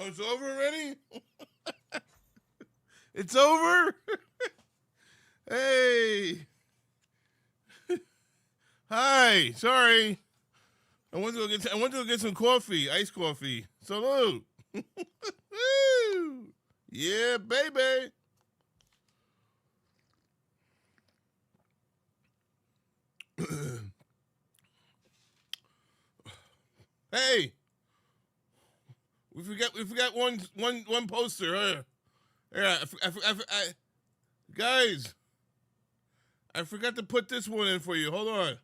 Oh, it's over already? It's over? Hey. Hi. Sorry. I went to go get some coffee, iced coffee. Salute. Woo. Yeah, baby. Hey, we forgot one poster. Yeah, guys, I forgot to put this one in for you. Hold on.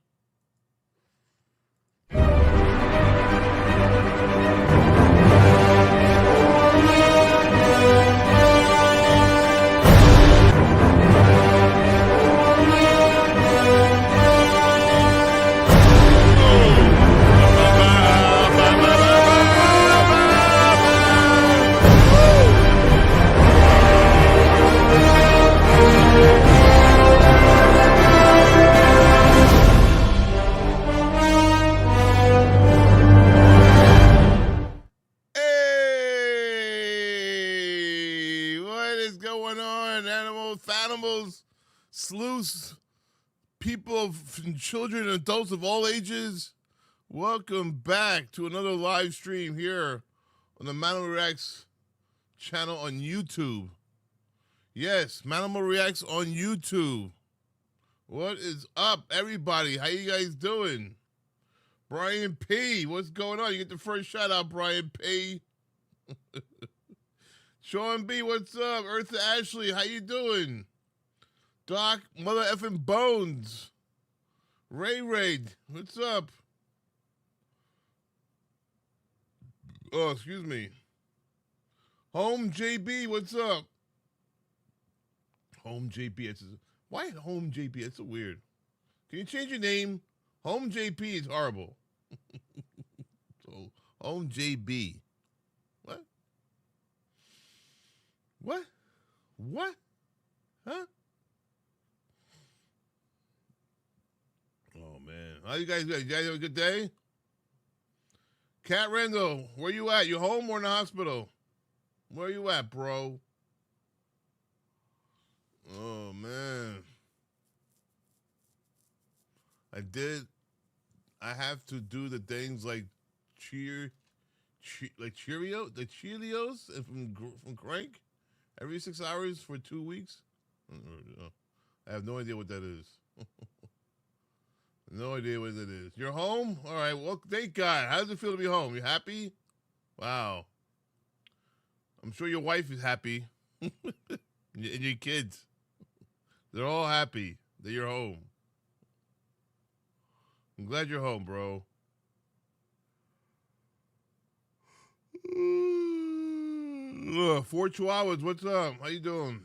Hey, what is going on, animals, sleuths, people, children, and adults of all ages? Welcome back to another live stream here on the Manimal Reacts channel on YouTube. Yes, Manimal Reacts on YouTube. What is up, everybody? How you guys doing? Brian P., what's going on? You get the first shout out, Brian P. Sean B., what's up? Eartha Ashley, how you doing? Doc, Mother effing Bones. Ray, what's up? Oh, excuse me. Home JB, what's up? Home JB, why Home JB? That's so weird. Can you change your name? Home JP is horrible. So, Home JB. What? What? What? Huh? Oh, man. How you guys doing? You guys have a good day? Cat Randall, where you at? You home or in the hospital? Where you at, bro? Oh, man. I have to do the things like Cheerios, the Cheerios from Crank every 6 hours for 2 weeks. I have no idea what that is. No idea what it is. You're home? All right. Well, thank God. How does it feel to be home? You happy? Wow. I'm sure your wife is happy. And your kids. They're all happy that you're home. I'm glad you're home, bro. Four Chihuahuas, what's up? How you doing?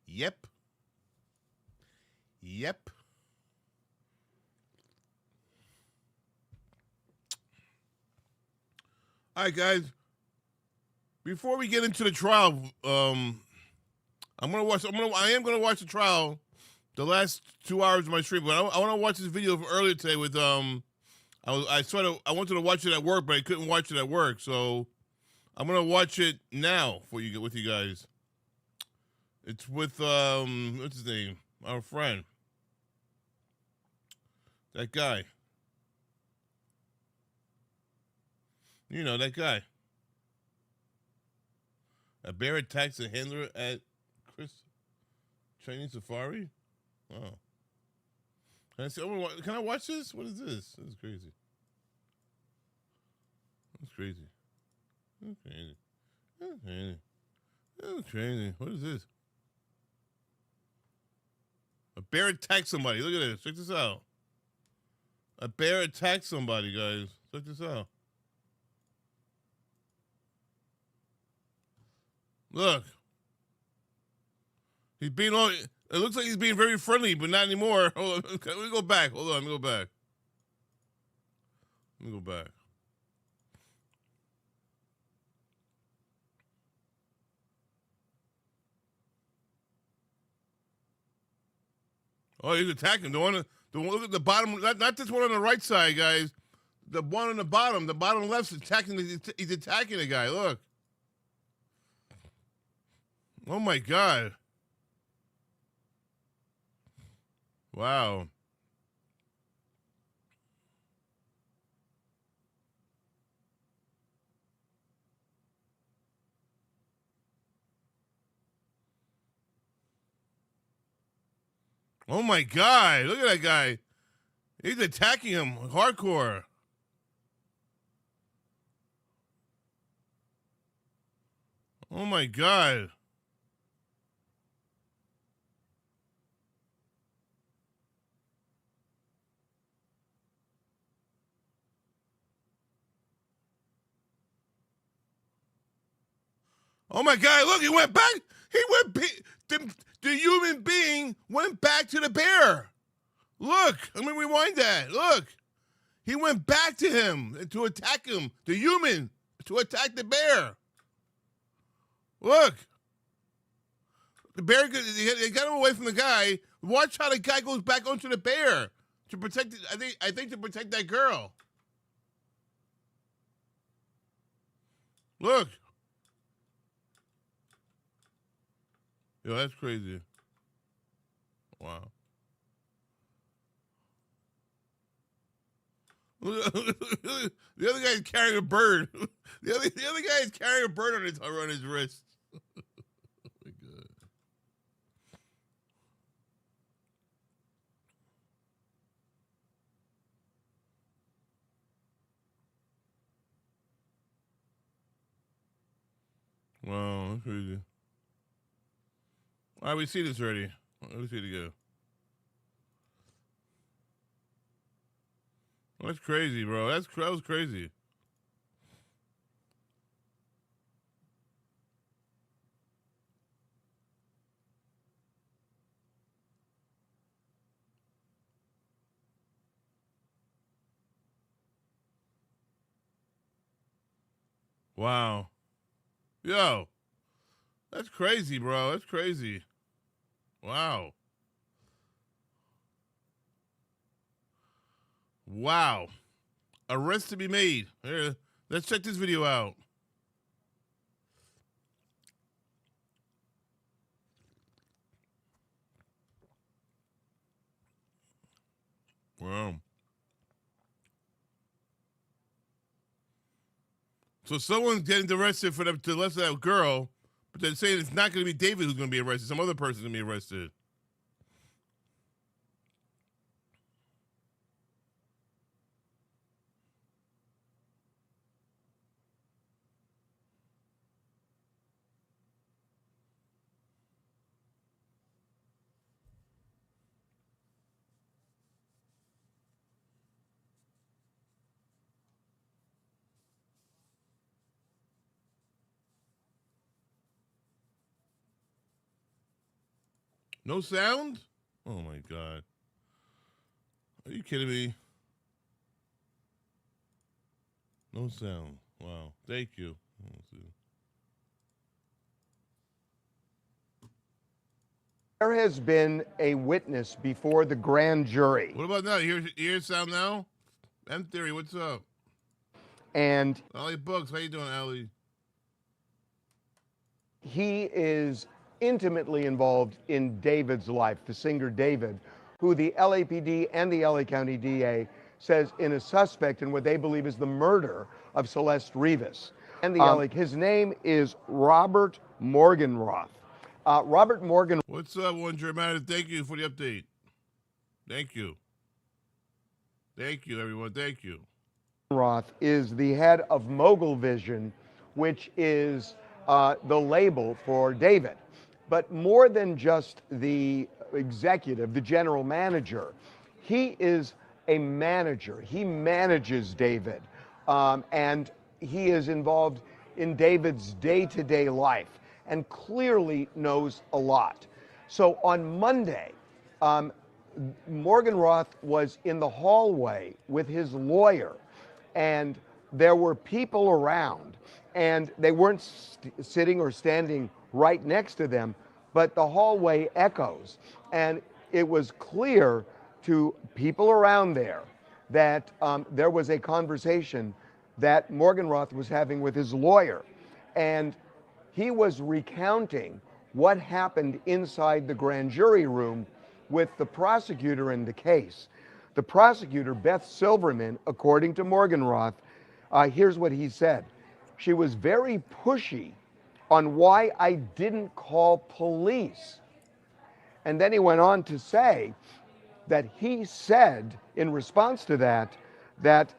Yep. All right, guys. Before we get into the trial, I am gonna watch the trial. The last 2 hours of my stream, but I want to watch this video from earlier today with I wanted to watch it at work, but I couldn't watch it at work, so I'm gonna watch it now with you guys. It's with what's his name? Our friend, that guy. You know that guy. A bear attacks a handler at Chris Chinese Safari. Oh. Can I watch this? What is this? This is crazy. That's crazy. That's crazy. That's crazy. That's crazy. What is this? A bear attacked somebody. Look at this. Check this out. A bear attacked somebody, guys. Check this out. Look. He's being all... It looks like he's being very friendly, but not anymore. Hold on. Let me go back. Hold on. Let me go back. Oh, he's attacking the one. Look at the bottom. Not this one on the right side, guys. The one on the bottom left, is attacking. He's attacking the guy. Look. Oh my God. Wow. Oh my God. Look at that guy. He's attacking him hardcore. Oh my God. Oh my God, look, he went back. The human being went back to the bear. Look, let me rewind that. Look, he went back to him to attack him, the human, to attack the bear. Look. The bear, they got him away from the guy. Watch how the guy goes back onto the bear to protect, I think to protect that girl. Look. Yo, that's crazy. Wow. The other guy's carrying a bird. The other guy is carrying a bird on his wrist. Oh my God. Wow, that's crazy. All right, we see this already. Let's see it go. That's crazy, bro. That was crazy. Wow. Yo. That's crazy, bro. That's crazy. Wow. Wow. Arrest to be made. Here, let's check this video out. Wow. So someone's getting arrested for them to arrest that girl, but they're saying it's not going to be David who's going to be arrested. Some other person's going to be arrested. No sound? Oh my God. Are you kidding me? No sound. Wow. Thank you. Let's see. There has been a witness before the grand jury. What about now? You hear sound now? M Theory, what's up? And Allie Bugs, how you doing, Allie? he is intimately involved in David's life, the singer David, who the LAPD and the LA County DA says is a suspect in what they believe is the murder of Celeste Rivas. And the his name is Robert Morgenroth. Robert Morgan. What's up, One Dramatic? Thank you for the update. Thank you. Thank you, everyone. Thank you. Roth is the head of Mogul Vision, which is the label for David. But more than just the executive, the general manager, he is a manager. He manages David, and he is involved in David's day-to-day life and clearly knows a lot. So on Monday, Morgenroth was in the hallway with his lawyer, and there were people around, and they weren't sitting or standing right next to them, but the hallway echoes. And it was clear to people around there that there was a conversation that Morgenroth was having with his lawyer. And he was recounting what happened inside the grand jury room with the prosecutor in the case. The prosecutor, Beth Silverman, according to Morgenroth, here's what he said. She was very pushy on why I didn't call police. And then he went on to say that he said, in response to that, that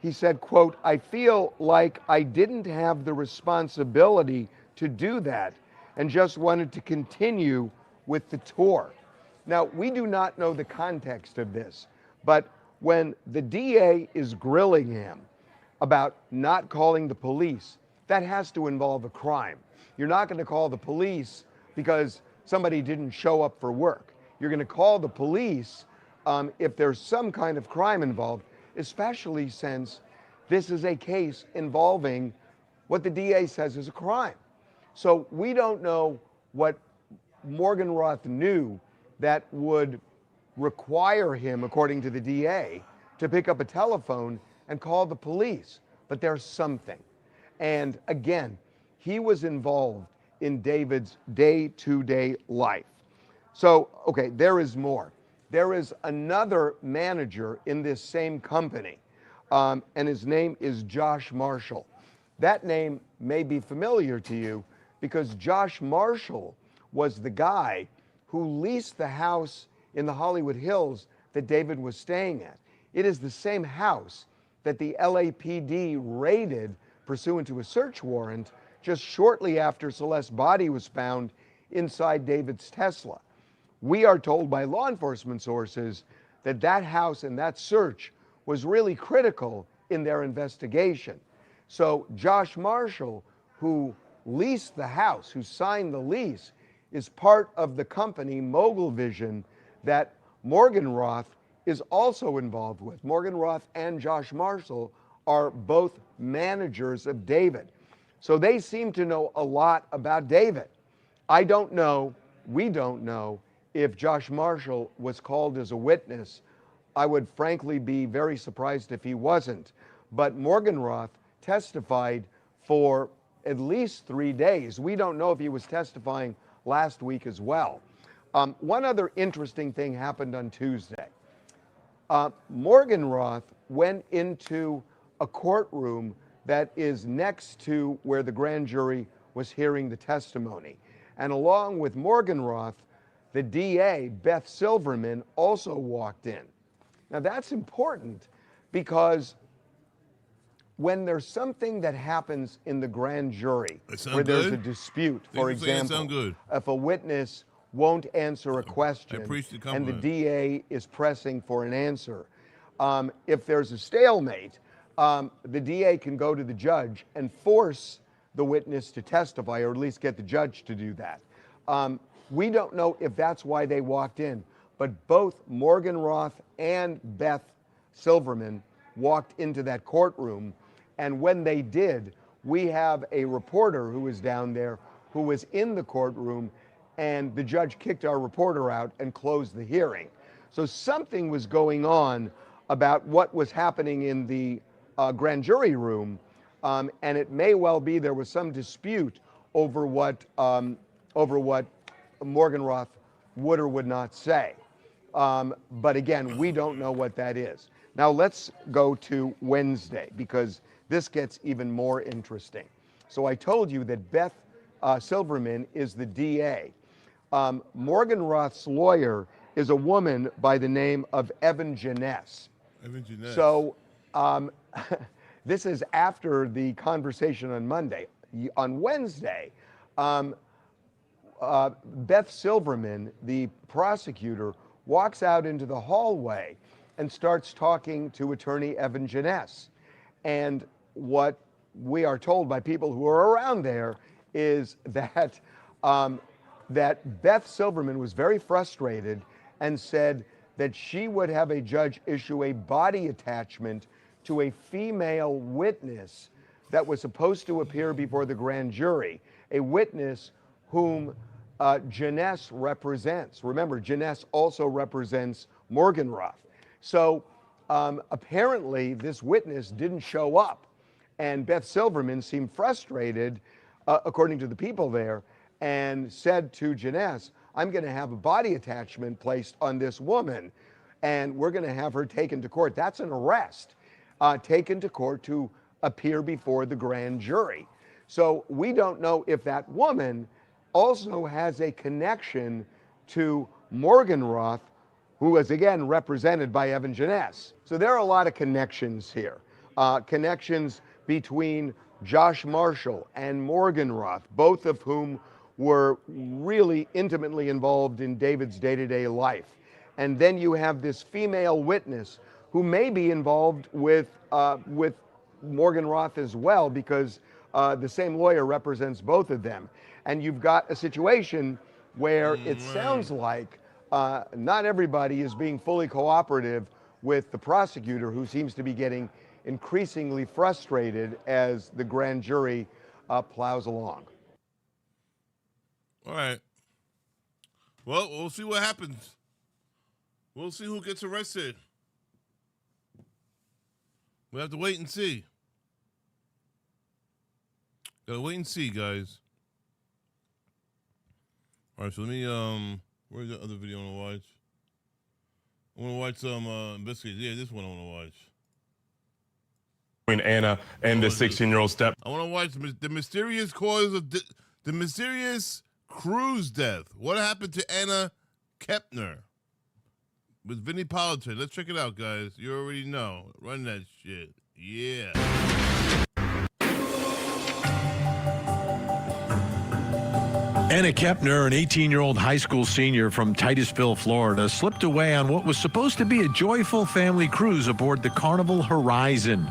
he said, quote, I feel like I didn't have the responsibility to do that and just wanted to continue with the tour. Now, we do not know the context of this, but when the DA is grilling him about not calling the police, that has to involve a crime. You're not going to call the police because somebody didn't show up for work. You're going to call the police if there's some kind of crime involved, especially since this is a case involving what the DA says is a crime. So we don't know what Morgenroth knew that would require him, according to the DA, to pick up a telephone and call the police. But there's something. And again, he was involved in David's day-to-day life. So, okay, there is more. There is another manager in this same company, and his name is Josh Marshall. That name may be familiar to you because Josh Marshall was the guy who leased the house in the Hollywood Hills that David was staying at. It is the same house that the LAPD raided pursuant to a search warrant just shortly after Celeste's body was found inside David's Tesla. We are told by law enforcement sources that that house and that search was really critical in their investigation. So Josh Marshall, who leased the house, who signed the lease, is part of the company Mogul Vision that Morgenroth is also involved with. Morgenroth and Josh Marshall are both managers of David. So they seem to know a lot about David. I don't know, we don't know, if Josh Marshall was called as a witness. I would frankly be very surprised if he wasn't. But Morgenroth testified for at least 3 days. We don't know if he was testifying last week as well. One other interesting thing happened on Tuesday. Morgenroth went into a courtroom that is next to where the grand jury was hearing the testimony. And along with Morgenroth, the DA, Beth Silverman, also walked in. Now that's important because when there's something that happens in the grand jury where there's a dispute, for example, if a witness won't answer a question and the DA is pressing for an answer, if there's a stalemate, the DA can go to the judge and force the witness to testify, or at least get the judge to do that. We don't know if that's why they walked in, but both Morgenroth and Beth Silverman walked into that courtroom, and when they did, we have a reporter who was down there who was in the courtroom, and the judge kicked our reporter out and closed the hearing. So something was going on about what was happening in the grand jury room, and it may well be there was some dispute over what Morgenroth would or would not say. But again, we don't know what that is. Now let's go to Wednesday because this gets even more interesting. So I told you that Beth Silverman is the DA. Morgenroth's lawyer is a woman by the name of Evan Janess. Evan Janess. So this is after the conversation on Monday. On Wednesday, Beth Silverman, the prosecutor, walks out into the hallway and starts talking to attorney Evan Janess. And what we are told by people who are around there is that that Beth Silverman was very frustrated and said that she would have a judge issue a body attachment to a female witness that was supposed to appear before the grand jury, a witness whom Janess represents. Remember, Janess also represents Morgenroth. So apparently this witness didn't show up, and Beth Silverman seemed frustrated, according to the people there, and said to Janess, I'm going to have a body attachment placed on this woman, and we're going to have her taken to court. That's an arrest, taken to court to appear before the grand jury. So we don't know if that woman also has a connection to Morgenroth, who was again represented by Evan Janess. So there are a lot of connections here. Connections between Josh Marshall and Morgenroth, both of whom were really intimately involved in David's day-to-day life. And then you have this female witness who may be involved with Morgenroth as well, because the same lawyer represents both of them. And you've got a situation where it sounds like not everybody is being fully cooperative with the prosecutor, who seems to be getting increasingly frustrated as the grand jury plows along. All right. Well, we'll see what happens. We'll see who gets arrested. We have to wait and see. Gotta wait and see, guys. All right, so let me, where's the other video I want to watch? I want to watch some, investigation. Yeah, this one I want to watch. Between Anna and the 16-year-old step. I want to watch the mysterious cause of the mysterious cruise death. What happened to Anna Kepner with Vinnie Politic? Let's check it out, guys. You already know. Run that shit. Yeah. Anna Kepner, an 18-year-old high school senior from Titusville, Florida, slipped away on what was supposed to be a joyful family cruise aboard the Carnival Horizon.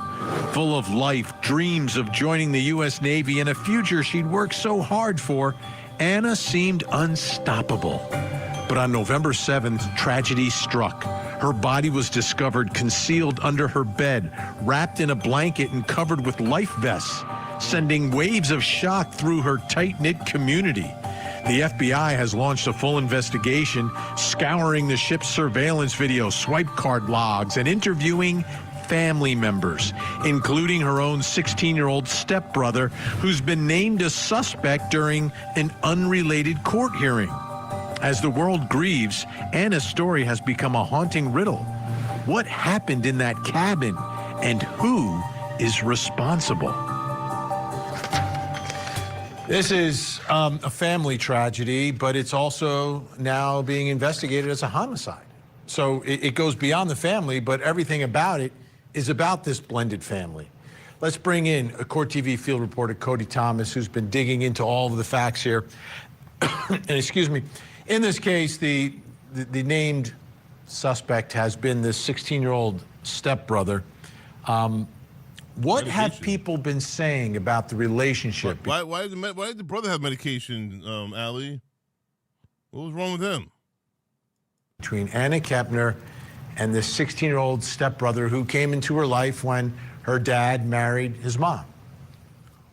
Full of life, dreams of joining the U.S. Navy, and a future she'd worked so hard for, Anna seemed unstoppable. But on November 7th, tragedy struck. Her body was discovered concealed under her bed, wrapped in a blanket and covered with life vests, sending waves of shock through her tight-knit community. The FBI has launched a full investigation, scouring the ship's surveillance video, swipe card logs, and interviewing family members, including her own 16-year-old stepbrother, who's been named a suspect during an unrelated court hearing. As the world grieves, Anna's story has become a haunting riddle. What happened in that cabin, and who is responsible? This is a family tragedy, but it's also now being investigated as a homicide. So it goes beyond the family, but everything about it is about this blended family. Let's bring in a Court TV field reporter, Cody Thomas, who's been digging into all of the facts here. And excuse me, in this case, the named suspect has been this 16-year-old stepbrother. What have people been saying about the relationship? Why did the brother have medication, Allie? What was wrong with him? Between Anna Kepner and this 16-year-old stepbrother who came into her life when her dad married his mom.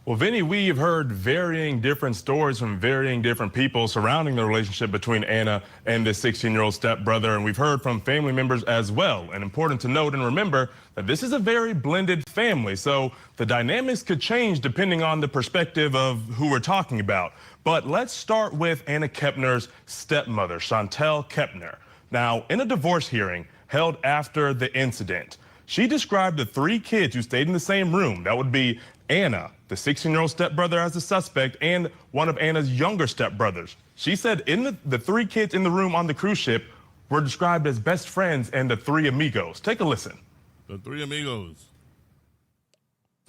Well, Vinny, we've heard varying different stories from varying different people surrounding the relationship between Anna and this 16-year-old stepbrother, and we've heard from family members as well. And important to note and remember that this is a very blended family, so the dynamics could change depending on the perspective of who we're talking about. But let's start with Anna Kepner's stepmother, Chantel Kepner. Now, in a divorce hearing held after the incident, she described the three kids who stayed in the same room. That would be Anna, the 16-year-old stepbrother, as the suspect, and one of Anna's younger stepbrothers. She said the three kids in the room on the cruise ship were described as best friends and the three amigos. Take a listen. The three amigos.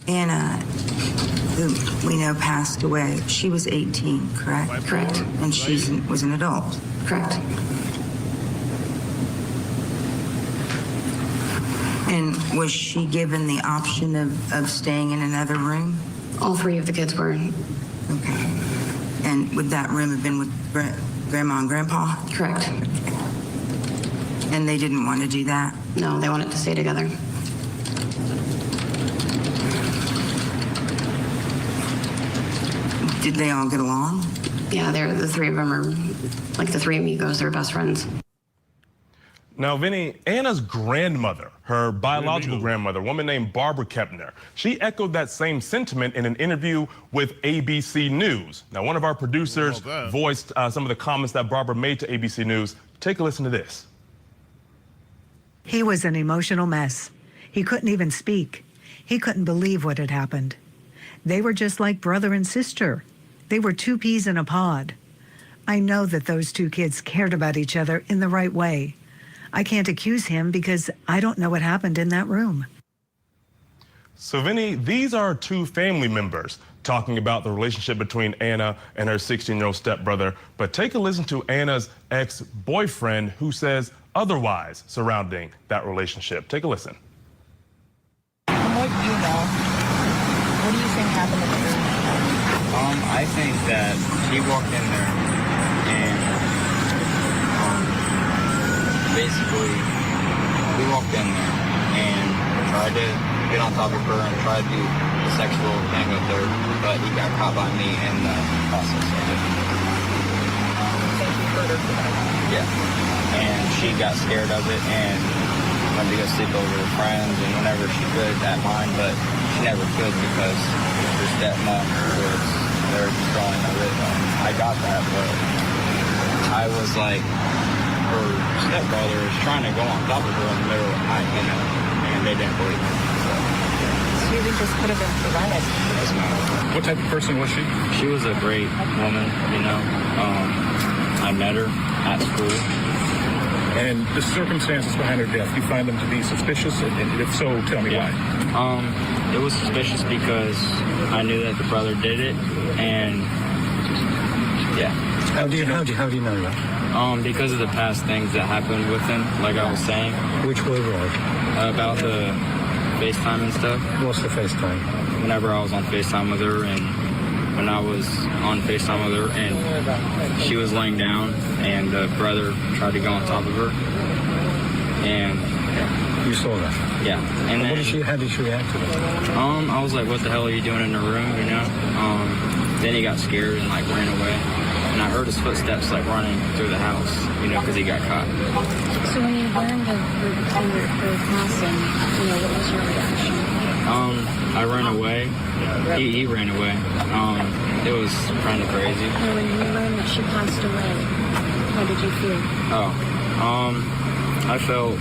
Anna, who we know passed away, she was 18, correct? Correct. And she was an adult. Correct. And was she given the option of staying in another room? All three of the kids were. Okay. And would that room have been with Grandma and Grandpa? Correct. And they didn't want to do that? No, they wanted to stay together. Did they all get along? Yeah, the three of them are like the three amigos. They're best friends. Now, Vinny, Anna's grandmother, her biological grandmother, a woman named Barbara Kepner, she echoed that same sentiment in an interview with ABC News. Now, one of our producers voiced some of the comments that Barbara made to ABC News. Take a listen to this. He was an emotional mess. He couldn't even speak. He couldn't believe what had happened. They were just like brother and sister. They were two peas in a pod. I know that those two kids cared about each other in the right way. I can't accuse him because I don't know what happened in that room. So, Vinny, these are two family members talking about the relationship between Anna and her 16-year-old stepbrother. But take a listen to Anna's ex-boyfriend who says otherwise surrounding that relationship. Take a listen. From what you know, what do you think happened in the room? I think that he walked in there and basically we walked in there and tried to get on top of her and tried to do a sexual thing with her, but he got caught by me in the process of it. You think you hurt her for that? Yeah. And she got scared of it and wanted to go sleep over with friends and whenever she could at mine, but she never could because her stepmom was there destroying of it. I got that, but I was like, her stepbrother is trying to go on top of her in the middle of the night, you know, and they didn't believe me. So you think this could have been prevented? Yes, ma'am. What type of person was she? She was a great woman, you know. I met her at school. And the circumstances behind her death, you find them to be suspicious? And if so, tell me why. It was suspicious because I knew that the brother did it, and yeah. How do you know that? Because of the past things that happened with him, like I was saying. Which were wrong? About the FaceTime and stuff. What's the FaceTime? Whenever I was on FaceTime with her, and when I was on FaceTime with her, and she was laying down, and the brother tried to go on top of her, and You saw that? yeah. And then How did she react to that? I was like, "What the hell are you doing in the room?" You know. Then he got scared and like ran away. And I heard his footsteps like running through the house, you know, because he got caught. So when you learned of her passing, you know, what was your reaction? I ran away. He ran away. It was kind of crazy. And when you learned that she passed away, how did you feel? I felt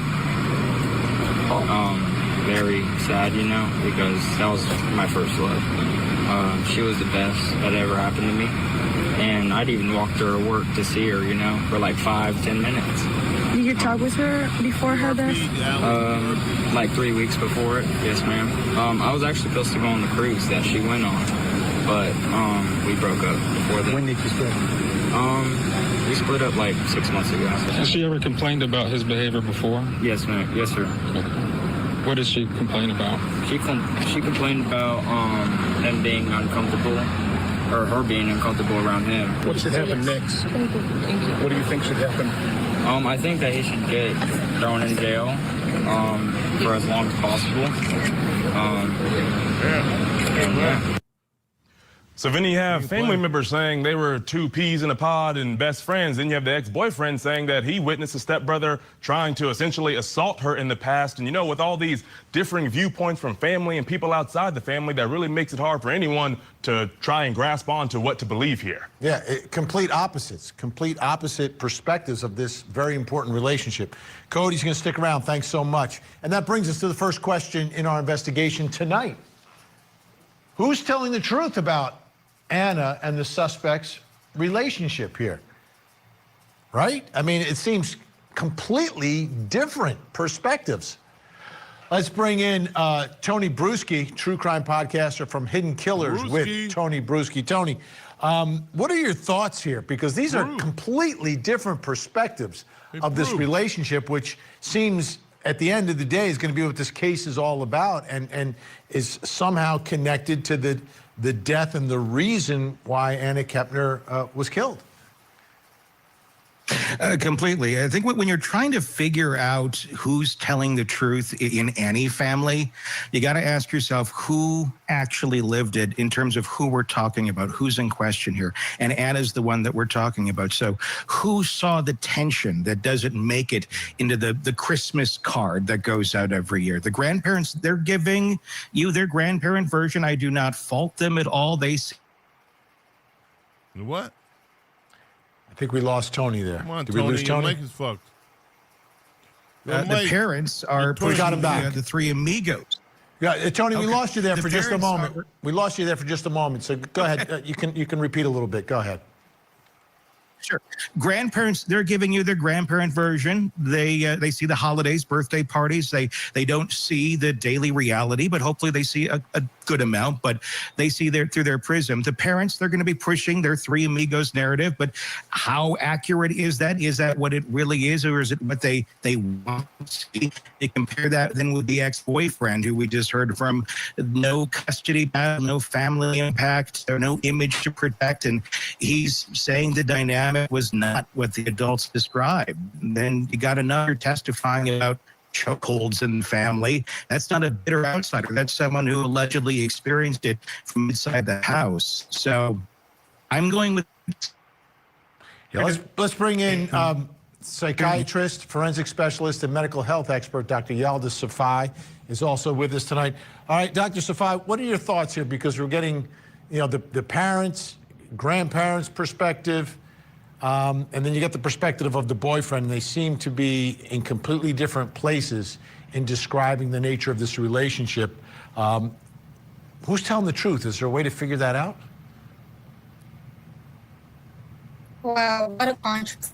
very sad, you know, because that was my first love. She was the best that ever happened to me. And I'd even walk to her work to see her, you know, for like 5-10 minutes. Did you talk with her before her death? Like 3 weeks before it, yes ma'am. I was actually supposed to go on the cruise that she went on, but we broke up before then. When did you split? We split up like 6 months ago. Has she ever complained about his behavior before? Yes ma'am, yes sir. What did she complain about? She complained about him being uncomfortable, or her being uncomfortable around him. What should happen next? What do you think should happen? I think that he should get thrown in jail for as long as possible. And yeah. So then you have family members saying they were two peas in a pod and best friends. Then you have the ex-boyfriend saying that he witnessed a stepbrother trying to essentially assault her in the past. And, you know, with all these differing viewpoints from family and people outside the family, that really makes it hard for anyone to try and grasp on to what to believe here. Yeah, complete opposite perspectives of this very important relationship. Cody's going to stick around. Thanks so much. And that brings us to the first question in our investigation tonight. Who's telling the truth about Anna and the suspect's relationship here? Right? I mean, it seems completely different perspectives. Let's bring in Tony Bruschi, true crime podcaster from Hidden Killers with Tony Bruschi. Tony, what are your thoughts here? Because these are completely different perspectives of this relationship, which seems at the end of the day is going to be what this case is all about, and is somehow connected to the death and the reason why Anna Kepner was killed. Completely. I think when you're trying to figure out who's telling the truth in any family, you got to ask yourself who actually lived it in terms of who we're talking about, who's in question here. And Anna's the one that we're talking about. So who saw the tension that doesn't make it into the Christmas card that goes out every year? The grandparents, they're giving you their grandparent version. I do not fault them at all. They see. What? I think we lost Tony there. Come on, Did Tony, we lose Tony? Your mic is fucked. The parents are We got him back. the three amigos. Yeah, Tony, we lost you there for just a parents moment. We lost you there for just a moment. So go ahead. You can repeat a little bit. Go ahead. Sure. Grandparents, they're giving you their grandparent version. They see the holidays, birthday parties. They don't see the daily reality, but hopefully they see a good amount, but they see through their prism. The parents, they're going to be pushing their three amigos narrative, but how accurate is that? Is that what it really is, or is it what they want to see? They compare that then with the ex-boyfriend who we just heard from. No custody battle, no family impact, no image to protect, and he's saying the dynamic was not what the adults described. And then you got another testifying about chokeholds in the family. That's not a bitter outsider. That's someone who allegedly experienced it from inside the house. So I'm going with. Yeah, let's bring in psychiatrist, forensic specialist, and medical health expert, Dr. Yalda Safai is also with us tonight. All right, Dr. Safai, what are your thoughts here? Because we're getting, the parents, grandparents' perspective, and then you get the perspective of the boyfriend, and they seem to be in completely different places in describing the nature of this relationship. Who's telling the truth? Is there a way to figure that out? Well, what a contrast.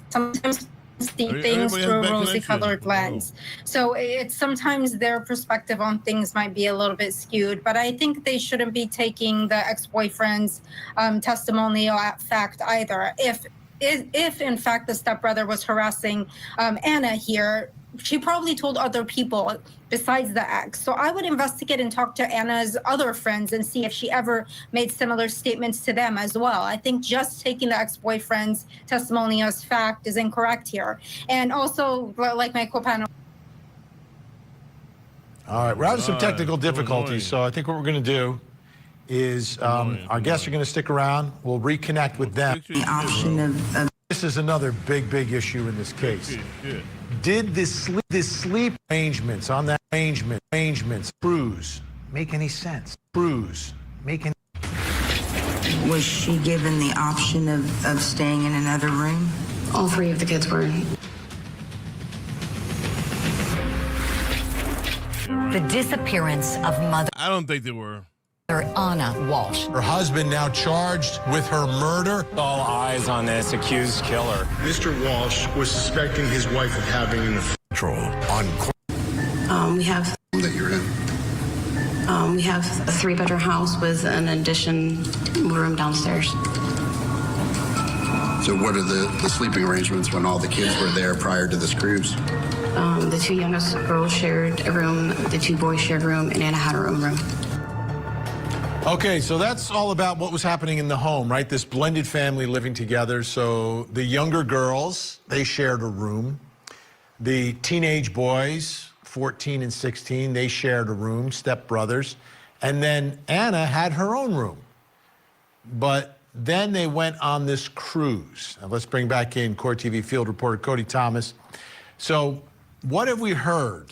Sometimes see things through a rosy-colored lens. So it's sometimes their perspective on things might be a little bit skewed, but I think they shouldn't be taking the ex-boyfriend's testimonial at fact either. If in fact the stepbrother was harassing Anna here, she probably told other people besides the ex. So I would investigate and talk to Anna's other friends and see if she ever made similar statements to them as well. I think just taking the ex-boyfriend's testimony as fact is incorrect here. And also, like my co-panel. All right, we're having some technical difficulties, so I think what we're going to do is our guests are going to stick around. We'll reconnect with them. The option of This is another big issue in this case. Did this sleep arrangements on that arrangements cruise make any sense? Was she given the option of staying in another room? All three of the kids were. The disappearance of mother. I don't think they were. Anna Walshe. Her husband now charged with her murder. All eyes on this accused killer. Mr. Walshe was suspecting his wife of having an control on. We have that you're in. we have a 3-bedroom house with an addition room downstairs. So what are the sleeping arrangements when all the kids were there prior to this cruise? The 2 youngest girls shared a room, the 2 boys shared a room, and Anna had her own room. Okay, so that's all about what was happening in the home, right? This blended family living together. So the younger girls, they shared a room. The teenage boys, 14 and 16, they shared a room, stepbrothers. And then Anna had her own room. But then they went on this cruise. Now let's bring back in Court TV field reporter Cody Thomas. So what have we heard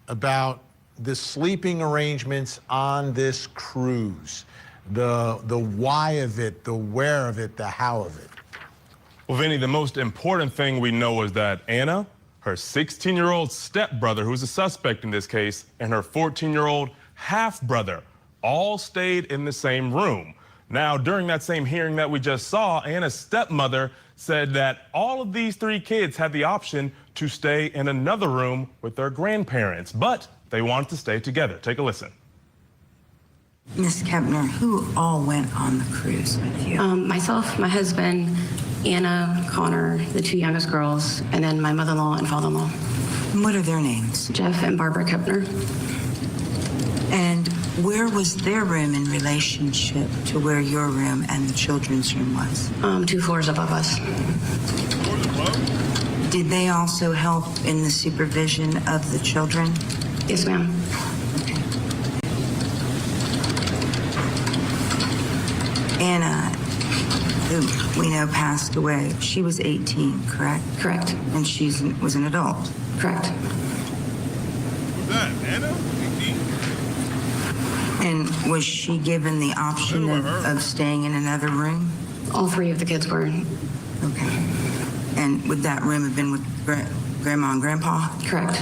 about the sleeping arrangements on this cruise? The why of it, the where of it, the how of it. Well, Vinny, the most important thing we know is that Anna, her 16-year-old stepbrother, who's a suspect in this case, and her 14-year-old half-brother all stayed in the same room. Now, during that same hearing that we just saw, Anna's stepmother said that all of these 3 kids had the option to stay in another room with their grandparents, but they wanted to stay together. Take a listen. Ms. Kepner, who all went on the cruise with you? Myself, my husband, Anna, Connor, the 2 youngest girls, and then my mother-in-law and father-in-law. What are their names? Jeff and Barbara Kepner. And Where was their room in relationship to where your room and the children's room was? 2 floors above us. Did they also help in the supervision of the children? Yes, ma'am. Anna, who we know passed away, she was 18, correct? Correct. And she was an adult? Correct. Who's that, Anna? 18? And was she given the option of staying in another room? All 3 of the kids were. Okay. And would that room have been with Grandma and Grandpa? Correct.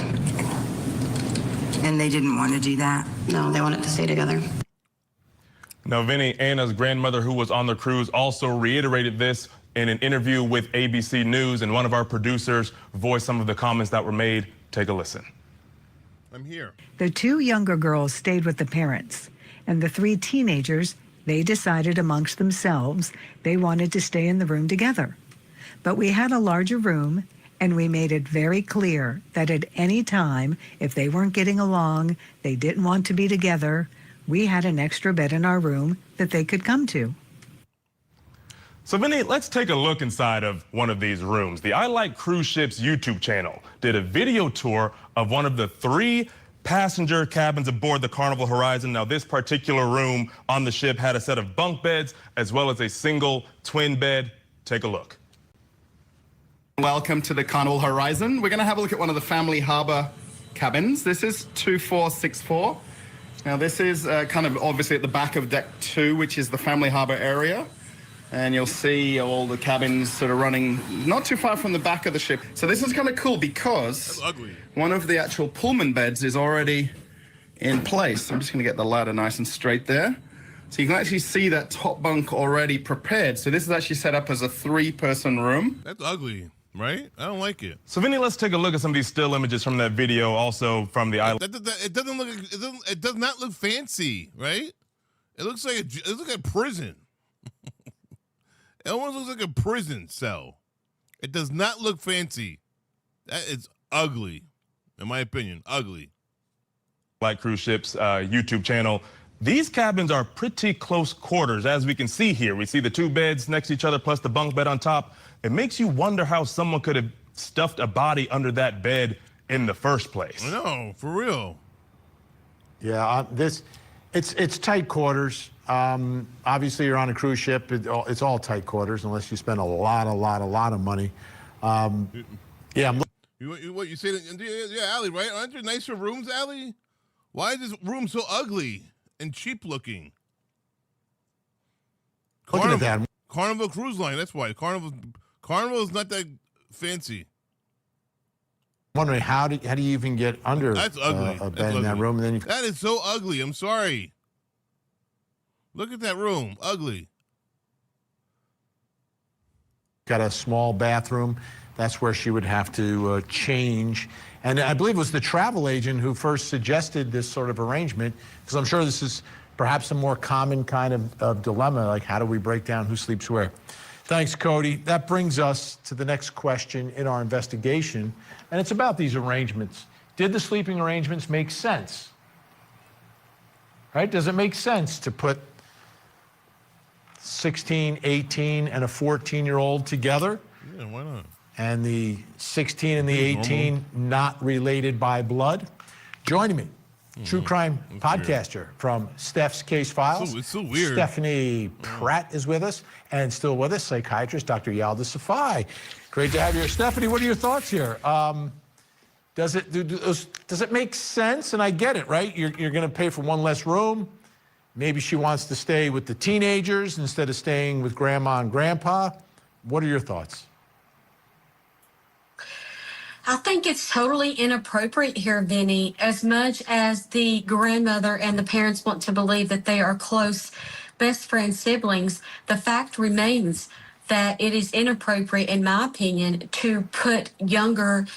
And they didn't want to do that? No, they wanted to stay together. Now, Vinny, Anna's grandmother, who was on the cruise, also reiterated this in an interview with ABC News, and one of our producers voiced some of the comments that were made. Take a listen. I'm here. The 2 younger girls stayed with the parents, and the 3 teenagers, they decided amongst themselves they wanted to stay in the room together. But we had a larger room, and we made it very clear that at any time, if they weren't getting along, they didn't want to be together, we had an extra bed in our room that they could come to. So, Vinny, let's take a look inside of one of these rooms. The I Like Cruise Ships YouTube channel did a video tour of one of the 3 passenger cabins aboard the Carnival Horizon. Now, this particular room on the ship had a set of bunk beds as well as a single twin bed. Take a look. Welcome to the Carnival Horizon. We're going to have a look at one of the Family Harbor cabins. This is 2464. Now, this is kind of obviously at the back of deck 2, which is the Family Harbor area. And you'll see all the cabins sort of running not too far from the back of the ship. So this is kind of cool because one of the actual Pullman beds is already in place. I'm just going to get the ladder nice and straight there. So you can actually see that top bunk already prepared. So this is actually set up as a 3-person room. That's ugly, right? I don't like it. So, Vinny, let's take a look at some of these still images from that video, also from the island. It does not look fancy, right? It looks like a prison. It almost looks like a prison cell. It does not look fancy. That is ugly, in my opinion. Ugly. Like Cruise Ships YouTube channel. These cabins are pretty close quarters, as we can see here. We see the 2 beds next to each other, plus the bunk bed on top. It makes you wonder how someone could have stuffed a body under that bed in the first place. No, for real. Yeah, it's tight quarters. Obviously, you're on a cruise ship. It's all tight quarters unless you spend a lot of money. Yeah. What you say? Yeah, Allie, right? Aren't there nicer rooms, Allie? Why is this room so ugly and cheap looking? Looking at that. Carnival Cruise Line. That's why Carnival is not that fancy. I'm wondering how do you even get under That's ugly. a bed in that room? And then that is so ugly. I'm sorry. Look at that room. Ugly. Got a small bathroom. That's where she would have to change. And I believe it was the travel agent who first suggested this sort of arrangement, because I'm sure this is perhaps a more common kind of dilemma, like how do we break down who sleeps where? Thanks, Cody. That brings us to the next question in our investigation, and it's about these arrangements. Did the sleeping arrangements make sense? Right? Does it make sense to put 16, 18, and a 14-year-old together? Yeah, why not? And the 16 and the 18 not related by blood? Joining me, true crime podcaster from Steph's Case Files. It's so weird. Stephanie Pratt is with us, and still with us, psychiatrist Dr. Yalda Safai. Great to have you here. Stephanie, what are your thoughts here? Does it make sense? And I get it, right? You're going to pay for one less room. Maybe she wants to stay with the teenagers instead of staying with grandma and grandpa. What are your thoughts? I think it's totally inappropriate here, Vinny, as much as the grandmother and the parents want to believe that they are close best friend siblings. The fact remains that it is inappropriate, in my opinion, to put younger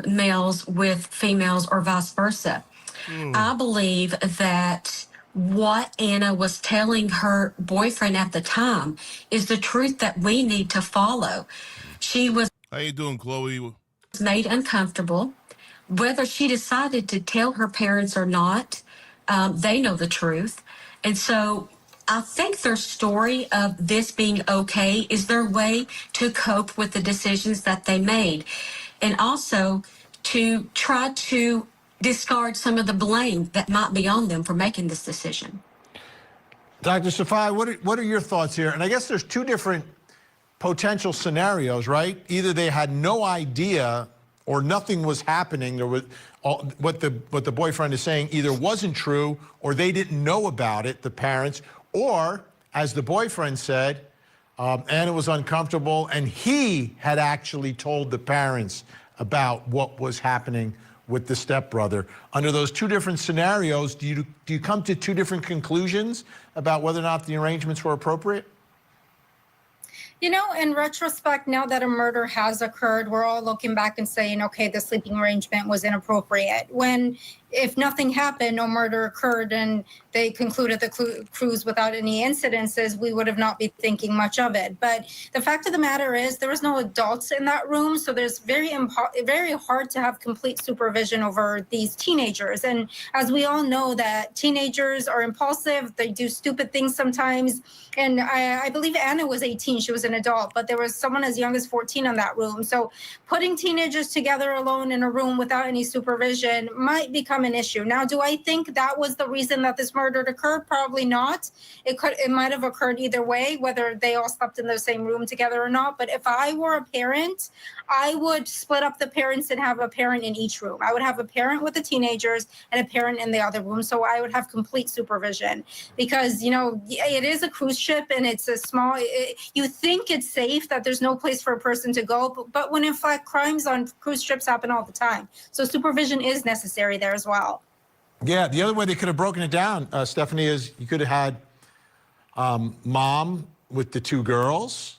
males with females or vice versa. I believe that what Anna was telling her boyfriend at the time is the truth that we need to follow. She was How you doing, Chloe? Made uncomfortable. Whether she decided to tell her parents or not, They know the truth. And so I think their story of this being okay is their way to cope with the decisions that they made. And also to try to discard some of the blame that might be on them for making this decision. Dr. Safai, what are your thoughts here? And I guess there's two different potential scenarios, right? Either they had no idea or nothing was happening. There was what the boyfriend is saying either wasn't true or they didn't know about it, the parents, or as the boyfriend said, Anna was uncomfortable and he had actually told the parents about what was happening with the stepbrother. Under those two different scenarios, do you come to two different conclusions about whether or not the arrangements were appropriate? You know, in retrospect, now that a murder has occurred, we're all looking back and saying, okay, the sleeping arrangement was inappropriate. When, if nothing happened, no murder occurred, and they concluded the cruise without any incidences, we would have not be thinking much of it. But the fact of the matter is there was no adults in that room, so there's very hard to have complete supervision over these teenagers. And as we all know, that teenagers are impulsive, they do stupid things sometimes. And I believe Anna was 18, she was an adult, but there was someone as young as 14 in that room. So putting teenagers together alone in a room without any supervision might become an issue. Now, do I think that was the reason that this murder occurred? Probably not. It might have occurred either way, whether they all slept in the same room together or not. But if I were a parent, I would split up the parents and have a parent in each room. I would have a parent with the teenagers and a parent in the other room. So I would have complete supervision because, you know, it is a cruise ship and it's a small, you think it's safe, that there's no place for a person to go. But when in fact crimes on cruise ships happen all the time. So supervision is necessary there as well. Yeah, the other way they could have broken it down, Stephanie, is you could have had mom with the two girls,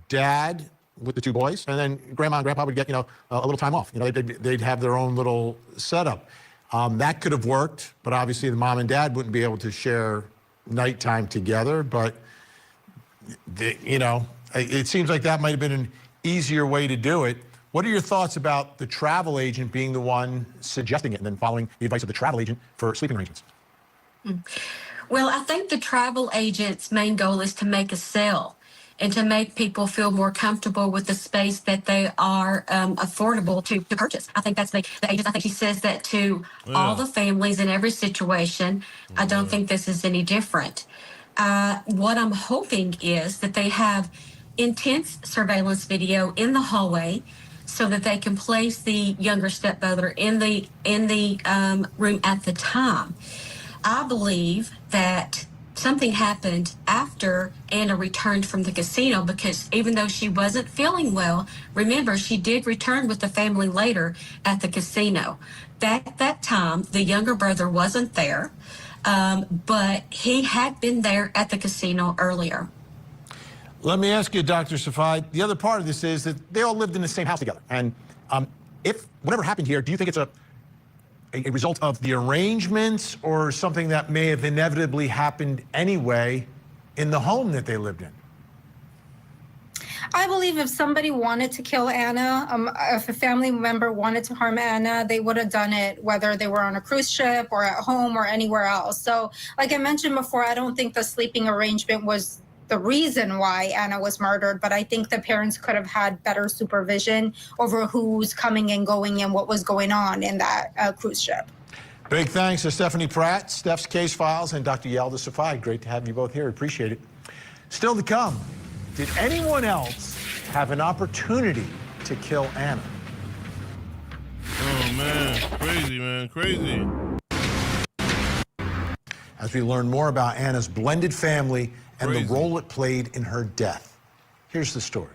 dad with the two boys, and then grandma and grandpa would get, you know, a little time off. You know, they'd have their own little setup. That could have worked, but obviously the mom and dad wouldn't be able to share nighttime together. But, you know, it seems like that might have been an easier way to do it. What are your thoughts about the travel agent being the one suggesting it and then following the advice of the travel agent for sleeping arrangements? Well, I think the travel agent's main goal is to make a sale and to make people feel more comfortable with the space that they are affordable to purchase. I think that's the agent. I think he says that to all the families in every situation. I don't think this is any different. What I'm hoping is that they have intense surveillance video in the hallway so that they can place the younger stepbrother in the room at the time. I believe that something happened after Anna returned from the casino, because even though she wasn't feeling well, remember, she did return with the family later at the casino. That time, the younger brother wasn't there, but he had been there at the casino earlier. Let me ask you, Dr. Safai, the other part of this is that they all lived in the same house together. And if whatever happened here, do you think it's a result of the arrangements or something that may have inevitably happened anyway in the home that they lived in? I believe if somebody wanted to kill Anna, if a family member wanted to harm Anna, they would have done it, whether they were on a cruise ship or at home or anywhere else. So like I mentioned before, I don't think the sleeping arrangement was the reason why Anna was murdered, but I think the parents could have had better supervision over who's coming and going and what was going on in that cruise ship. Big thanks to Stephanie Pratt, Steph's Case Files, and Dr. Yelda Safai. Great to have you both here. Appreciate it. Still to come, did anyone else have an opportunity to kill Anna? Oh, man, crazy. As we learn more about Anna's blended family and the role it played in her death. Here's the story.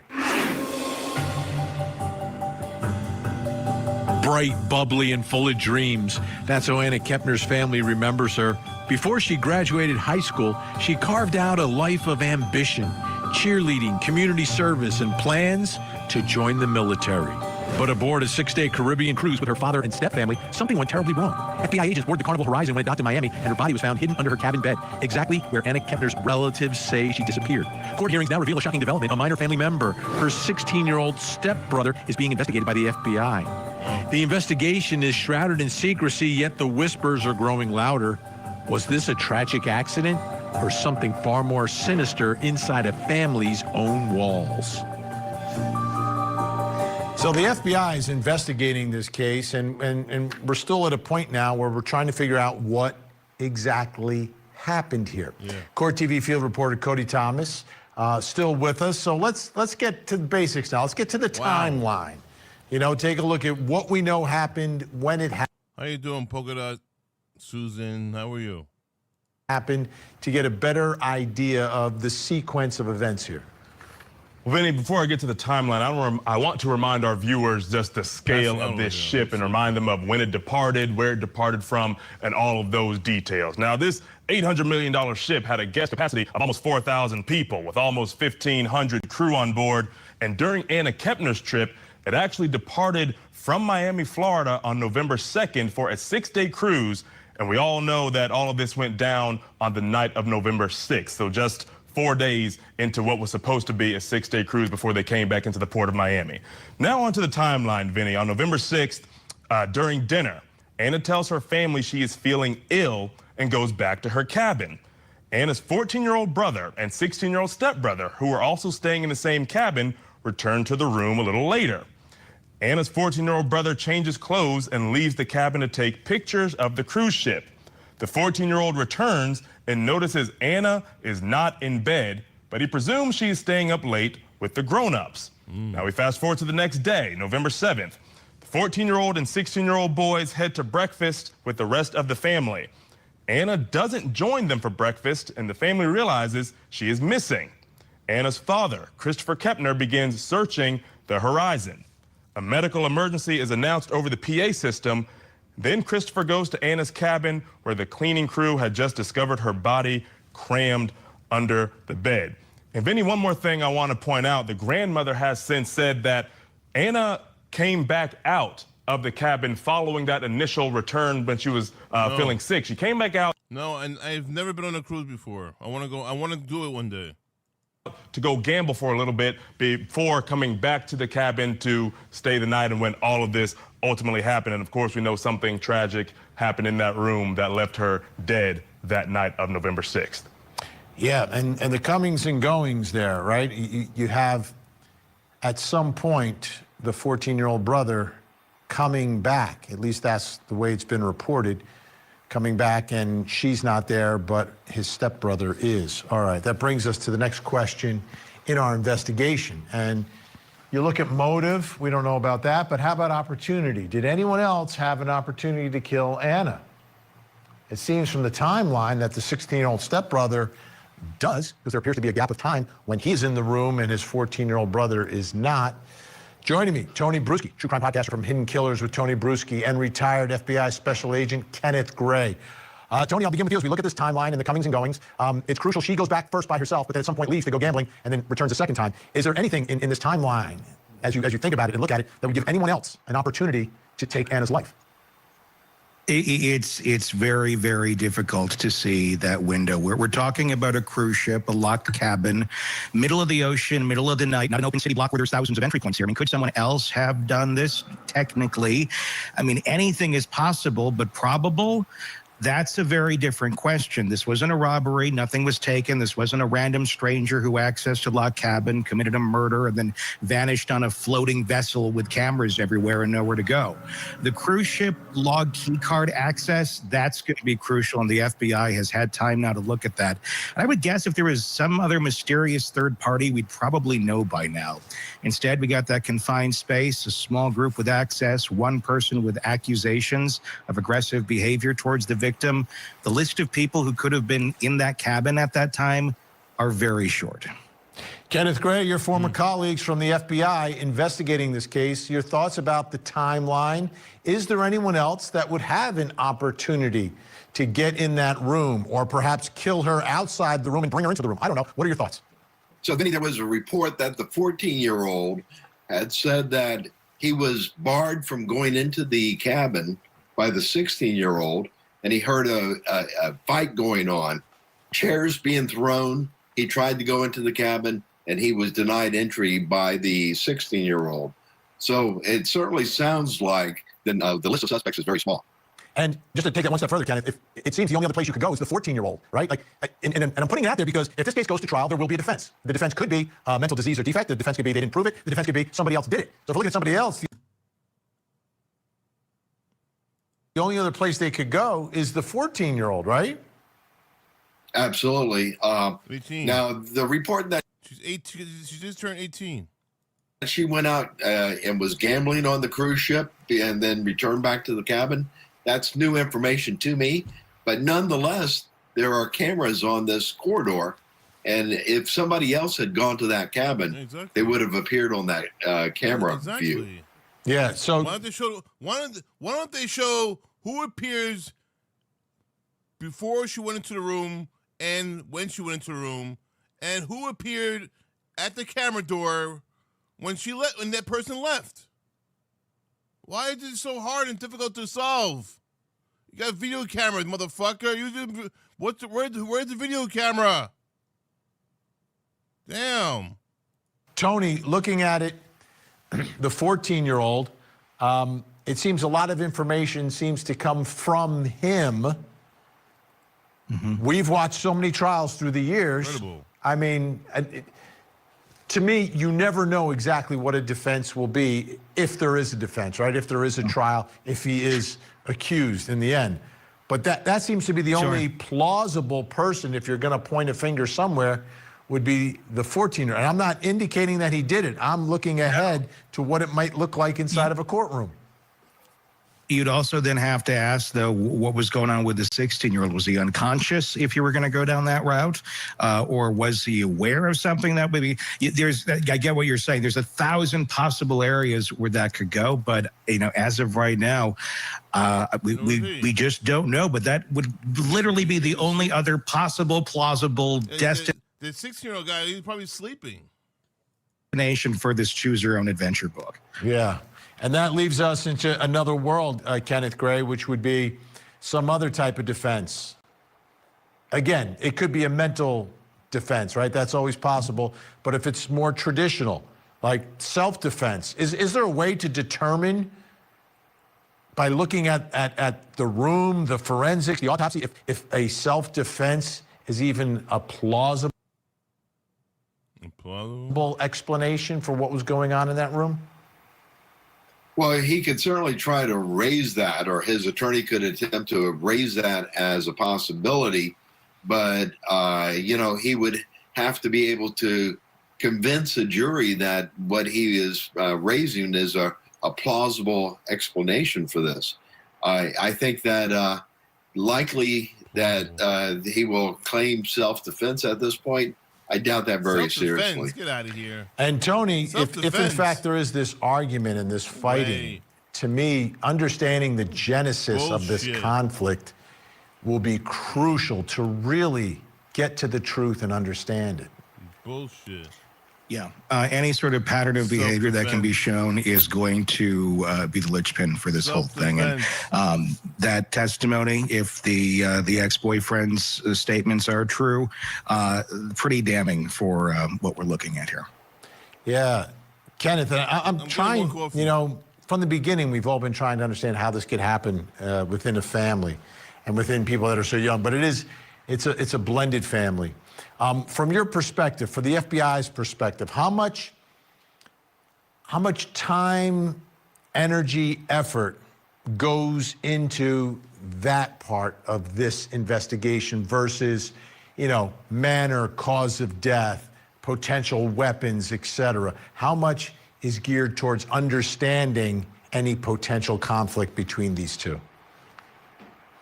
Bright, bubbly, and full of dreams. That's how Anna Kepner's family remembers her. Before she graduated high school, she carved out a life of ambition, cheerleading, community service, and plans to join the military. But aboard a 6-day Caribbean cruise with her father and stepfamily, something went terribly wrong. FBI agents boarded the Carnival Horizon when it docked in Miami, and her body was found hidden under her cabin bed, exactly where Anna Kepner's relatives say she disappeared. Court hearings now reveal a shocking development. A minor family member, her 16-year-old stepbrother, is being investigated by the FBI. The investigation is shrouded in secrecy, yet the whispers are growing louder. Was this a tragic accident or something far more sinister inside a family's own walls? So the FBI is investigating this case, and we're still at a point now where we're trying to figure out what exactly happened here. Court TV field reporter Cody Thomas still with us. So let's get to the basics now. Let's get to the timeline. You know, take a look at what we know happened, when it happened. How you doing, Polka Dot Susan? How are you? Happened to get a better idea of the sequence of events here. Well, Vinny, before I get to the timeline, I want to remind our viewers just the scale of this ship and remind them of when it departed, where it departed from, and all of those details. Now, this $800 million ship had a guest capacity of almost 4,000 people with almost 1,500 crew on board. And during Anna Kepner's trip, it actually departed from Miami, Florida on November 2nd for a 6-day cruise. And we all know that all of this went down on the night of November 6th. So just 4 days into what was supposed to be a 6-day cruise before they came back into the port of Miami. Now onto the timeline, Vinny. On November 6th, during dinner, Anna tells her family she is feeling ill and goes back to her cabin. Anna's 14-year-old brother and 16-year-old stepbrother, who were also staying in the same cabin, returned to the room a little later. Anna's 14-year-old brother changes clothes and leaves the cabin to take pictures of the cruise ship. The 14-year-old returns and notices Anna is not in bed, but he presumes she is staying up late with the grown-ups. Now we fast forward to the next day, November 7th. The 14-year-old and 16-year-old boys head to breakfast with the rest of the family. Anna doesn't join them for breakfast, and the family realizes she is missing. Anna's father, Christopher Kepner, begins searching the horizon. A medical emergency is announced over the PA system. Then Christopher goes to Anna's cabin where the cleaning crew had just discovered her body crammed under the bed. And Vinny, one more thing I want to point out. The grandmother has since said that Anna came back out of the cabin following that initial return when she was feeling sick. She came back out. No, and I've never been on a cruise before. I want to do it one day. To go gamble for a little bit before coming back to the cabin to stay the night, and when all of this ultimately happened. And of course, we know something tragic happened in that room that left her dead that night of November 6th. Yeah, and the comings and goings there, right? You have, at some point, the 14-year-old brother coming back. At least that's the way it's been reported. Coming back, and she's not there, but his stepbrother is. All right, that brings us to the next question in our investigation. And you look at motive, we don't know about that, but how about opportunity? Did anyone else have an opportunity to kill Anna? It seems from the timeline that the 16-year-old stepbrother does, because there appears to be a gap of time when he's in the room and his 14-year-old brother is not. Joining me, Tony Bruschi, true crime podcaster from Hidden Killers with Tony Bruschi, and retired FBI Special Agent Kenneth Gray. Tony, I'll begin with you. As we look at this timeline and the comings and goings, it's crucial she goes back first by herself, but then at some point leaves to go gambling and then returns a second time. Is there anything in this timeline, as you think about it and look at it, that would give anyone else an opportunity to take Anna's life? It's very, very difficult to see that window. We're talking about a cruise ship, a locked cabin, middle of the ocean, middle of the night, not an open city block where there's thousands of entry points here. I mean, could someone else have done this? Technically, I mean, anything is possible, but probable? That's a very different question. This wasn't a robbery. Nothing was taken. This wasn't a random stranger who accessed a locked cabin, committed a murder, and then vanished on a floating vessel with cameras everywhere and nowhere to go. The cruise ship log key card access, that's going to be crucial, and the FBI has had time now to look at that. And I would guess if there was some other mysterious third party, we'd probably know by now. Instead, we got that confined space, a small group with access, one person with accusations of aggressive behavior towards the victim. The list of people who could have been in that cabin at that time are very short. Kenneth Gray, your former colleagues from the FBI investigating this case, your thoughts about the timeline. Is there anyone else that would have an opportunity to get in that room or perhaps kill her outside the room and bring her into the room? I don't know. What are your thoughts? So, Vinny, there was a report that the 14-year-old had said that he was barred from going into the cabin by the 16-year-old, and he heard a fight going on, chairs being thrown. He tried to go into the cabin, and he was denied entry by the 16-year-old. So it certainly sounds like the list of suspects is very small. And just to take that one step further, Kenneth, if it seems the only other place you could go is the 14-year-old, right? Like, and I'm putting it out there because if this case goes to trial, there will be a defense. The defense could be mental disease or defect. The defense could be they didn't prove it. The defense could be somebody else did it. So if we're looking at somebody else, the only other place they could go is the 14-year-old, right? Absolutely. 18. Now, the report that she's 18, she just turned 18. She went out and was gambling on the cruise ship and then returned back to the cabin. That's new information to me. But nonetheless, there are cameras on this corridor. And if somebody else had gone to that cabin, they would have appeared on that camera view. Yeah, so why don't they show who appears before she went into the room and when she went into the room, and who appeared at the camera door when that person left? Why is it so hard and difficult to solve? You got video cameras, motherfucker. Where's the video camera? Damn. Tony, looking at it, the 14-year-old, it seems a lot of information seems to come from him. We've watched so many trials through the years. Incredible. I mean, to me, you never know exactly what a defense will be if there is a defense, right? If there is a trial, if he is accused in the end. But that seems to be the only plausible person, if you're going to point a finger somewhere, would be the 14-year-old. And I'm not indicating that he did it. I'm looking ahead to what it might look like inside of a courtroom. You'd also then have to ask, though, what was going on with the 16-year-old? Was he unconscious if you were going to go down that route? Or was he aware of something that would be? I get what you're saying. There's 1,000 possible areas where that could go. But, as of right now, we just don't know. But that would literally be the only other possible, plausible destination. The 16-year-old guy, he's probably sleeping. For this Choose Your Own Adventure book. Yeah. And that leaves us into another world, Kenneth Gray, which would be some other type of defense. Again, it could be a mental defense, right? That's always possible. But if it's more traditional, like self-defense, is there a way to determine by looking at the room, the forensics, the autopsy, if a self-defense is even a plausible explanation for what was going on in that room? Well, he could certainly try to raise that, or his attorney could attempt to raise that as a possibility. But, he would have to be able to convince a jury that what he is raising is a plausible explanation for this. I think that likely that he will claim self-defense at this point. I doubt that very seriously. Get out of here. And Tony, if in fact there is this argument and this fighting, to me, understanding the genesis of this conflict will be crucial to really get to the truth and understand it. Bullshit. Yeah, any sort of pattern of behavior that can be shown is going to be the linchpin for this whole thing. And that testimony, if the ex-boyfriend's statements are true, pretty damning for what we're looking at here. Yeah, Kenneth, I'm trying, from the beginning, we've all been trying to understand how this could happen within a family and within people that are so young. But it's a blended family. From your perspective, for the FBI's perspective, how much time, energy, effort goes into that part of this investigation versus, manner, cause of death, potential weapons, etc.? How much is geared towards understanding any potential conflict between these two?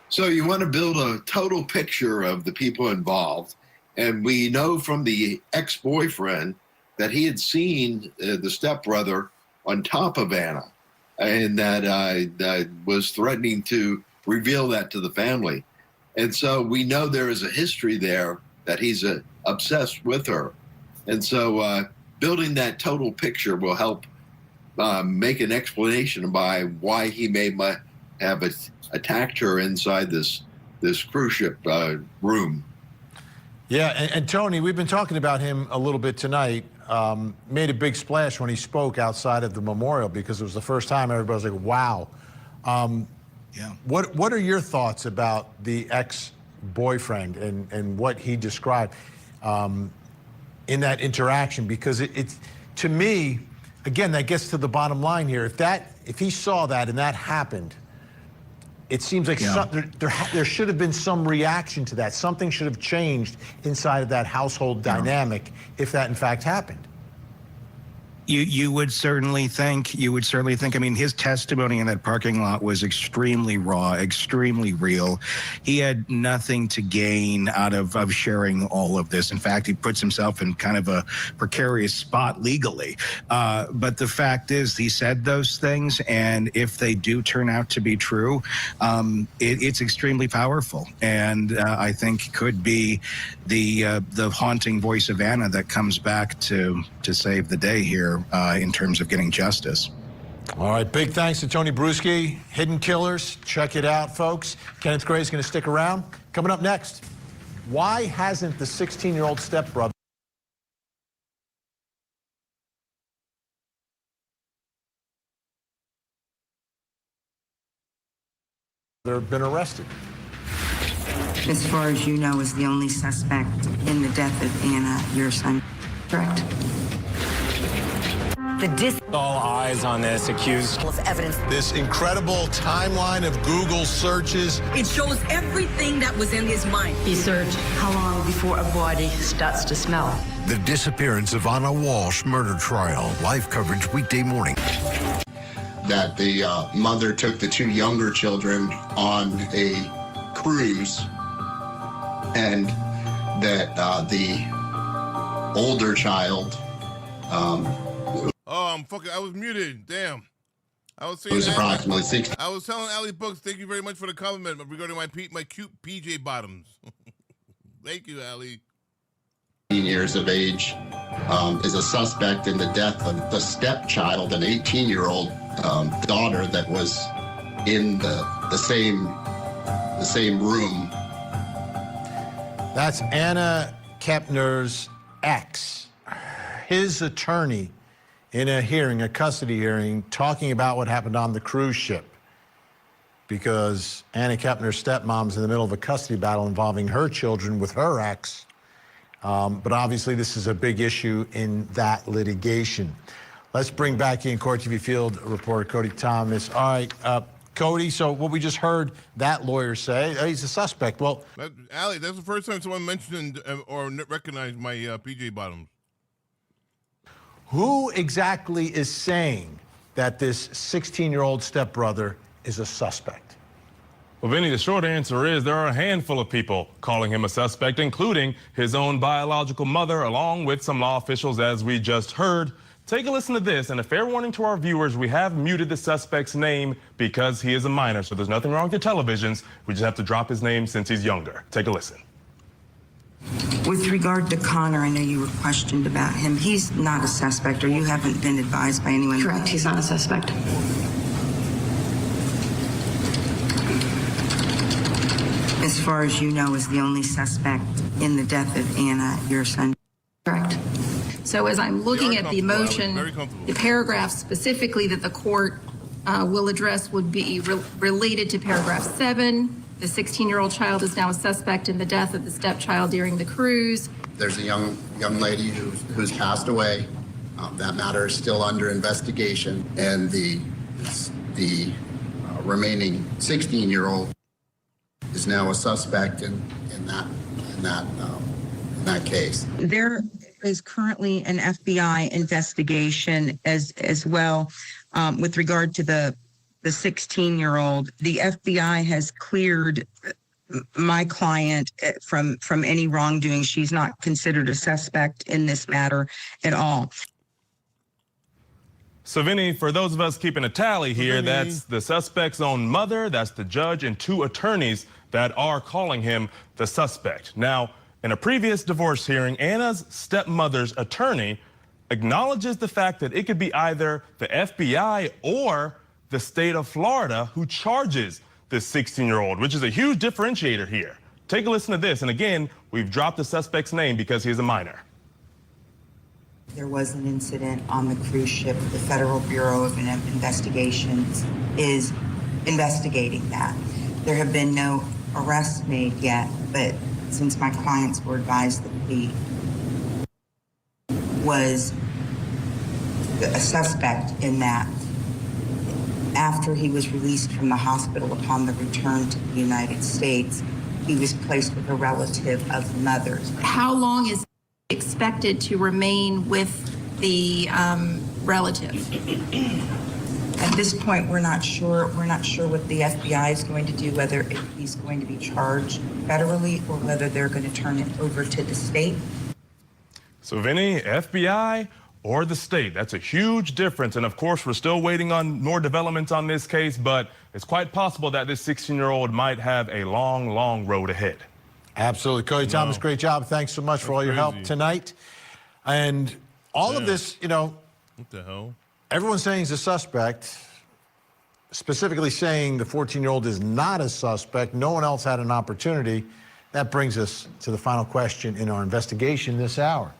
So you want to build a total picture of the people involved. And we know from the ex-boyfriend that he had seen the stepbrother on top of Anna, and that was threatening to reveal that to the family. And so we know there is a history there that he's obsessed with her. And so building that total picture will help make an explanation by why he may have attacked her inside this cruise ship room. Yeah, and Tony, we've been talking about him a little bit tonight. Made a big splash when he spoke outside of the memorial because it was the first time everybody was like, wow. Yeah. What are your thoughts about the ex-boyfriend and what he described in that interaction? Because it's to me, again, that gets to the bottom line here. If he saw that and that happened, it seems like there should have been some reaction to that. Something should have changed inside of that household dynamic if that in fact happened. You would certainly think, I mean, his testimony in that parking lot was extremely raw, extremely real. He had nothing to gain out of sharing all of this. In fact, he puts himself in kind of a precarious spot legally. But the fact is, he said those things, and if they do turn out to be true, it's extremely powerful. And I think could be the haunting voice of Anna that comes back to save the day here. In terms of getting justice. All right, big thanks to Tony Bruschi, Hidden Killers. Check it out, folks. Kenneth Gray's going to stick around. Coming up next, why hasn't the 16-year-old stepbrother been arrested? As far as you know, is the only suspect in the death of Anna, your son. Correct. All eyes on this accused. Evidence. This incredible timeline of Google searches. It shows everything that was in his mind. He searched how long before a body starts to smell. The disappearance of Anna Walshe murder trial. Live coverage weekday morning. That the mother took the two younger children on a cruise, and that the older child I was muted. Damn. I was saying was approximately 60. I was telling Allie Books, thank you very much for the compliment regarding my cute PJ bottoms. Thank you, Allie. 18 years of age, is a suspect in the death of the stepchild, an 18-year-old daughter that was in the same room. That's Anna Kepner's ex. His attorney in a custody hearing, talking about what happened on the cruise ship, because Anna Kepner's stepmom's in the middle of a custody battle involving her children with her ex. But obviously this is a big issue in that litigation. Let's bring back in Court TV Field reporter Cody Thomas. All right, Cody, so what we just heard that lawyer say, he's a suspect. Well, Allie, that's the first time someone mentioned or recognized my PJ bottoms. Who exactly is saying that this 16-year-old stepbrother is a suspect? Well, Vinny, the short answer is there are a handful of people calling him a suspect, including his own biological mother, along with some law officials, as we just heard. Take a listen to this, and a fair warning to our viewers, we have muted the suspect's name because he is a minor, so there's nothing wrong with your televisions. We just have to drop his name since he's younger. Take a listen. With regard to Connor, I know you were questioned about him. He's not a suspect, or you haven't been advised by anyone? Correct, he's not a suspect. As far as you know, is the only suspect in the death of Anna, your son? Correct. So as I'm looking at the motion, the paragraph specifically that the court will address would be related to paragraph 7. The 16-year-old child is now a suspect in the death of the stepchild during the cruise. There's a young lady who's passed away. That matter is still under investigation, and the remaining 16-year-old is now a suspect in that case. There is currently an FBI investigation as well with regard to the 16-year-old. The FBI has cleared my client from any wrongdoing. She's not considered a suspect in this matter at all. So, Vinny, for those of us keeping a tally here, that's the suspect's own mother, that's the judge, and 2 attorneys that are calling him the suspect. Now, in a previous divorce hearing, Anna's stepmother's attorney acknowledges the fact that it could be either the FBI or the state of Florida who charges this 16-year-old, which is a huge differentiator here. Take a listen to this. And again, we've dropped the suspect's name because he's a minor. There was an incident on the cruise ship. The Federal Bureau of Investigations is investigating that. There have been no arrests made yet, but since my clients were advised that he was a suspect in that, after he was released from the hospital upon the return to the United States, he was placed with a relative of the mother's. How long is he expected to remain with the relative? At this point, we're not sure. We're not sure what the FBI is going to do, whether he's going to be charged federally or whether they're going to turn it over to the state. So, Vinny, FBI or the state? That's a huge difference. And of course, we're still waiting on more developments on this case, but it's quite possible that this 16-year-old might have a long, long road ahead. Absolutely. Cody Thomas, great job. Thanks so much for all your help tonight. And all of this, you know, what the hell? Everyone's saying he's a suspect, specifically saying the 14-year-old is not a suspect. No one else had an opportunity. That brings us to the final question in our investigation this hour.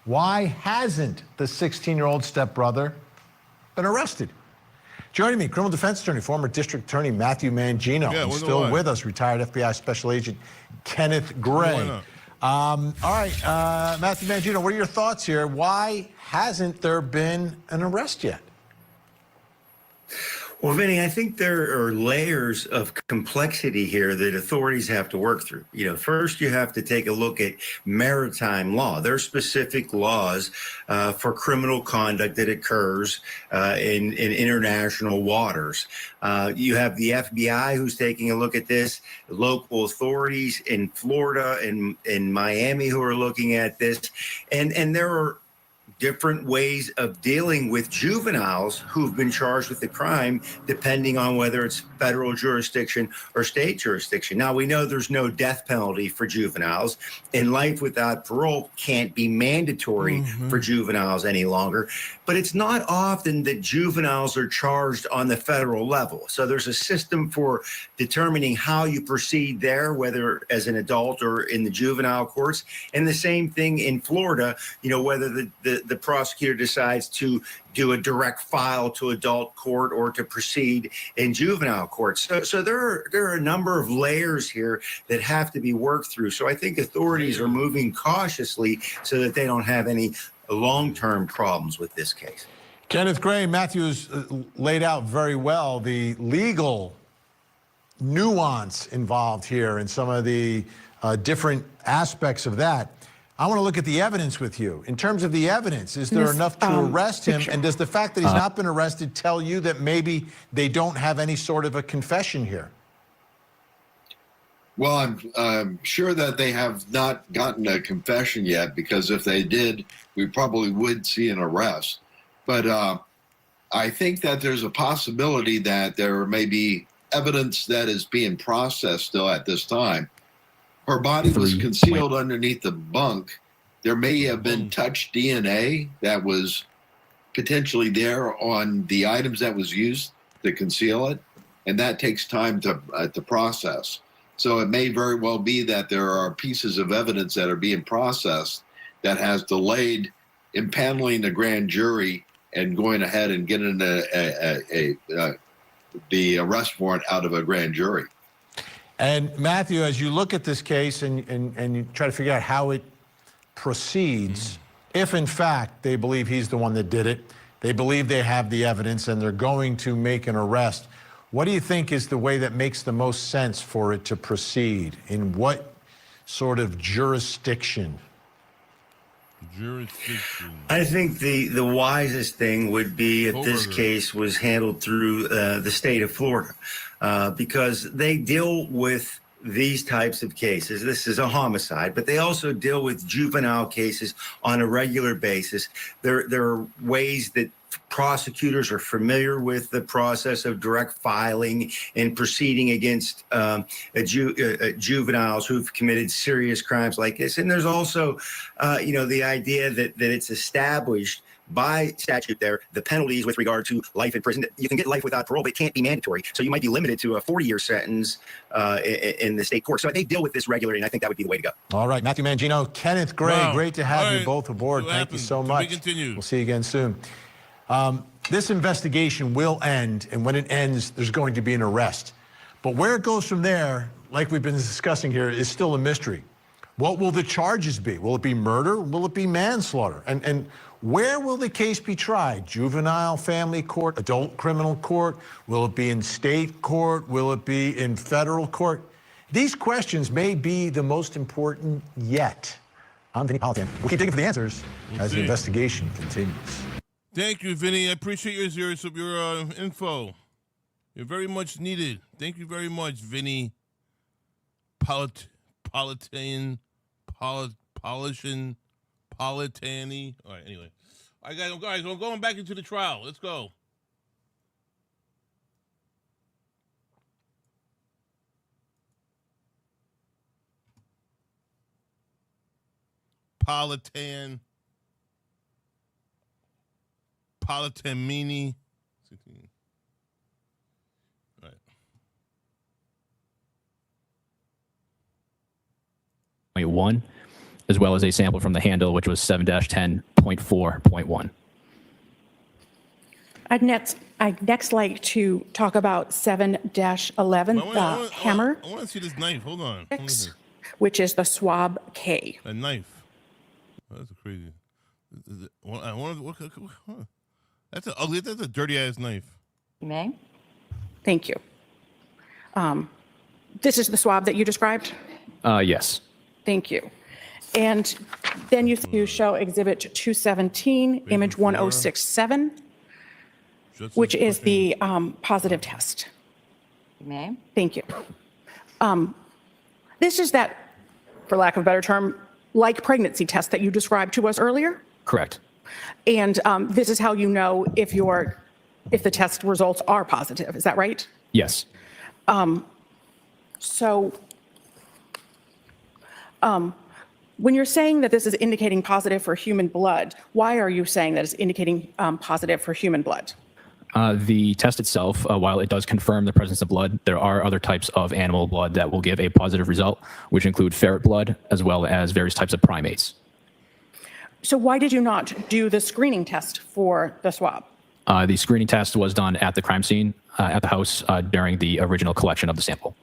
Why hasn't the 16-year-old stepbrother been arrested? Joining me, criminal defense attorney, former district attorney Matthew Mangino, and still with us, retired FBI special agent Kenneth Gray. All right, Matthew Mangino, what are your thoughts here? Why hasn't there been an arrest yet? Well, Vinny, I think there are layers of complexity here that authorities have to work through. You know, first you have to take a look at maritime law. There are specific laws for criminal conduct that occurs in international waters. You have the FBI who's taking a look at this, local authorities in Florida and in Miami who are looking at this, and there are different ways of dealing with juveniles who've been charged with the crime, depending on whether it's federal jurisdiction or state jurisdiction. Now, we know there's no death penalty for juveniles, and life without parole can't be mandatory for juveniles any longer. But it's not often that juveniles are charged on the federal level. So there's a system for determining how you proceed there, whether as an adult or in the juvenile courts. And the same thing in Florida, you know, whether the prosecutor decides to do a direct file to adult court or to proceed in juvenile court. So there are a number of layers here that have to be worked through. So I think authorities are moving cautiously so that they don't have any long-term problems with this case. Kenneth Gray, Matthew's laid out very well the legal nuance involved here and some of the different aspects of that. I want to look at the evidence with you. In terms of the evidence, is there enough to arrest him? And does the fact that he's not been arrested tell you that maybe they don't have any sort of a confession here? Well, I'm sure that they have not gotten a confession yet, because if they did, we probably would see an arrest. But I think that there's a possibility that there may be evidence that is being processed still at this time. Her body was concealed underneath the bunk. There may have been touch DNA that was potentially there on the items that was used to conceal it, and that takes time to process. So it may very well be that there are pieces of evidence that are being processed that has delayed impaneling the grand jury and going ahead and getting the arrest warrant out of a grand jury. And Matthew, as you look at this case and you try to figure out how it proceeds, if in fact they believe he's the one that did it, they believe they have the evidence and they're going to make an arrest, what do you think is the way that makes the most sense for it to proceed? In what sort of jurisdiction? I think the wisest thing would be if this case was handled through the state of Florida, because they deal with these types of cases. This is a homicide, but they also deal with juvenile cases on a regular basis. There are ways that prosecutors are familiar with the process of direct filing and proceeding against juveniles who've committed serious crimes like this. And there's also, the idea that it's established by statute there, the penalties with regard to life in prison. You can get life without parole, but it can't be mandatory. So you might be limited to a 40-year sentence in the state court. So they deal with this regularly, and I think that would be the way to go. All right, Matthew Mangino, Kenneth Gray, great to have you both aboard. Thank you so much. We'll see you again soon. this investigation will end, and when it ends, there's going to be an arrest. But where it goes from there, like we've been discussing here, is still a mystery. What will the charges be? Will it be murder? Will it be manslaughter? And where will the case be tried? Juvenile, family court, adult criminal court? Will it be in state court? Will it be in federal court? These questions may be the most important yet. I'm Vinny Politan. We'll keep digging for the answers as the investigation continues. Thank you, Vinny. I appreciate your info. You're very much needed. Thank you very much, Vinny. Politani. All right, anyway. All right, guys, we're going back into the trial. Let's go. Politamini. All right. 1, as well as a sample from the handle, which was 7-10.4.1. I'd next like to talk about 7-11, the hammer. I want to see this knife. Hold on. Which is the swab K. A knife. Oh, that's crazy. That's a dirty ass knife. You may. Thank you. This is the swab that you described? Yes. Thank you. And then you show Exhibit 217, image 1067, which is the positive test. You may. Thank you. This is that, for lack of a better term, like pregnancy test that you described to us earlier? Correct. And this is how you know if the test results are positive. Is that right? Yes. When you're saying that this is indicating positive for human blood, why are you saying that it's indicating positive for human blood? The test itself, while it does confirm the presence of blood, there are other types of animal blood that will give a positive result, which include ferret blood, as well as various types of primates. So why did you not do the screening test for the swab? The screening test was done at the crime scene, at the house, during the original collection of the sample.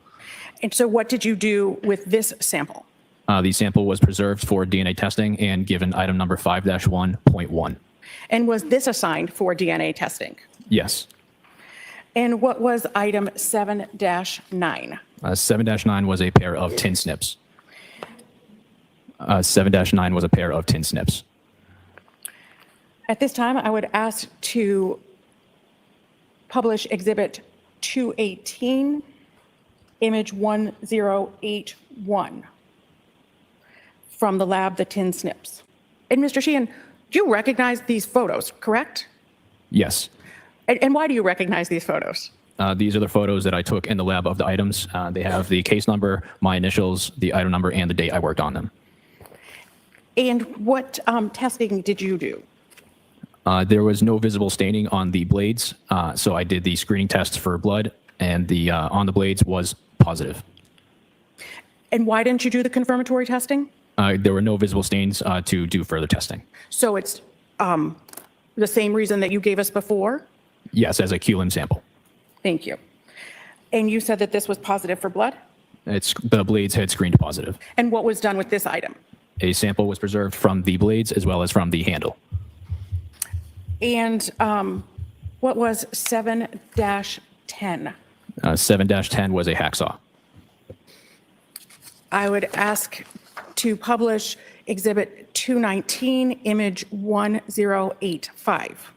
And so what did you do with this sample? The sample was preserved for DNA testing and given item number 5-1.1. And was this assigned for DNA testing? Yes. And what was item 7-9? 7-9 was a pair of tin snips. 7-9 was a pair of tin snips. At this time, I would ask to publish Exhibit 218, image 1081, from the lab, the tin snips. And Mr. Sheehan, do you recognize these photos, correct? Yes. And why do you recognize these photos? These are the photos that I took in the lab of the items. They have the case number, my initials, the item number, and the date I worked on them. And what testing did you do? There was no visible staining on the blades, so I did the screening tests for blood, and the on the blades was positive. And why didn't you do the confirmatory testing? There were no visible stains to do further testing. So it's the same reason that you gave us before? Yes, as a QLIM sample. Thank you. And you said that this was positive for blood? The blades had screened positive. And what was done with this item? A sample was preserved from the blades as well as from the handle. And what was 7-10? 7-10 was a hacksaw. I would ask to publish Exhibit 219, image 1085.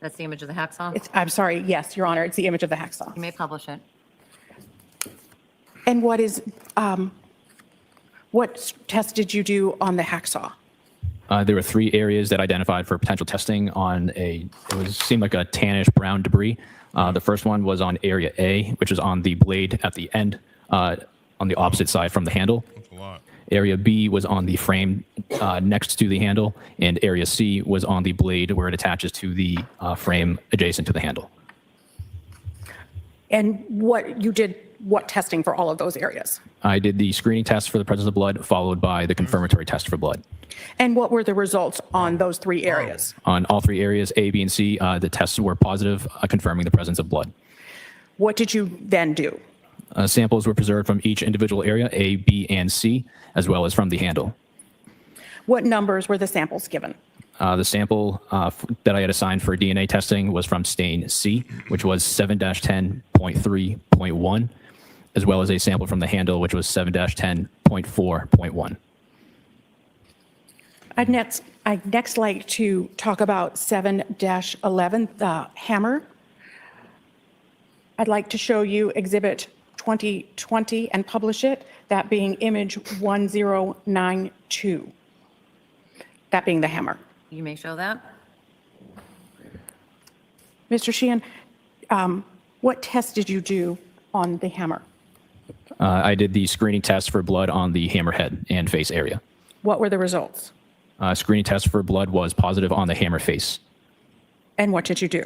That's the image of the hacksaw? I'm sorry, yes, Your Honor, it's the image of the hacksaw. You may publish it. And what test did you do on the hacksaw? There were 3 areas that identified for potential testing on seemed like a tannish brown debris. The first one was on area A, which was on the blade at the end, on the opposite side from the handle. That's a lot. Area B was on the frame next to the handle, and area C was on the blade where it attaches to the frame adjacent to the handle. And what testing for all of those areas? I did the screening test for the presence of blood, followed by the confirmatory test for blood. And what were the results on those 3 areas? On all 3 areas, A, B, and C, the tests were positive, confirming the presence of blood. What did you then do? Samples were preserved from each individual area, A, B, and C, as well as from the handle. What numbers were the samples given? The sample that I had assigned for DNA testing was from stain C, which was 7-10.3.1, as well as a sample from the handle, which was 7-10.4.1. I'd next like to talk about 7-11, the hammer. I'd like to show you Exhibit 2020 and publish it, that being image 1092, that being the hammer. You may show that. Mr. Sheehan, what test did you do on the hammer? I did the screening test for blood on the hammerhead and face area. What were the results? Screening test for blood was positive on the hammer face. And what did you do?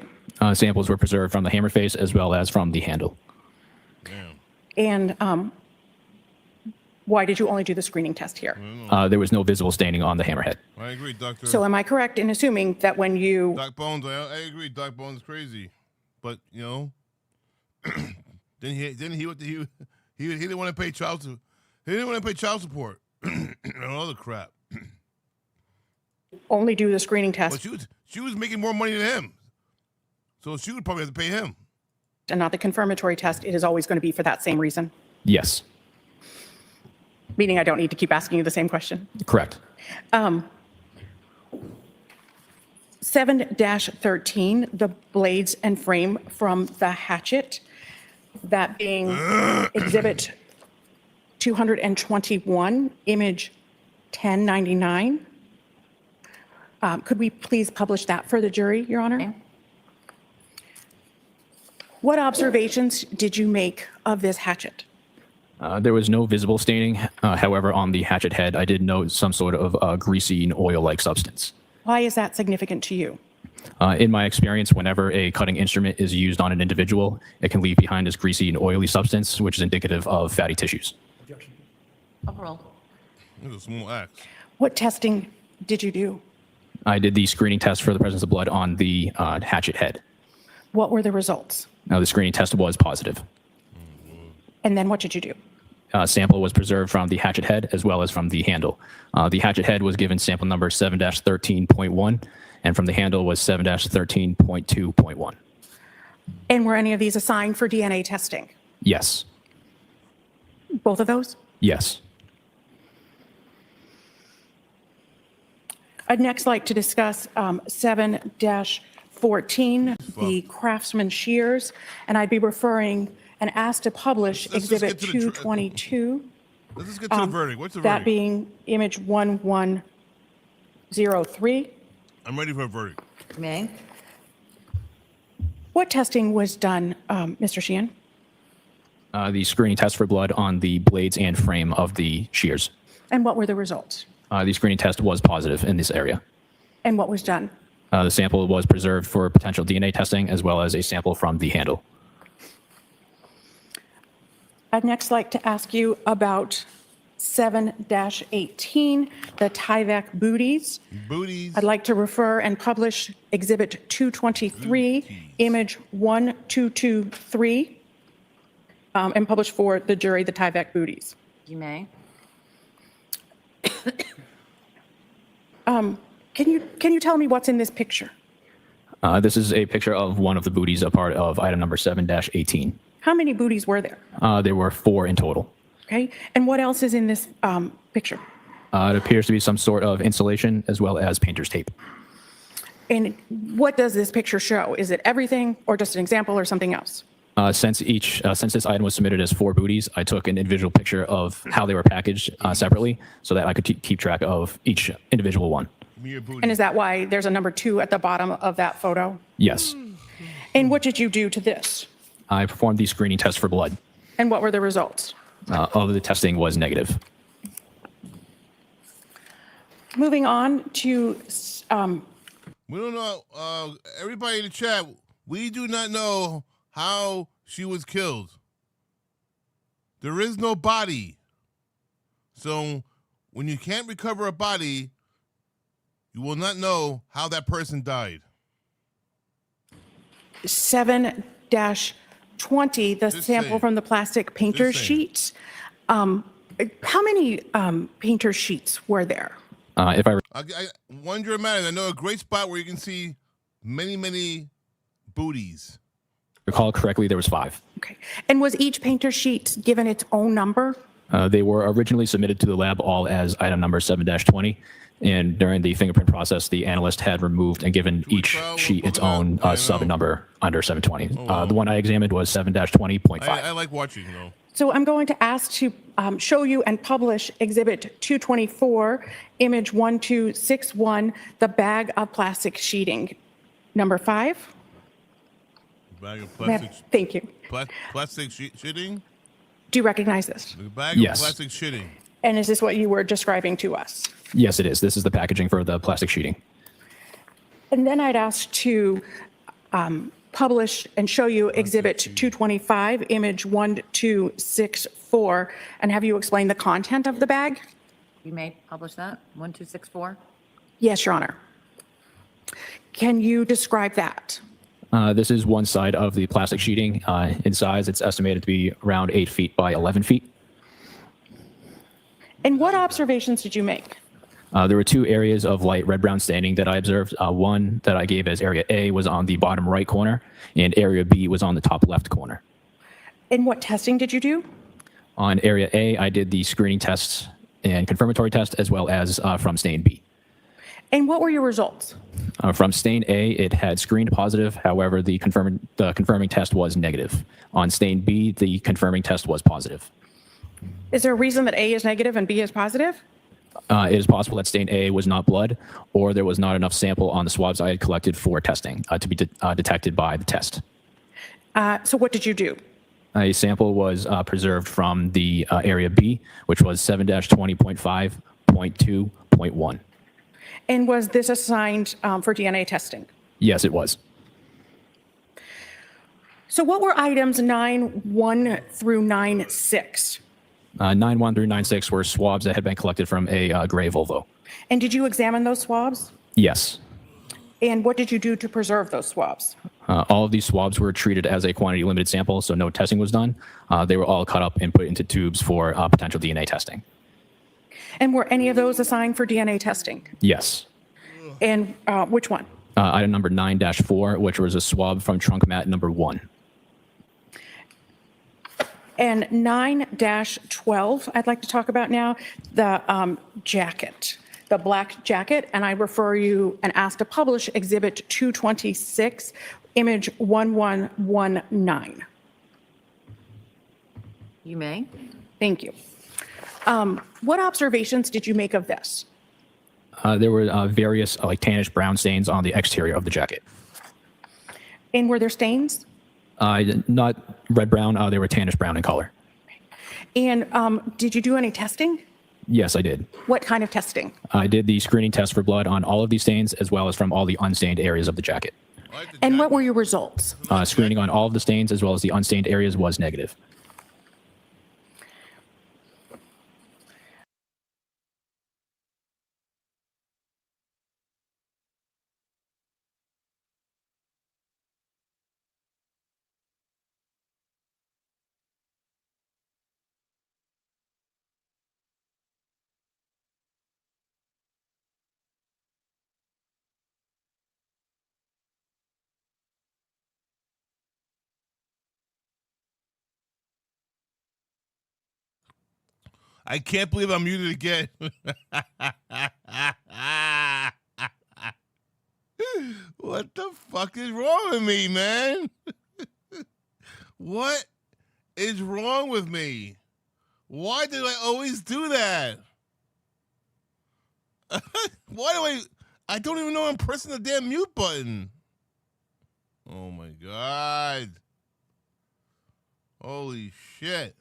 Samples were preserved from the hammer face as well as from the handle. And why did you only do the screening test here? There was no visible staining on the hammerhead. I agree, Doctor. So am I correct in assuming that when you... Doc Bones, I agree. Doc Bones is crazy, but you know, he didn't want to pay child support. He didn't want to pay child support and all the crap. only do the screening test? Well, she was making more money than him, so she would probably have to pay him. And not the confirmatory test, it is always going to be for that same reason? Yes. Meaning I don't need to keep asking you the same question? Correct. 7-13, the blades and frame from the hatchet, that being Exhibit 221, image 1099. Could we please publish that for the jury, Your Honor? Okay. What observations did you make of this hatchet? There was no visible staining. However, on the hatchet head, I did note some sort of greasy and oil-like substance. Why is that significant to you? In my experience, whenever a cutting instrument is used on an individual, it can leave behind this greasy and oily substance, which is indicative of fatty tissues. Overall. It was a small axe. What testing did you do? I did the screening test for the presence of blood on the hatchet head. What were the results? Now, the screening test was positive. And then what did you do? Sample was preserved from the hatchet head as well as from the handle. The hatchet head was given sample number 7-13.1, and from the handle was 7-13.2.1. And were any of these assigned for DNA testing? Yes. Both of those? Yes. I'd next like to discuss 7-14, the Craftsman shears, and I'd be referring and asked to publish Exhibit 222. Let's just get to the verdict. What's the That verdict? being image 1103. I'm ready for a verdict. May. What testing was done, Mr. Sheehan? The screening test for blood on the blades and frame of the shears. And what were the results? The screening test was positive in this area. And what was done? The sample was preserved for potential DNA testing as well as a sample from the handle. I'd next like to ask you about 7-18, the Tyvek booties. Booties. I'd like to refer and publish Exhibit 223, image 1223, and publish for the jury the Tyvek booties. You may. Can you tell me what's in this picture? This is a picture of one of the booties, a part of item number 7-18. How many booties were there? There were 4 in total. Okay, and what else is in this picture? It appears to be some sort of insulation as well as painter's tape. And what does this picture show? Is it everything or just an example or something else? Since this item was submitted as 4 booties, I took an individual picture of how they were packaged separately so that I could keep track of each individual one. And is that why there's a number 2 at the bottom of that photo? Yes. And what did you do to this? I performed the screening test for blood. And what were the results? All of the testing was negative. Moving on to... We don't know, everybody in the chat, we do not know how she was killed. There is no body. So when you can't recover a body, you will not know how that person died. 7-20, the sample from the plastic painter sheets. How many painter sheets were there? If I One dramatic. I know a great spot where you can see many booties. recall correctly, there was 5. Okay. And was each painter sheet given its own number? They were originally submitted to the lab all as item number 7-20. And during the fingerprint process, the analyst had removed and given each sheet its own sub number under 720. The one I examined was 7-20.5. I like watching, though. So I'm going to ask to show you and publish Exhibit 224, Image 1261, the bag of plastic sheeting. Number 5. Bag of plastic. Thank you. Plastic sheeting? Do you recognize this? The bag Yes. of plastic sheeting. And is this what you were describing to us? Yes, it is. This is the packaging for the plastic sheeting. And then I'd ask to publish and show you Exhibit 225, Image 1264, and have you explain the content of the bag? You may publish that. 1264. Yes, Your Honor. Can you describe that? This is one side of the plastic sheeting. In size, it's estimated to be around 8 feet by 11 feet. And what observations did you make? There were 2 areas of light red-brown staining that I observed. One that I gave as area A was on the bottom right corner, and area B was on the top left corner. And what testing did you do? On area A, I did the screening tests and confirmatory test, as well as from stain B. And what were your results? From stain A, it had screened positive. However, the confirming test was negative. On stain B, the confirming test was positive. Is there a reason that A is negative and B is positive? It is possible that stain A was not blood, or there was not enough sample on the swabs I had collected for testing to be detected by the test. So what did you do? A sample was preserved from the area B, which was 7-20.5.2.1. And was this assigned for DNA testing? Yes, it was. So what were items 9-1 through 9-6? 9-1 through 9-6 were swabs that had been collected from a gray Volvo. And did you examine those swabs? Yes. And what did you do to preserve those swabs? All of these swabs were treated as a quantity limited sample, so no testing was done. They were all cut up and put into tubes for potential DNA testing. And were any of those assigned for DNA testing? Yes. And which one? Item number 9-4, which was a swab from trunk mat number 1. And 9-12, I'd like to talk about now, the jacket, the black jacket. And I refer you and ask to publish Exhibit 226, Image 1119. You may. Thank you. What observations did you make of this? There were various tannish brown stains on the exterior of the jacket. And were there stains? Not red-brown. They were tannish-brown in color. And did you do any testing? Yes, I did. What kind of testing? I did the screening test for blood on all of these stains, as well as from all the unstained areas of the jacket. And what were your results? Screening on all of the stains, as well as the unstained areas, was negative. I can't believe I'm muted again. What the fuck is wrong with me, man? What is wrong with me? Why did I always do that? Why do I don't even know I'm pressing the damn mute button. Oh my God. Holy shit.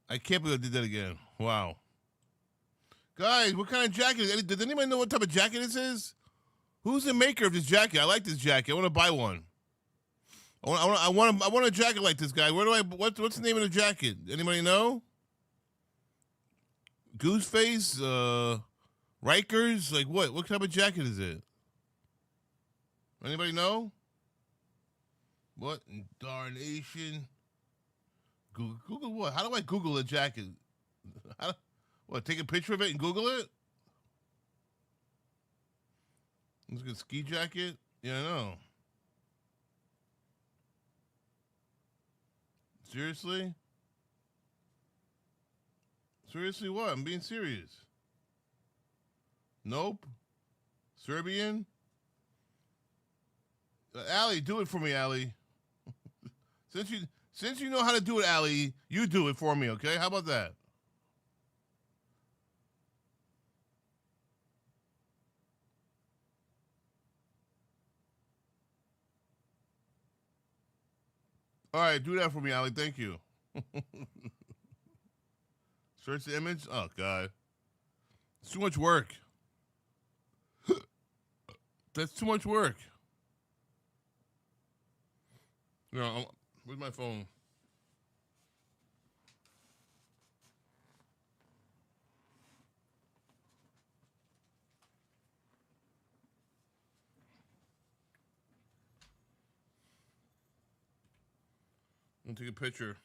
I can't believe I did that again. Wow. Guys, what kind of jacket is it? Does anybody know what type of jacket this is? Who's the maker of this jacket? I like this jacket. I want to buy one. I want a jacket like this guy. What's the name of the jacket? Anybody know? Gooseface, Rikers, like what? What type of jacket is it? Anybody know? What in darnation? Google what? How do I Google a jacket? What? Take a picture of it and Google it? Let's get ski jacket. Yeah, I know. Seriously? Seriously, what? I'm being serious. Nope. Serbian? Allie, do it for me, Allie. Since you know how to do it, Allie, you do it for me, okay? How about that? All right, do that for me, Allie. Thank you. Search the image? Oh, God. It's too much work. That's too much work. No, where's my phone? I'm gonna take a picture.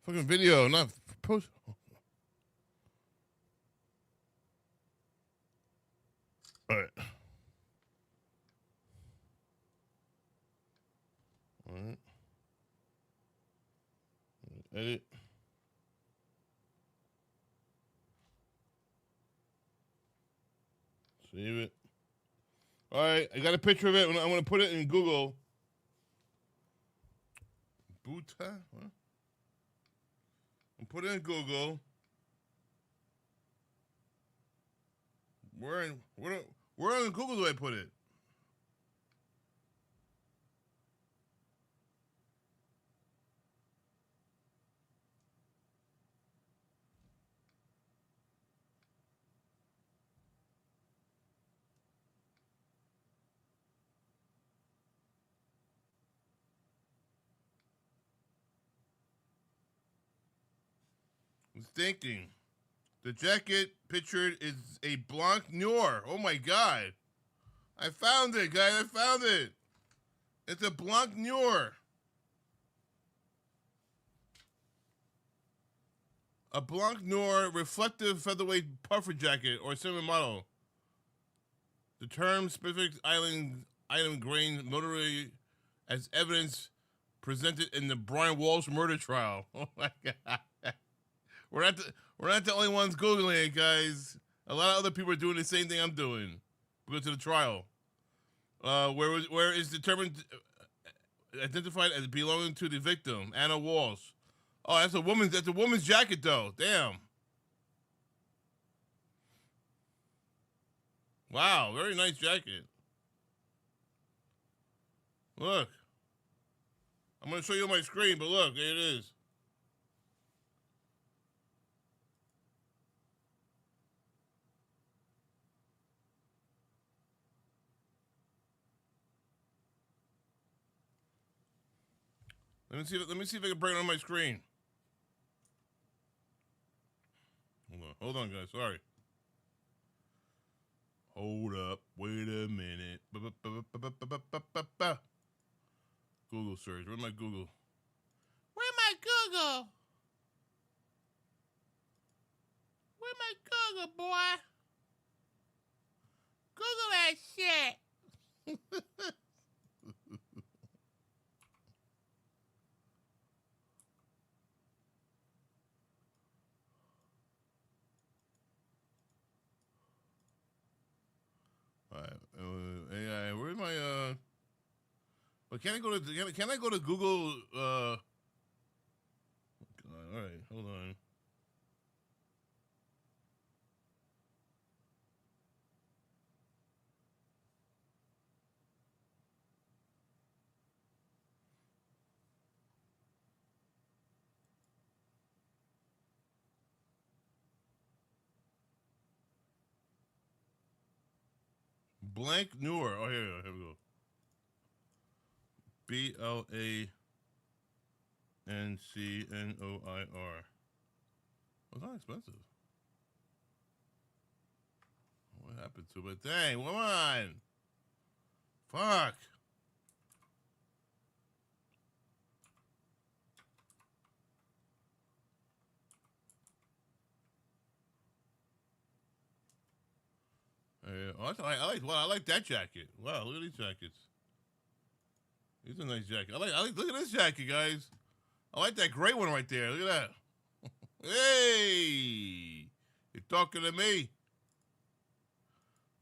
Fucking video, not post. All right. All right. Edit. Save it. All right, I got a picture of it. I'm gonna put it in Google. Buta? What? I'm put it in Google. Where on Google do I put it? I'm thinking. The jacket pictured is a Blanc Noir. Oh my God. I found it, guys. I found it. It's a Blanc Noir. A Blanc Noir reflective featherweight puffer jacket or similar model. The term specific item grain notary as evidence presented in the Brian Walshe murder trial. Oh my God. We're not the only ones Googling it, guys. A lot of other people are doing the same thing I'm doing. Because of the trial. Where is determined identified as belonging to the victim, Anna Walshe. Oh, that's a woman's jacket though. Damn. Wow, very nice jacket. Look. I'm gonna show you on my screen, but look, there it is. Let me see if I can bring it on my screen. Hold on, guys. Sorry. Hold up. Wait a minute. Google search. Where's my Google? Where's my Google? Where's my Google, boy? Google that shit. All right. AI. Where's my But can I go to Google? All right. Hold on. Blank Noir. Oh, here we go. BLANCNOIR. Well, it's not expensive. What happened to it? Dang, come on. Fuck. I like that jacket. Wow, look at these jackets. These are nice jackets. Look at this jacket, guys. I like that gray one right there. Look at that. Hey, you're talking to me.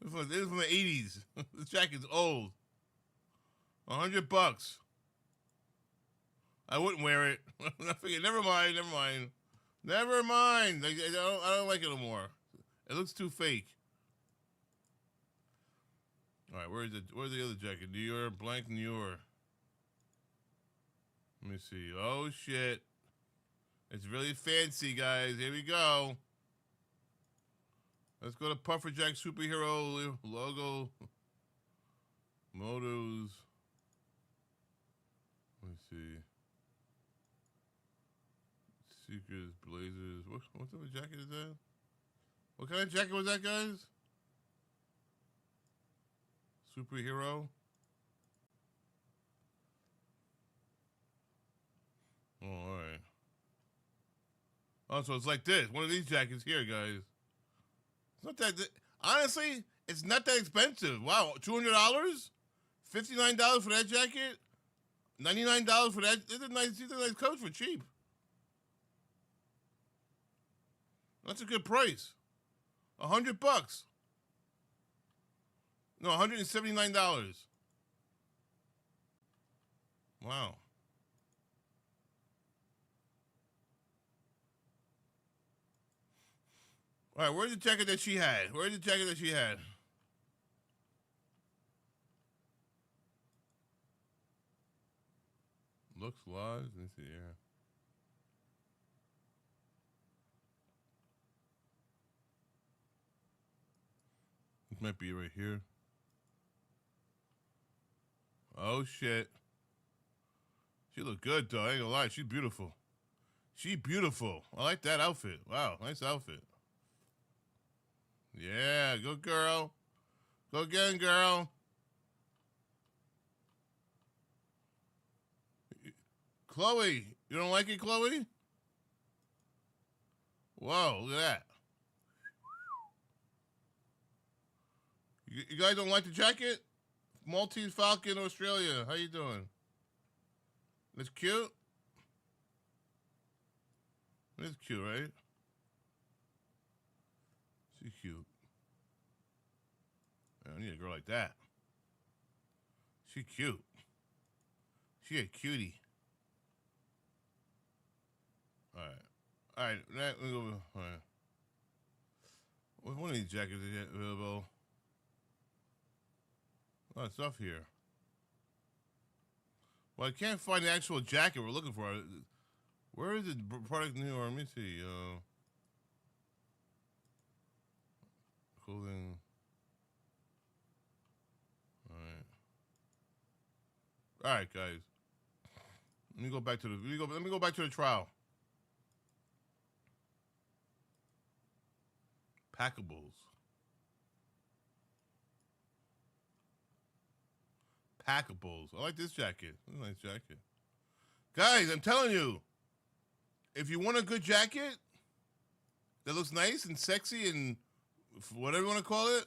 This is from the 80s. This jacket's old. $100. I wouldn't wear it. I figured, never mind. I don't like it anymore. It looks too fake. All right, where's the other jacket? New York, blank New York. Let me see. Oh shit. It's really fancy, guys. Here we go. Let's go to Puffer Jack Superhero logo. Motos. Let me see. Seekers, Blazers. What type of jacket is that? What kind of jacket was that, guys? Superhero. Oh, all right. Oh, so it's like this. One of these jackets here, guys. It's not that. Honestly, it's not that expensive. Wow, $200, $59 for that jacket, $99 for that. These are nice coats for cheap. That's a good price. $100. No, $179. Wow. All right, where's the jacket that she had? Looks wise. Let me see here. This might be right here. Oh, shit. She look good, though. I ain't gonna lie. She's beautiful. I like that outfit. Wow, nice outfit. Yeah, good girl. Go again, girl. Chloe, you don't like it, Chloe? Whoa, look at that. You guys don't like the jacket? Maltese Falcon, Australia. How you doing? It's cute. It's cute, right? She's cute. I need a girl like that. She cute. She a cutie. All right. Let me go. All right. One of these jackets is available. A lot of stuff here. Well, I can't find the actual jacket we're looking for. Where is the product new? Let me see. Clothing. All right, guys. Let me go back to the trial. Packables. I like this jacket. This is a nice jacket. Guys, I'm telling you, if you want a good jacket that looks nice and sexy and whatever you want to call it,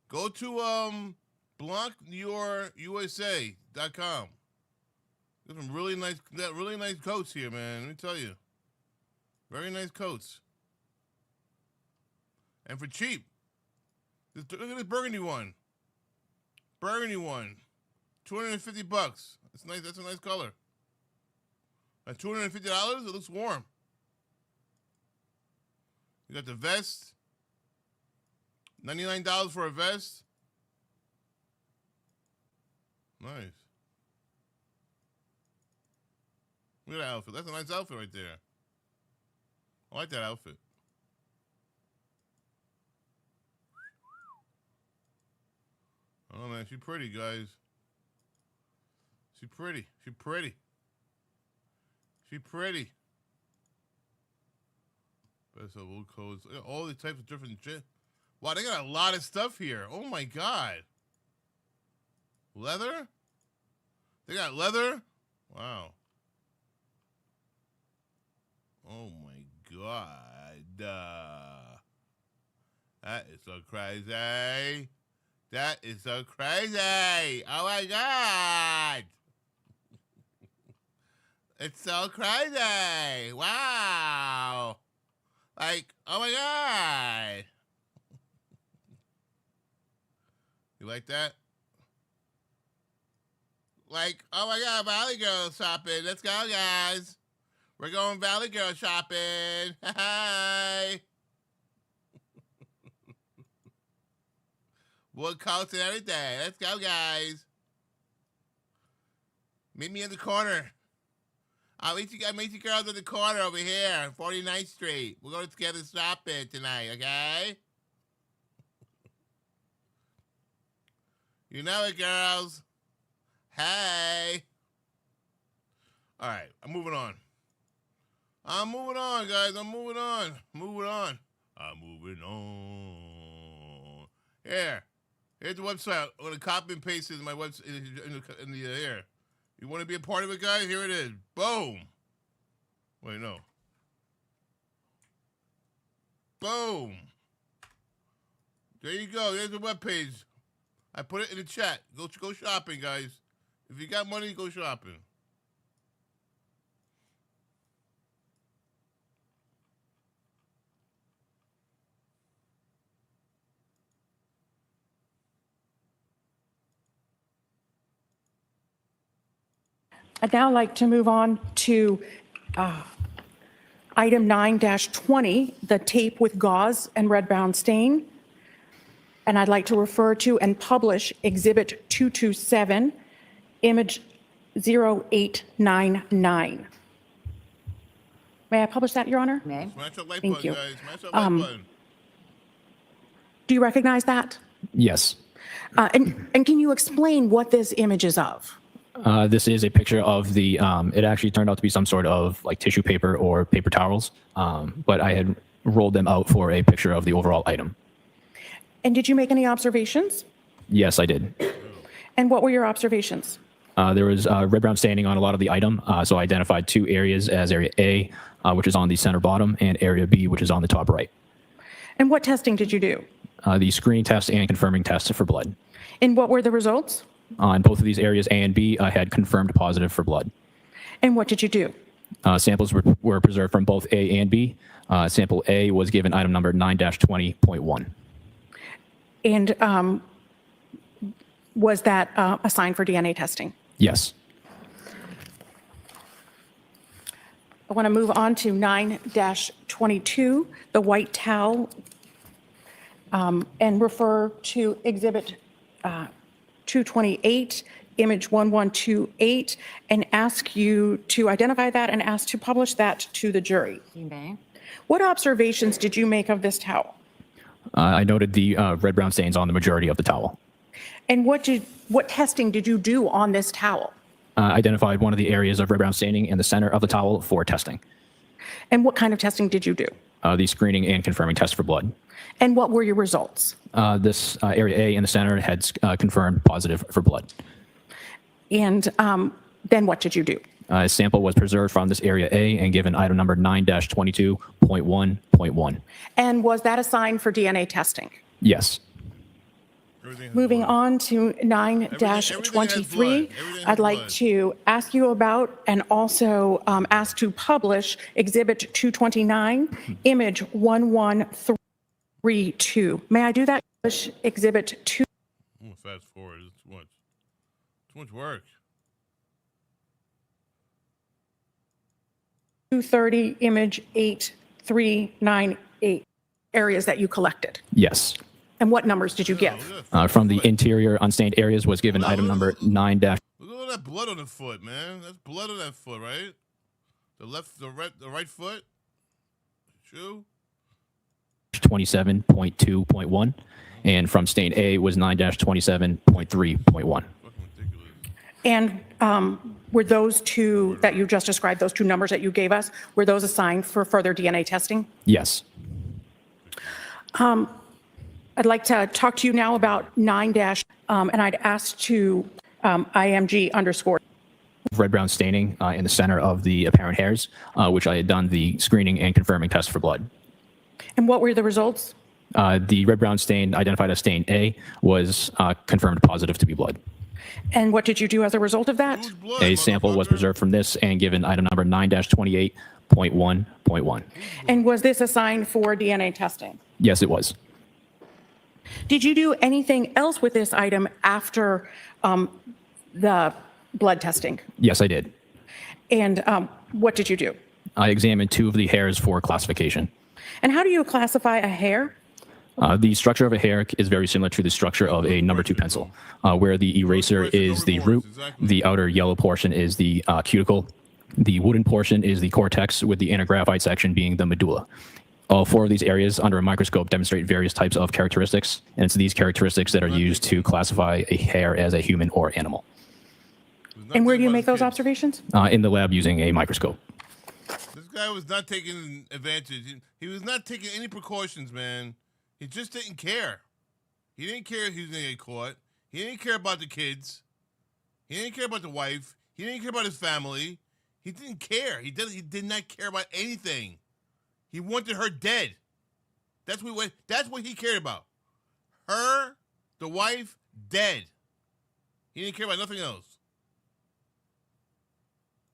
go to blancneurusa.com. There's some really nice coats here, man. Let me tell you. Very nice coats. And for cheap. Look at this burgundy one. $250. That's nice. That's a nice color. At $250, it looks warm. You got the vest. $99 for a vest. Nice. Look at that outfit. That's a nice outfit right there. I like that outfit. Oh man, she's pretty, guys. She's pretty. She's pretty. She's pretty. Best of old codes. All these types of different shit. Wow, they got a lot of stuff here. Oh my god. Leather? They got leather? Wow. Oh my god. That is so crazy. That is so crazy. Oh my god. It's so crazy. Wow. Like, oh my god. You like that? Like, oh my god, Valley Girl shopping. Let's go, guys. We're going Valley Girl shopping. Hi. Wood coats and everything. Let's go, guys. Meet me in the corner. I'll meet you girls in the corner over here on 49th Street. We're going together shopping tonight, okay? You know it, girls. Hey. All right, I'm moving on. I'm moving on, guys. I'm moving on. Moving on. I'm moving on. Here. Here's the website. I'm going to copy and paste it in my website in the here. You want to be a part of it, guys? Here it is. Boom. Wait, no. Boom. There you go. There's the webpage. I put it in the chat. Go shopping, guys. If you got money, go shopping. I'd now like to move on to item 9-20, the tape with gauze and red brown stain. And I'd like to refer to and publish Exhibit 227, image 0899. May I publish that, Your Honor? May. Smash that like Thank button, you. guys. Smash that like button. Do you recognize that? Yes. And can you explain what this image is of? This is a picture of the, it actually turned out to be some sort of like tissue paper or paper towels, but I had rolled them out for a picture of the overall item. And did you make any observations? Yes, I did. And what were your observations? There was red brown staining on a lot of the item, so I identified two areas as area A, which is on the center bottom, and area B, which is on the top right. And what testing did you do? The screening test and confirming test for blood. And what were the results? On both of these areas, A and B, I had confirmed positive for blood. And what did you do? Samples were preserved from both A and B. Sample A was given item number 9-20.1. And was that assigned for DNA testing? Yes. I want to move on to 9-22, the white towel, and refer to Exhibit 228, image 1128, and ask you to identify that and ask to publish that to the jury. You may. What observations did you make of this towel? I noted the red-brown stains on the majority of the towel. And what testing did you do on this towel? Identified one of the areas of red-brown staining in the center of the towel for testing. And what kind of testing did you do? The screening and confirming test for blood. And what were your results? This area A in the center had confirmed positive for blood. And then what did you do? A sample was preserved from this area A and given item number 9-22.1.1. And was that assigned for DNA testing? Yes. Moving on to 9-23, I'd like to ask you about and also ask to publish Exhibit 229, image 1132. May I do that? Publish Exhibit 2. I'm gonna fast forward. It's too much. Too much work. 230, image 8398. Areas that you collected. Yes. And what numbers did you give? From the interior unstained areas was given item number 9 Look at all that blood on the foot, man. That's blood on that foot, right? The right foot. Shoe. 9-27.2.1, and from stain A was 9-27.3.1. And were those two that you just described, those two numbers that you gave us, were those assigned for further DNA testing? Yes. I'd like to talk to you now about 9 and I'd ask to IMG underscore. Red-brown staining in the center of the apparent hairs, which I had done the screening and confirming test for blood. And what were the results? The red-brown stain identified as stain A was confirmed positive to be blood. And what did you do as a result of that? A sample was preserved from this and given item number 9-28.1.1. And was this assigned for DNA testing? Yes, it was. Did you do anything else with this item after the blood testing? Yes, I did. And what did you do? I examined 2 of the hairs for classification. And how do you classify a hair? The structure of a hair is very similar to the structure of a number 2 pencil, where the eraser is the root, the outer yellow portion is the cuticle, the wooden portion is the cortex, with the inner graphite section being the medulla. All 4 of these areas under a microscope demonstrate various types of characteristics, and it's these characteristics that are used to classify a hair as a human or animal. And where do you make those observations? In the lab using a microscope. This guy was not taking advantage. He was not taking any precautions, man. He just didn't care. He didn't care if he was going to get caught. He didn't care about the kids. He didn't care about the wife. He didn't care about his family. He didn't care. He did not care about anything. He wanted her dead. That's what he cared about. Her, the wife, dead. He didn't care about nothing else.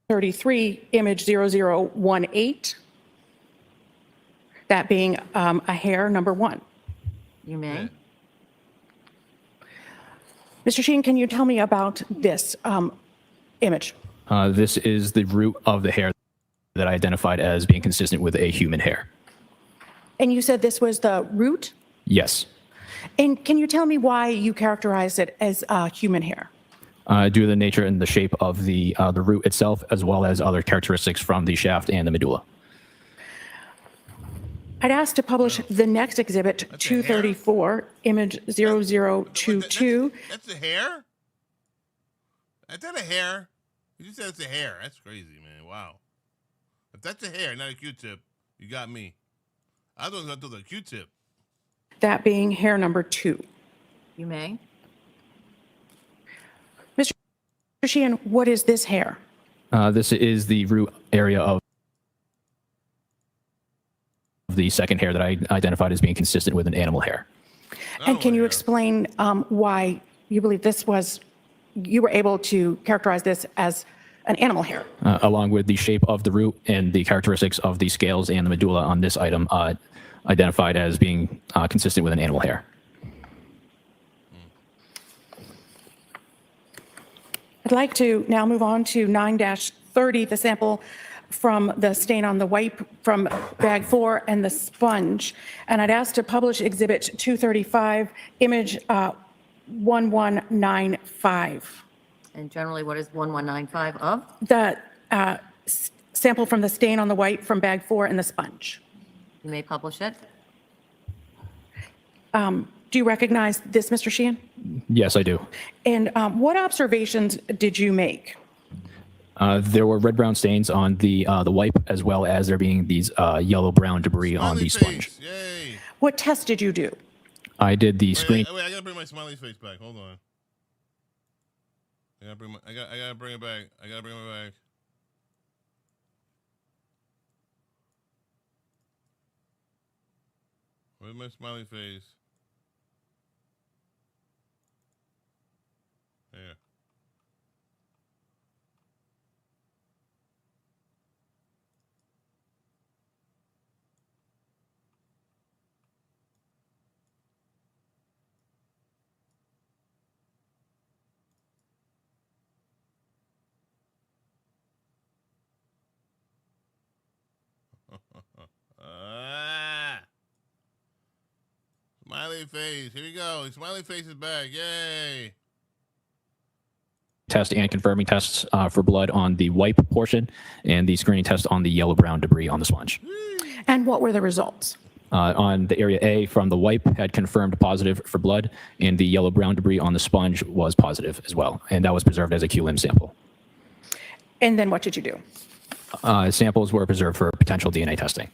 33, image 0018. That being a hair, number 1. You may. Mr. Sheen, can you tell me about this image? This is the root of the hair that I identified as being consistent with a human hair. And you said this was the root? Yes. And can you tell me why you characterized it as human hair? Due to the nature and the shape of the root itself, as well as other characteristics from the shaft and the medulla. I'd ask to publish the next exhibit, 234, image 0022. That's a hair? Is that a hair? You just said it's a hair. That's crazy, man. Wow. If that's a hair, not a Q-tip, you got me. I thought it was a Q-tip. That being hair number 2. You may. Mr. Sheehan, what is this hair? This is the root area of the second hair that I identified as being consistent with an animal hair. And can you explain why you believe you were able to characterize this as an animal hair? Along with the shape of the root and the characteristics of the scales and the medulla on this item, identified as being consistent with an animal hair. I'd like to now move on to 9-30, the sample from the stain on the wipe from bag 4 and the sponge. And I'd ask to publish exhibit 235, image 1195. And generally, what is 1195 of? The sample from the stain on the wipe from bag 4 and the sponge. You may publish it. Do you recognize this, Mr. Sheehan? Yes, I do. And what observations did you make? There were red-brown stains on the wipe, as well as there being these yellow-brown debris on the sponge. Yay. What test did you do? I did the screen. Wait, I gotta bring my smiley face back. Hold on. I gotta bring it back. I gotta bring it back. Where's my smiley face? There. Smiley face. Here we go. Smiley face is back. Yay. Test and confirming tests for blood on the wipe portion and the screening test on the yellow-brown debris on the sponge. And what were the results? On the area A, from the wipe had confirmed positive for blood, and the yellow-brown debris on the sponge was positive as well, and that was preserved as a Q-limb sample. And then what did you do? Samples were preserved for potential DNA testing.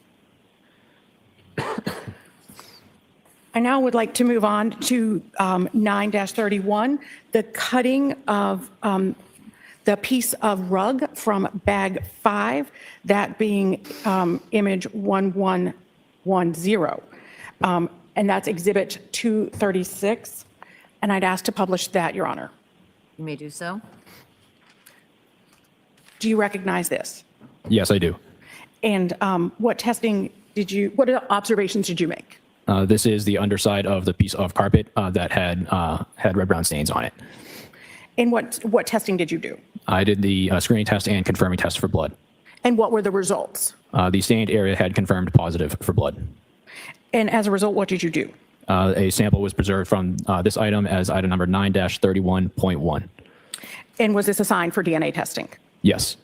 I now would like to move on to 9-31, the cutting of the piece of rug from bag 5, that being image 1110. And that's exhibit 236. And I'd ask to publish that, Your Honor. You may do so. Do you recognize this? Yes, I do. And what observations did you make? This is the underside of the piece of carpet that had red-brown stains on it. And what testing did you do? I did the screening test and confirming test for blood. And what were the results? The stained area had confirmed positive for blood. And as a result, what did you do? A sample was preserved from this item as item number 9-31.1. And was this assigned for DNA testing? Yes.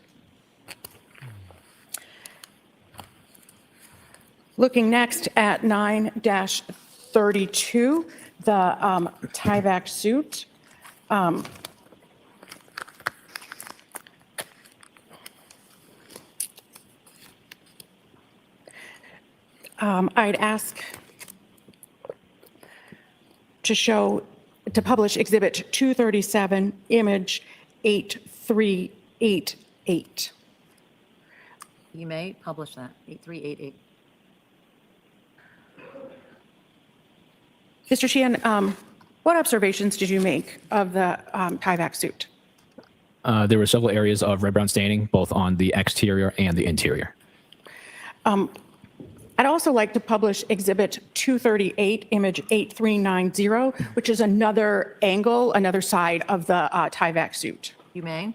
Looking next at 9-32, the Tyvek suit. I'd ask to publish exhibit 237, image 8388. You may publish that, 8388. Mr. Sheehan, what observations did you make of the Tyvek suit? There were several areas of red-brown staining, both on the exterior and the interior. I'd also like to publish exhibit 238, image 8390, which is another angle, another side of the Tyvek suit. You may.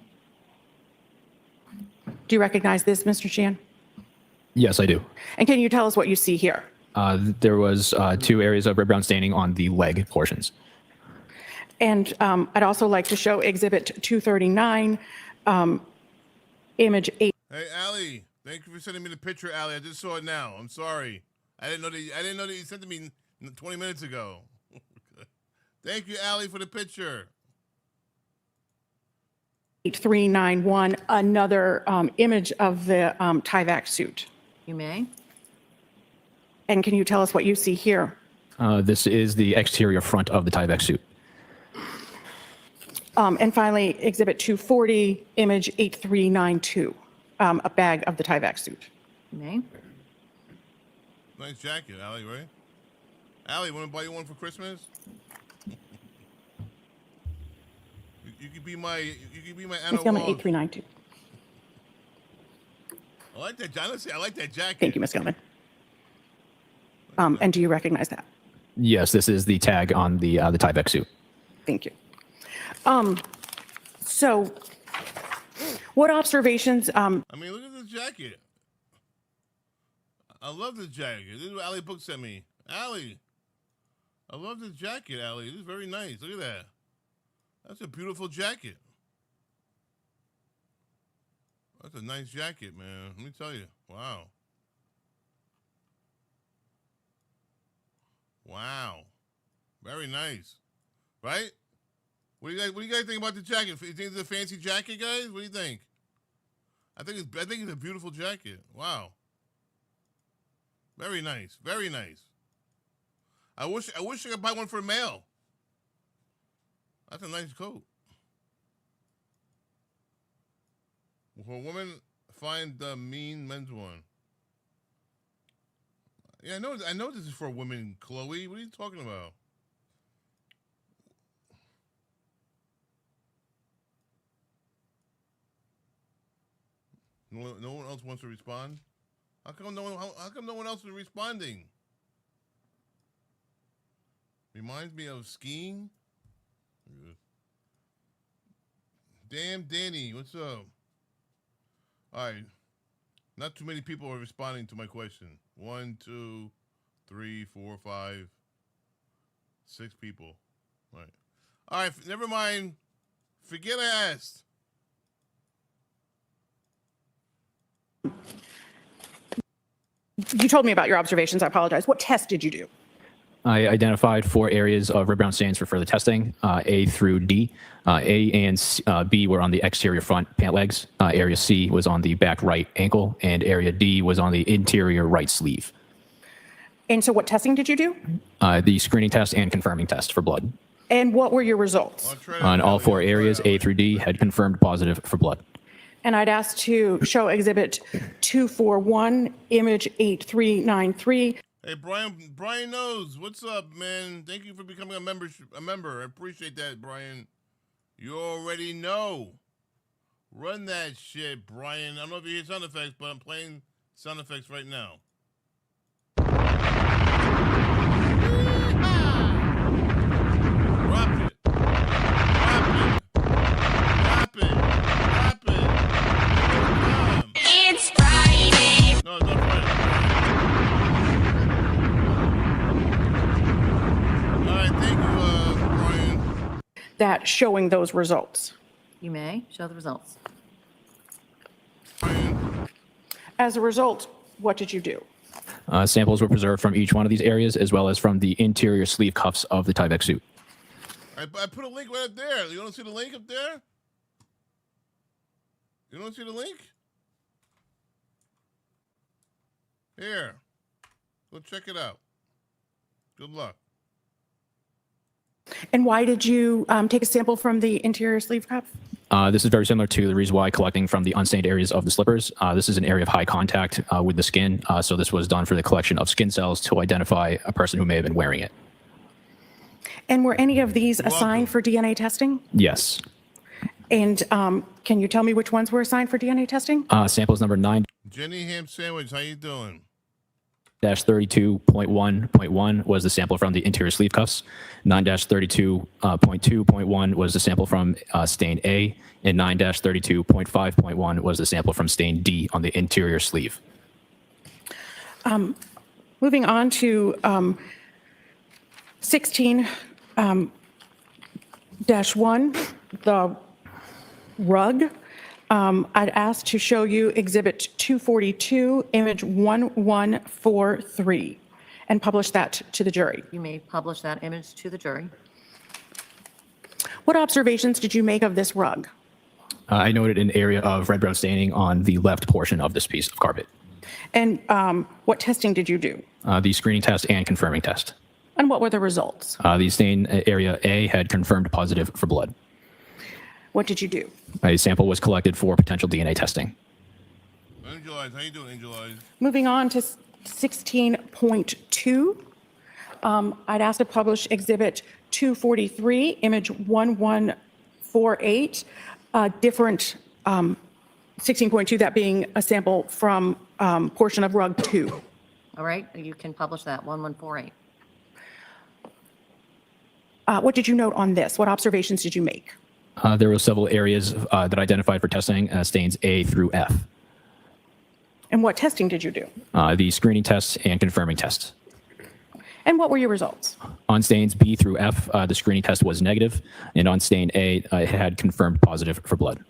Do you recognize this, Mr. Sheehan? Yes, I do. And can you tell us what you see here? There was 2 areas of red-brown staining on the leg portions. And I'd also like to show exhibit 239, image 8. Hey, Allie, thank you for sending me the picture, Allie. I just saw it now. I'm sorry. I didn't know that you sent it to me 20 minutes ago. Thank you, Allie, for the picture. 8391, another image of the Tyvek suit. You may. And can you tell us what you see here? This is the exterior front of the Tyvek suit. And finally, exhibit 240, image 8392, a bag of the Tyvek suit. You may. Nice jacket, Allie, right? Allie, want to buy you one for Christmas? You could be my Anna Ms. Gilman, Walsh. 8392. I like that, honestly, I like that jacket. Thank you, Ms. Gilman. And do you recognize that? Yes, this is the tag on the Tyvek suit. Thank you. So what observations? I mean, look at this jacket. I love this jacket. This is what Allie Book sent me. Allie, I love this jacket, Allie. This is very nice. Look at that. That's a beautiful jacket. That's a nice jacket, man. Let me tell you. Wow. Wow. Very nice. Right? What do you guys think about the jacket? You think it's a fancy jacket, guys? What do you think? I think it's a beautiful jacket. Wow. Very nice. Very nice. I wish I could buy one for the mail. That's a nice coat. For a woman, find the mean men's one. Yeah, I know this is for women, Chloe. What are you talking about? No one else wants to respond? How come no one else is responding? Reminds me of skiing. Damn, Danny, what's up? All right. Not too many people are responding to my question. 1, 2, 3, 4, 5, 6 people. All right. All right, never mind. Forget I asked. you told me about your observations. I apologize. What test did you do? I identified 4 areas of red brown stains for further testing, A through D. A and B were on the exterior front pant legs. Area C was on the back right ankle, and area D was on the interior right sleeve. And so what testing did you do? The screening test and confirming test for blood. And what were your results? On all 4 areas, A through D had confirmed positive for blood. And I'd ask to show Exhibit 241, image 8393. Hey, Brian knows. What's up, man? Thank you for becoming a member. I appreciate that, Brian. You already know. Run that shit, Brian. I don't know if you hear sound effects, but I'm playing sound effects right now. Drop it. It's Friday. No, it's not Friday. All right, thank you, Brian. That showing those results. You may show the results. As a result, what did you do? Samples were preserved from each one of these areas, as well as from the interior sleeve cuffs of the Tyvek suit. I put a link right up there. You want to see the link up there? You want to see the link? Here. Go check it out. Good luck. And why did you take a sample from the interior sleeve cuff? This is very similar to the reason why collecting from the unstained areas of the slippers. This is an area of high contact with the skin, so this was done for the collection of skin cells to identify a person who may have been wearing it. And were any of these assigned for DNA testing? Yes. And can you tell me which ones were assigned for DNA testing? Samples number 9- Jenny Ham Sandwich, how you doing? 32.1.1 was the sample from the interior sleeve cuffs. 9-32.2.1 was the sample from stain A, and 9-32.5.1 was the sample from stain D on the interior sleeve. Moving on to 16-1, the rug. I'd ask to show you Exhibit 242, image 1143, and publish that to the jury. You may publish that image to the jury. What observations did you make of this rug? I noted an area of red-brown staining on the left portion of this piece of carpet. And what testing did you do? The screening test and confirming test. And what were the results? The stain area A had confirmed positive for blood. What did you do? A sample was collected for potential DNA testing. Angel Eyes, how you doing, Angel Eyes? Moving on to 16.2, I'd ask to publish Exhibit 243, image 1148, different 16.2, that being a sample from portion of rug 2. All right, you can publish that 1148. What did you note on this? What observations did you make? There were several areas that identified for testing stains A through F. And what testing did you do? The screening tests and confirming tests. And what were your results? On stains B through F, the screening test was negative, and on stain A, it had confirmed positive for blood.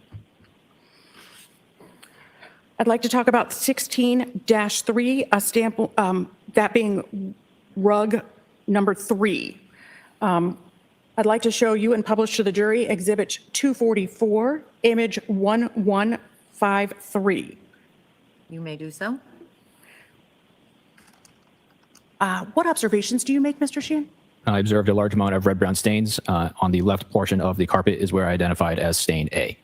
I'd like to talk about 16-3, a sample, that being rug number 3. I'd like to show you and publish to the jury Exhibit 244, image 1153. You may do so. What observations do you make, Mr. Sheehan? I observed a large amount of red-brown stains. On the left portion of the carpet is where I identified as stain A.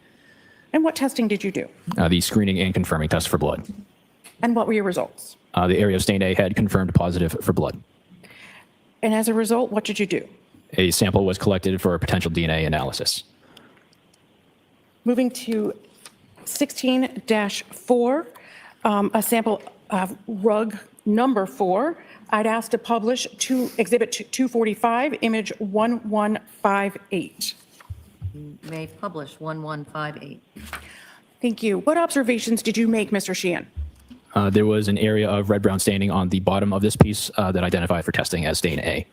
And what testing did you do? The screening and confirming test for blood. And what were your results? The area of stain A had confirmed positive for blood. And as a result, what did you do? A sample was collected for potential DNA analysis. Moving to 16-4, a sample of rug number 4. I'd ask to publish Exhibit 245, image 1158. You may publish 1158. Thank you. What observations did you make, Mr. Sheehan? There was an area of red-brown staining on the bottom of this piece that identified for testing as stain A.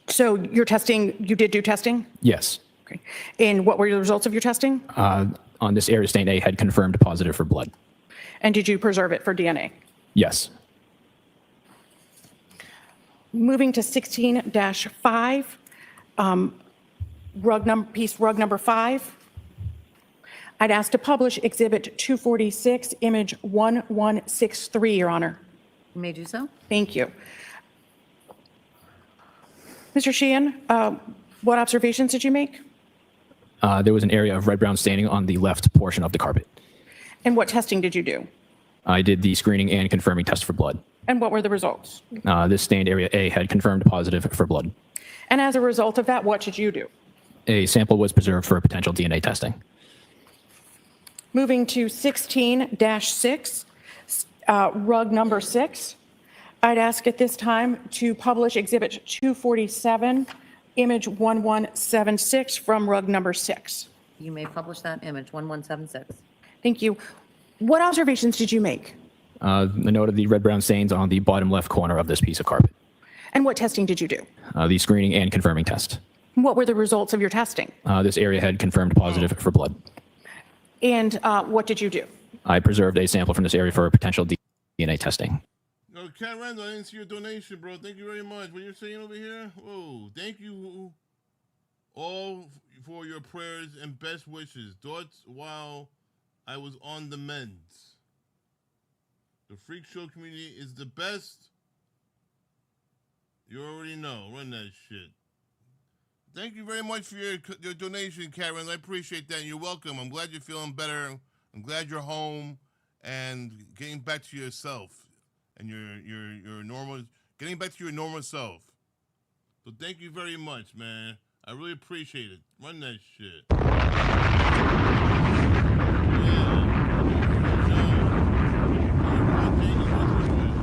So your testing, you did do testing? Yes. Okay. And what were the results of your testing? On this area, stain A had confirmed positive for blood. And did you preserve it for DNA? Yes. Moving to 16-5, rug number 5. I'd ask to publish Exhibit 246, image 1163, Your Honor. You may do so. Thank you. Mr. Sheehan, what observations did you make? There was an area of red-brown staining on the left portion of the carpet. And what testing did you do? I did the screening and confirming test for blood. And what were the results? This stained area A had confirmed positive for blood. And as a result of that, what did you do? A sample was preserved for potential DNA testing. Moving to 16-6, rug number 6. I'd ask at this time to publish Exhibit 247, image 1176 from rug number 6. You may publish that image, 1176. Thank you. What observations did you make? The note of the red-brown stains on the bottom left corner of this piece of carpet. And what testing did you do? The screening and confirming test. What were the results of your testing? This area had confirmed positive for blood. And what did you do? I preserved a sample from this area for potential DNA testing. No, Cat Randall, I didn't see your donation, bro. Thank you very much. What you're saying over here? Whoa, thank you all for your prayers and best wishes. Thoughts while I was on the mends. The Freak Show community is the best. You already know. Run that shit. Thank you very much for your donation, Karen. I appreciate that. You're welcome. I'm glad you're feeling better. I'm glad you're home and getting back to yourself and your normal, getting back to your normal self. So thank you very much, man. I really appreciate it. Run that shit.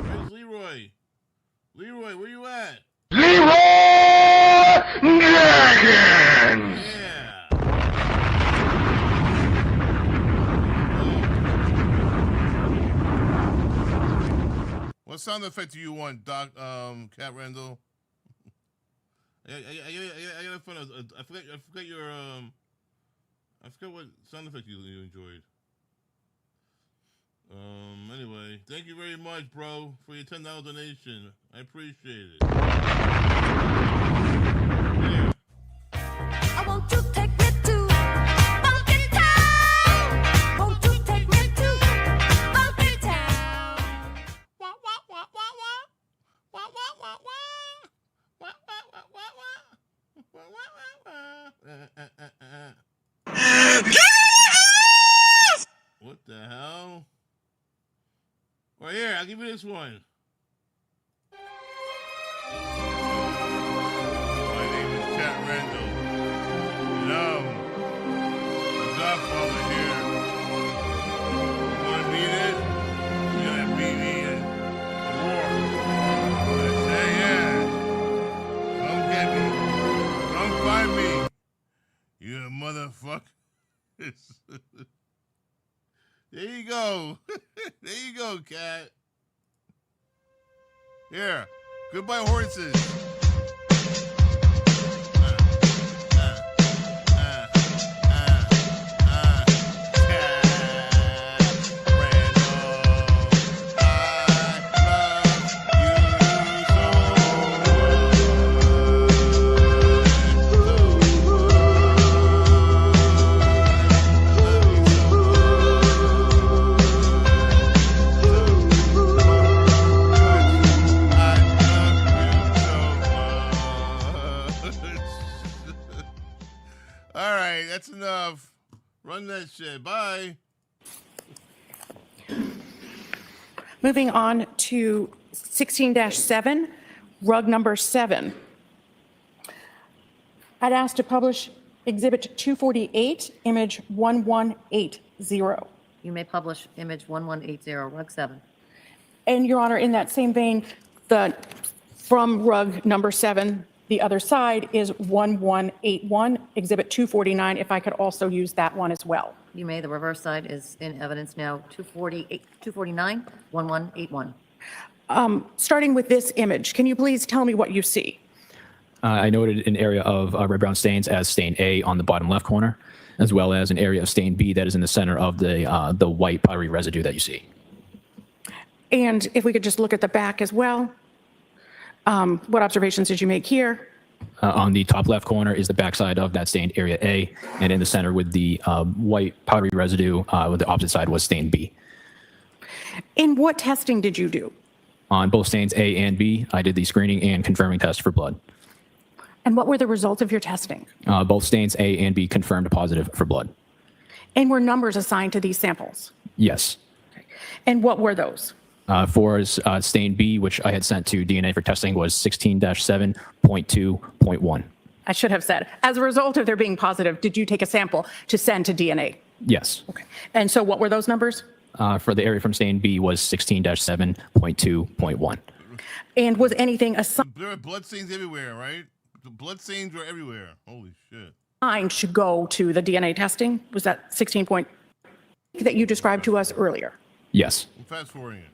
Where's Leroy? Leroy, where you at? Leroy Dragon! Yeah. What sound effect do you want, Doc? Cat Randall? I gotta find out. I forgot your I forgot what sound effect you enjoyed. Anyway, thank you very much, bro, for your $10 donation. I appreciate it. Yeah. I want you to take me to Funky Town. Won't you take me to Funky Town? Wah wah wah wah wah. Wah wah wah wah. Wah wah wah wah wah. Wah wah wah wah. What the hell? Well, here, I'll give you this one. My name is Cat Randall. And the Godfather here. You want to beat it? You gotta beat me at war. I say, yeah. Come get me. Come find me. You motherfucker. There you go. There you go, Cat. Here. Goodbye, horses. That's enough. Run that shit. Bye. Moving on to 16-7, rug number 7. I'd ask to publish Exhibit 248, image 1180. You may publish image 1180, rug 7. And Your Honor, in that same vein, from rug number 7, the other side is 1181, Exhibit 249, if I could also use that one as well. You may. The reverse side is in evidence now, 249, 1181. Starting with this image, can you please tell me what you see? I noted an area of red-brown stains as stain A on the bottom left corner, as well as an area of stain B that is in the center of the white powdery residue that you see. And if we could just look at the back as well. What observations did you make here? On the top left corner is the backside of that stained area A, and in the center with the white powdery residue, with the opposite side was stain B. And what testing did you do? On both stains A and B, I did the screening and confirming test for blood. And what were the results of your testing? Both stains A and B confirmed positive for blood. And were numbers assigned to these samples? Yes. And what were those? For stain B, which I had sent to DNA for testing, was 16-7.2.1. I should have said, as a result of their being positive, did you take a sample to send to DNA? Yes. Okay. And so what were those numbers? For the area from stain B was 16-7.2.1. And was anything assigned? There were blood stains everywhere, right? The blood stains were everywhere. Holy shit. To go to the DNA testing? Was that 16 point that you described to us earlier? Yes. I'm fast forwarding it.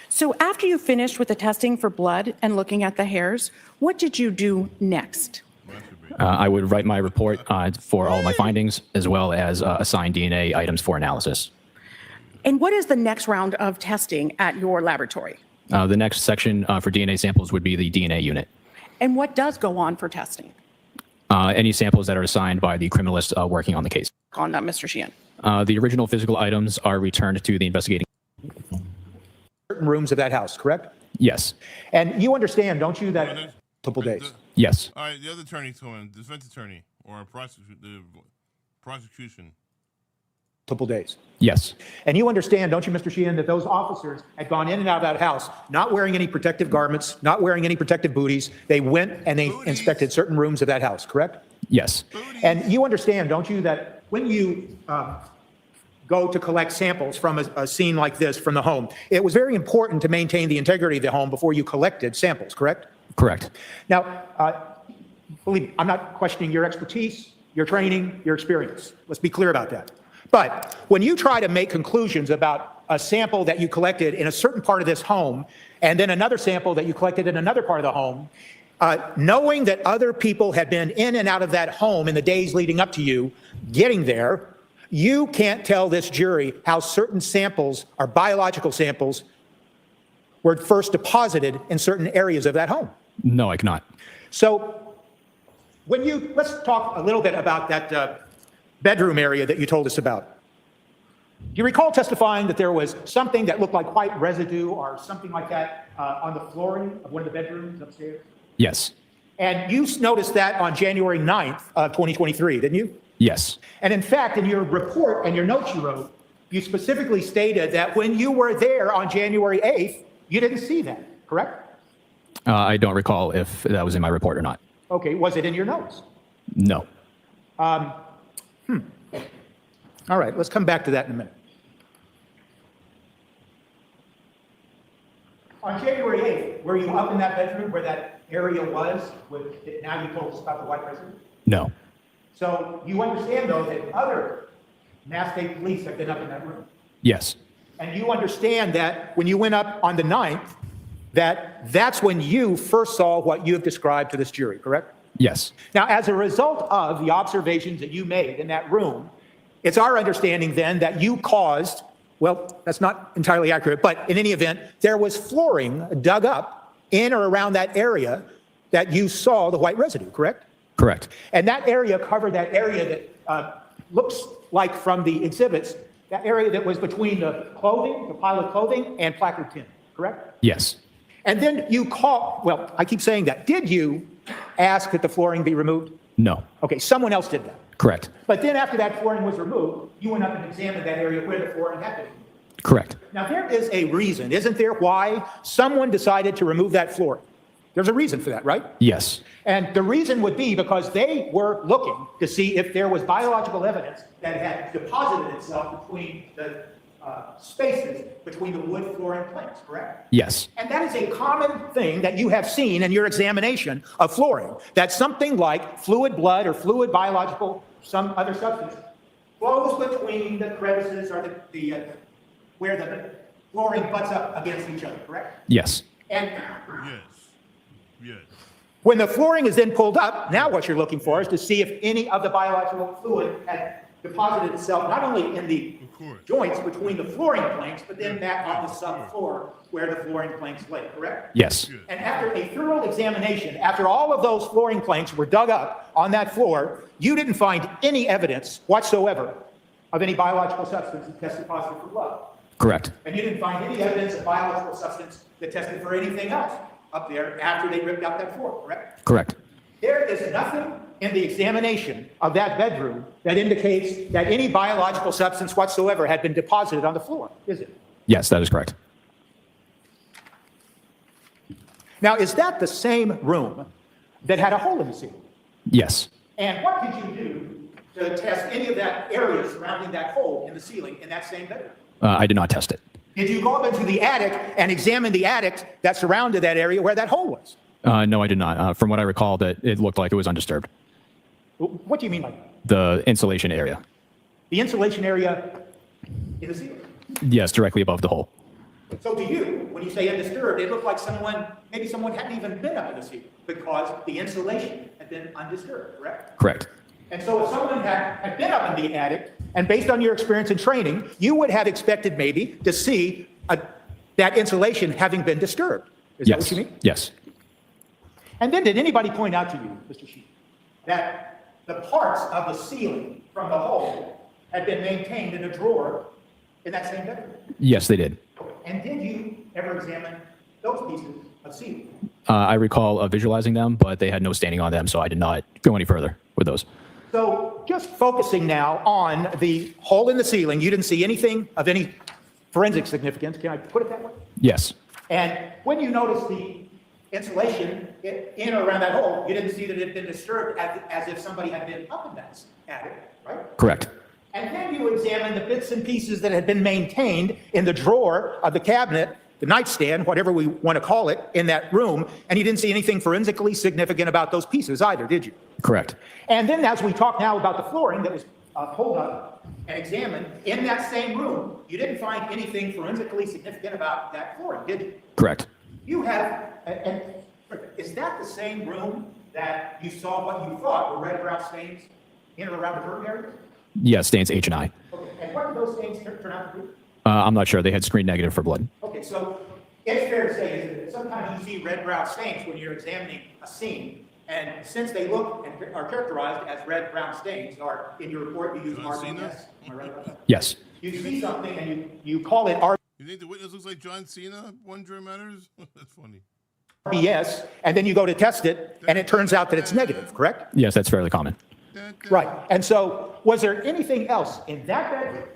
So after you finished with the testing for blood and looking at the hairs, what did you do next? I would write my report for all my findings, as well as assign DNA items for analysis. And what is the next round of testing at your laboratory? The next section for DNA samples would be the DNA unit. And what does go on for testing? Any samples that are assigned by the criminalist working on the case. On that, Mr. Sheehan. The original physical items are returned to the investigating. Certain rooms of that house, correct? Yes. And you understand, don't you, that multiple days? Yes. All right, the other attorney's coming, defense attorney or the prosecution. Multiple days. Yes. And you understand, don't you, Mr. Sheehan, that those officers had gone in and out of that house, not wearing any protective garments, not wearing any protective booties. They went and they inspected certain rooms of that house, correct? Yes. And you understand, don't you, that when you go to collect samples from a scene like this from the home, it was very important to maintain the integrity of the home before you collected samples, correct? Correct. Now, believe me, I'm not questioning your expertise, your training, your experience. Let's be clear about that. But when you try to make conclusions about a sample that you collected in a certain part of this home, and then another sample that you collected in another part of the home, knowing that other people had been in and out of that home in the days leading up to you getting there, you can't tell this jury how certain samples, or biological samples, were first deposited in certain areas of that home. No, I cannot. So let's talk a little bit about that bedroom area that you told us about. Do you recall testifying that there was something that looked like white residue or something like that on the flooring of one of the bedrooms upstairs? Yes. And you noticed that on January 9th of 2023, didn't you? Yes. And in fact, in your report and your notes you wrote, you specifically stated that when you were there on January 8th, you didn't see that, correct? I don't recall if that was in my report or not. Okay, was it in your notes? No. All right, let's come back to that in a minute. On January 8th, were you up in that bedroom where that area was? Now you told us about the white residue? No. So you understand, though, that other Mass State Police have been up in that room? Yes. And you understand that when you went up on the 9th, that's when you first saw what you have described to this jury, correct? Yes. Now, as a result of the observations that you made in that room, it's our understanding then that you caused, well, that's not entirely accurate, but in any event, there was flooring dug up in or around that area that you saw the white residue, correct? Correct. And that area covered that area that looks like from the exhibits, that area that was between the clothing, the pile of clothing, and placard tin, correct? Yes. And then well, I keep saying that. Did you ask that the flooring be removed? No. Okay, someone else did that. Correct. But then after that flooring was removed, you went up and examined that area where the flooring had been removed. Correct. Now, there is a reason, isn't there, why someone decided to remove that flooring? There's a reason for that, right? Yes. And the reason would be because they were looking to see if there was biological evidence that had deposited itself between the spaces between the wood flooring planks, correct? Yes. And that is a common thing that you have seen in your examination of flooring, that something like fluid blood or fluid biological, some other substance, flows between the crevices or where the flooring butts up against each other, correct? Yes. And Yes. when the flooring is then pulled up, now what you're looking for is to see if any of the biological fluid had deposited itself not only in the joints between the flooring planks, but then back on the subfloor where the flooring planks lay, correct? Yes. And after a thorough examination, after all of those flooring planks were dug up on that floor, you didn't find any evidence whatsoever of any biological substance that tested positive for blood. Correct. And you didn't find any evidence of biological substance that tested for anything else up there after they ripped out that floor, correct? Correct. There is nothing in the examination of that bedroom that indicates that any biological substance whatsoever had been deposited on the floor, is it? Yes, that is correct. Now, is that the same room that had a hole in the ceiling? Yes. And what did you do to test any of that area surrounding that hole in the ceiling in that same bedroom? I did not test it. Did you go up into the attic and examine the attic that surrounded that area where that hole was? No, I did not. From what I recall, that it looked like it was undisturbed. What do you mean by that? The insulation area. The insulation area in the ceiling? Yes, directly above the hole. So to you, when you say undisturbed, it looked like maybe someone hadn't even been up in the ceiling because the insulation had been undisturbed, correct? Correct. And so if someone had been up in the attic, and based on your experience and training, you would have expected maybe to see that insulation having been disturbed. Is that what you mean? Yes. And then did anybody point out to you, Mr. Sheehan, that the parts of the ceiling from the hole had been maintained in a drawer in that same bedroom? Yes, they did. And did you ever examine those pieces of ceiling? I recall visualizing them, but they had no staining on them, so I did not go any further with those. So just focusing now on the hole in the ceiling, you didn't see anything of any forensic significance. Can I put it that way? Yes. And when you noticed the insulation in or around that hole, you didn't see that it had been disturbed as if somebody had been up in that attic, right? Correct. And then you examined the bits and pieces that had been maintained in the drawer of the cabinet, the nightstand, whatever we want to call it, in that room, and you didn't see anything forensically significant about those pieces either, did you? Correct. And then as we talk now about the flooring that was pulled up and examined in that same room, you didn't find anything forensically significant about that flooring, did you? Correct. You have, and is that the same room that you saw what you thought were red and brown stains in or around the burn area? Yes, stains H and I. Okay, and what did those stains turn out to be? I'm not sure. They had screened negative for blood. Okay, so it's fair to say is that sometimes you see red brown stains when you're examining a scene, and since they look and are characterized as red brown stains, or in your report you use RBS. Am I right about that? Yes. You see something and you call it RBS. You think the witness looks like John Cena? One Jury Matters? That's funny. And then you go to test it, and it turns out that it's negative, correct? Yes, that's fairly common. Right. And so, was there anything else in that bedroom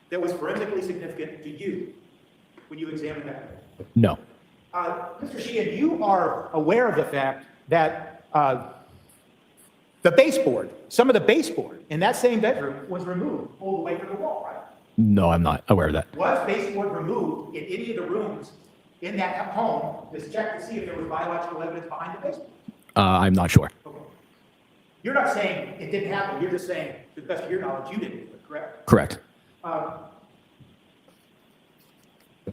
that was forensically significant to you when you examined that? No. Mr. Sheehan, you are aware of the fact that the baseboard, some of the baseboard in that same bedroom was removed all the way from the wall, right? No, I'm not aware of that. Was baseboard removed in any of the rooms in that home to check to see if there was biological evidence behind the baseboard? I'm not sure. Okay. You're not saying it didn't happen. You're just saying, to the best of your knowledge, you didn't do it, correct? Correct.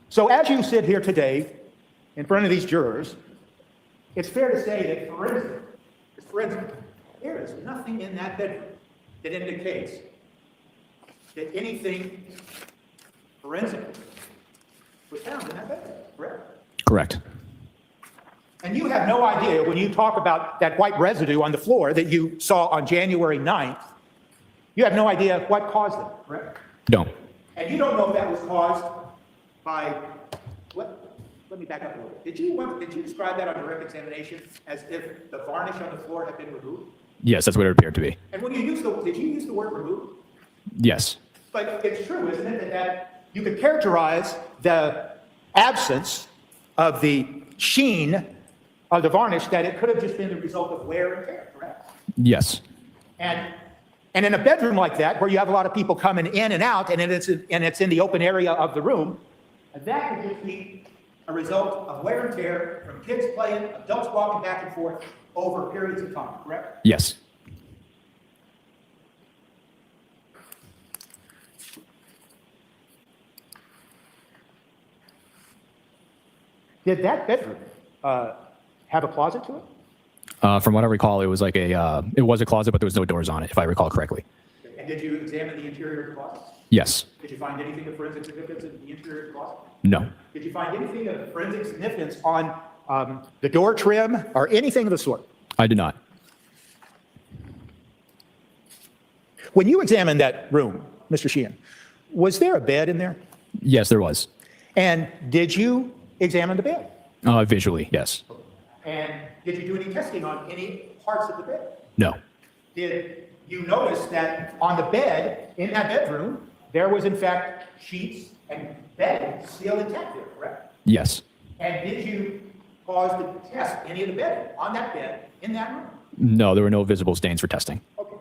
So as you sit here today in front of these jurors, it's fair to say that forensic, there is nothing in that bedroom that indicates that anything forensic was found in that bedroom, correct? Correct. And you have no idea when you talk about that white residue on the floor that you saw on January 9th, you have no idea what caused it, correct? No. And you don't know if that was caused by, let me back up a little bit. Did you describe that on direct examination as if the varnish on the floor had been removed? Yes, that's what it appeared to be. And when did you use the word removed? Yes. But it's true, isn't it, that you could characterize the absence of the sheen of the varnish, that it could have just been the result of wear and tear, correct? Yes. And in a bedroom like that, where you have a lot of people coming in and out, and it's in the open area of the room, that could just be a result of wear and tear from kids playing, adults walking back and forth over periods of time, correct? Yes. Did that bedroom have a closet to it? From what I recall, it was like it was a closet, but there was no doors on it, if I recall correctly. And did you examine the interior of the closet? Yes. Did you find anything of forensic significance in the interior of the closet? No. Did you find anything of forensic significance on the door trim or anything of the sort? I did not. When you examined that room, Mr. Sheehan, was there a bed in there? Yes, there was. And did you examine the bed? Visually, yes. And did you do any testing on any parts of the bed? No. Did you notice that on the bed, in that bedroom, there was in fact sheets and bedding still intact there, correct? Yes. And did you cause to test any of the bedding on that bed in that room? No, there were no visible stains for testing. Okay.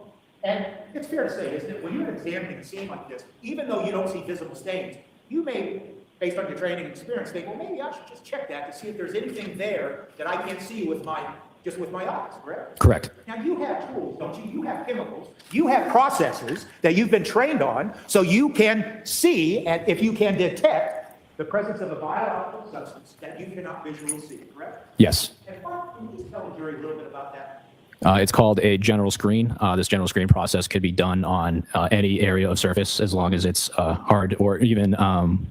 And it's fair to say, isn't it, when you're examining a scene like this, even though you don't see visible stains, you may, based on your training and experience, think, well, maybe I should just check that to see if there's anything there that I can't see with my eyes, correct? Correct. Now, you have tools, don't you? You have chemicals. You have processes that you've been trained on, so you can see, and if you can detect, the presence of a biological substance that you cannot visually see, correct? Yes. And can you just tell the jury a little bit about that? It's called a general screen. This general screen process could be done on any area of surface as long as it's hard or even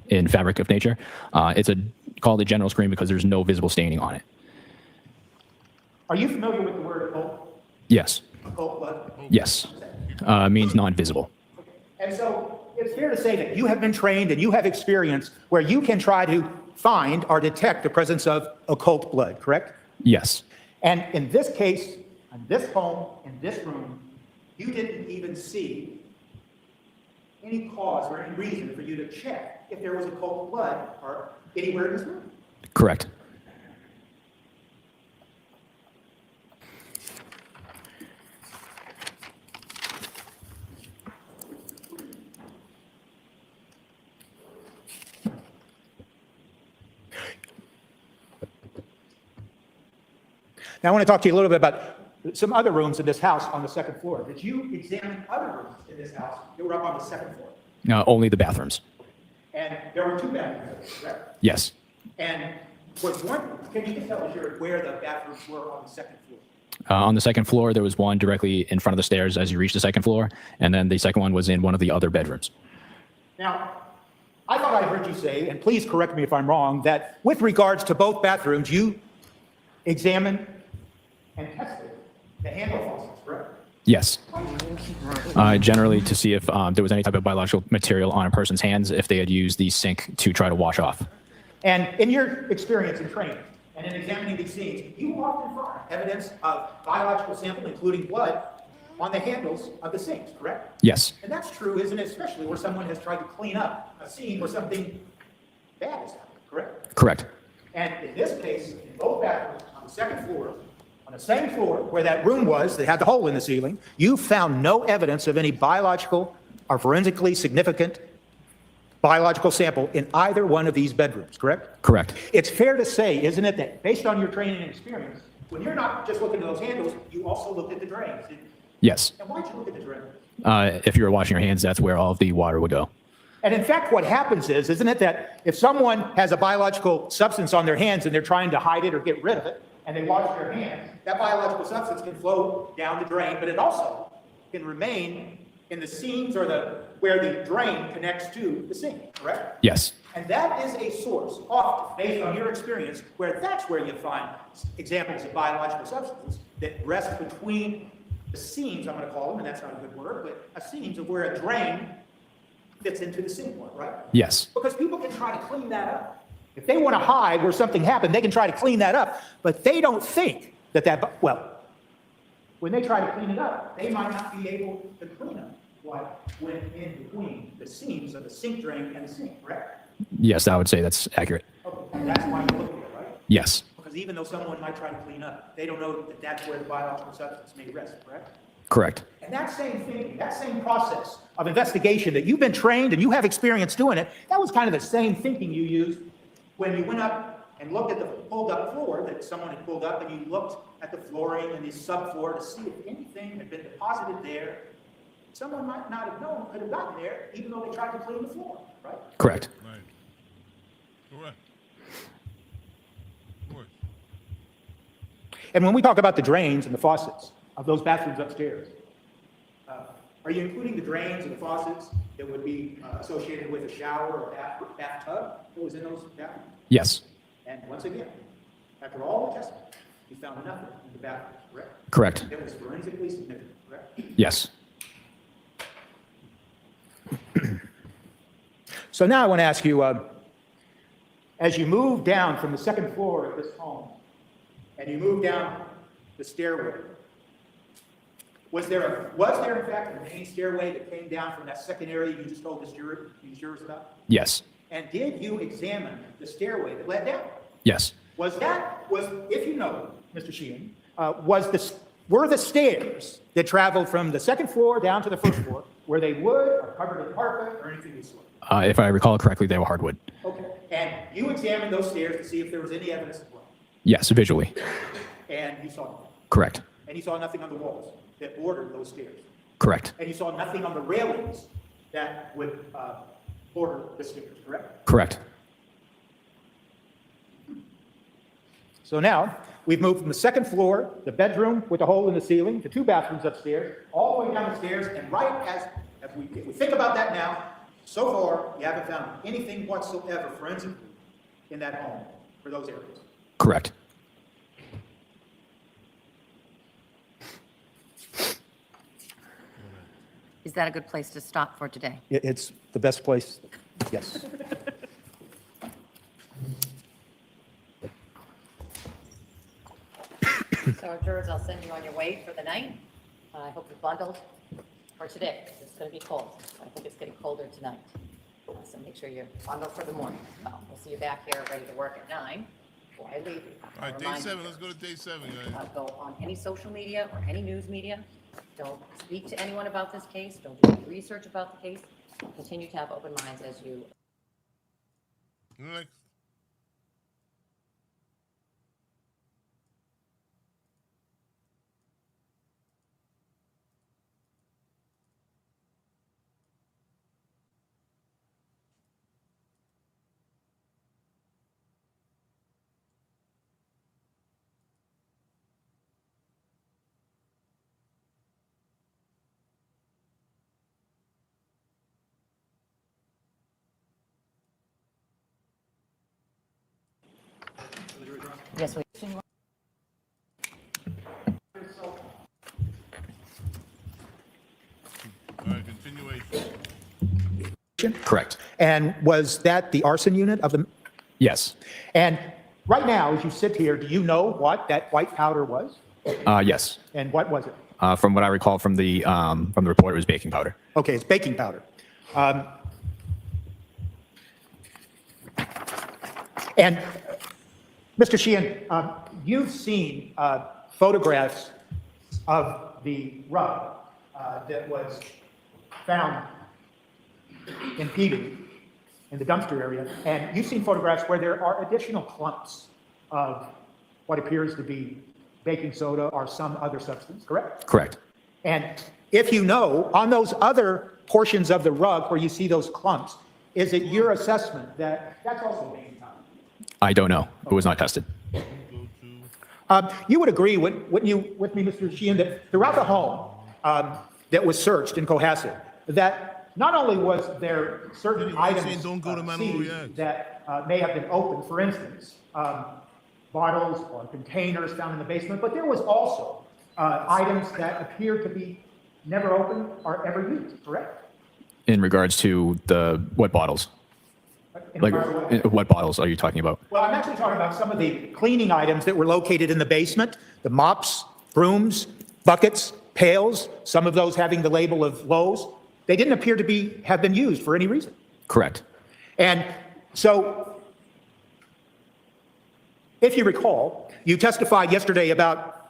in fabric of nature. It's called a general screen because there's no visible staining on it. Are you familiar with the word occult? Yes. Occult blood? Yes. Means non-visible. And so it's fair to say that you have been trained and you have experience where you can try to find or detect the presence of occult blood, correct? Yes. And in this case, in this home, in this room, you didn't even see any cause or any reason for you to check if there was occult blood or anywhere in this room. Correct. Now, I want to talk to you a little bit about some other rooms in this house on the second floor. Did you examine other rooms in this house that were up on the second floor? Only the bathrooms. And there were two bathrooms, correct? Yes. And was one, can you tell us where the bathrooms were on the second floor? On the second floor, there was one directly in front of the stairs as you reach the second floor, and then the second one was in one of the other bedrooms. Now, I thought I heard you say, and please correct me if I'm wrong, that with regards to both bathrooms, you examined and tested the handle faucets, correct? Yes. Generally to see if there was any type of biological material on a person's hands if they had used the sink to try to wash off. And in your experience and training, and in examining these scenes, you often find evidence of biological sample, including blood, on the handles of the sinks, correct? Yes. And that's true, isn't it? Especially where someone has tried to clean up a scene where something bad has happened, correct? Correct. And in this case, in both bathrooms, on the second floor, on the same floor where that room was that had the hole in the ceiling, you found no evidence of any biological or forensically significant biological sample in either one of these bedrooms, correct? Correct. It's fair to say, isn't it, that based on your training and experience, when you're not just looking at those handles, you also looked at the drains. Yes. And why'd you look at the drains? If you were washing your hands, that's where all of the water would go. And in fact, what happens is, isn't it, that if someone has a biological substance on their hands and they're trying to hide it or get rid of it, and they wash their hands, that biological substance can flow down the drain, but it also can remain in the seams or where the drain connects to the sink, correct? Yes. And that is a source, often, based on your experience, where that's where you find examples of biological substances that rest between the seams, I'm going to call them, and that's not a good word, but a seams of where a drain fits into the sink one, right? Yes. Because people can try to clean that up. If they want to hide where something happened, they can try to clean that up, but they don't think well, when they try to clean it up, they might not be able to clean up what went in between the seams of the sink drain and the sink, correct? Yes, I would say that's accurate. Okay, and that's why you're looking at it, right? Yes. Because even though someone might try to clean up, they don't know that that's where the biological substance may rest, correct? Correct. And that same thinking, that same process of investigation that you've been trained and you have experience doing it, that was kind of the same thinking you used when you went up and looked at the pulled up floor that someone had pulled up, and you looked at the flooring and the subfloor to see if anything had been deposited there. Someone might not have known could have gotten there, even though they tried to clean the floor, right? Correct. Right. Correct. Of course. And when we talk about the drains and the faucets of those bathrooms upstairs, Are you including the drains and faucets that would be associated with a shower or bathtub that was in those bathrooms? Yes. And once again, after all the testing, you found nothing in the bathroom, correct? Correct. That was forensically significant, correct? Yes. So now I want to ask you, as you move down from the second floor of this home, and you move down the stairway, was there in fact a main stairway that came down from that second area you just told these jurors about? Yes. And did you examine the stairway that led down? Yes. If you know, Mr. Sheehan, were the stairs that traveled from the second floor down to the first floor, were they wood or covered in carpet or anything of the sort? If I recall correctly, they were hardwood. Okay. And you examined those stairs to see if there was any evidence of blood? Yes, visually. And you saw nothing? Correct. And you saw nothing on the walls that bordered those stairs? Correct. And you saw nothing on the railings that would border the stairs, correct? Correct. So now, we've moved from the second floor, the bedroom with a hole in the ceiling, to two bathrooms upstairs, all the way down the stairs, and right as we think about that now, so far, you haven't found anything whatsoever forensically in that home for those areas. Correct. Is that a good place to stop for today? It's the best place, yes. So, jurors, I'll send you on your way for the night. I hope you're bundled for today. It's going to be cold. I think it's getting colder tonight. So make sure you're bundled for the morning. Well, we'll see you back here ready to work at 9 before I leave you. All right, day 7. Let's go to day 7, guys. Go on any social media or any news media. Don't speak to anyone about this case. Don't do any research about the case. Continue to have open minds as you. Next. Yes, we. All right, continuation. Correct. And was that the arson unit of the? Yes. And right now, as you sit here, do you know what that white powder was? Yes. And what was it? From what I recall from the report, it was baking powder. Okay, it's baking powder. And Mr. Sheehan, you've seen photographs of the rug that was found impeded in the dumpster area, and you've seen photographs where there are additional clumps of what appears to be baking soda or some other substance, correct? Correct. And if you know, on those other portions of the rug where you see those clumps, is it your assessment that that's also baking powder? I don't know. It was not tested. You would agree, wouldn't you, with me, Mr. Sheehan, that throughout the home that was searched in Cohasset, that not only was there certain items seized that may have been opened, for instance, bottles or containers found in the basement, but there was also items that appeared to be never opened or ever used, correct? In regards to what bottles? Like, what bottles are you talking about? Well, I'm actually talking about some of the cleaning items that were located in the basement, the mops, brooms, buckets, pails, some of those having the label of Lowe's. They didn't appear to have been used for any reason. Correct. And so, if you recall, you testified yesterday about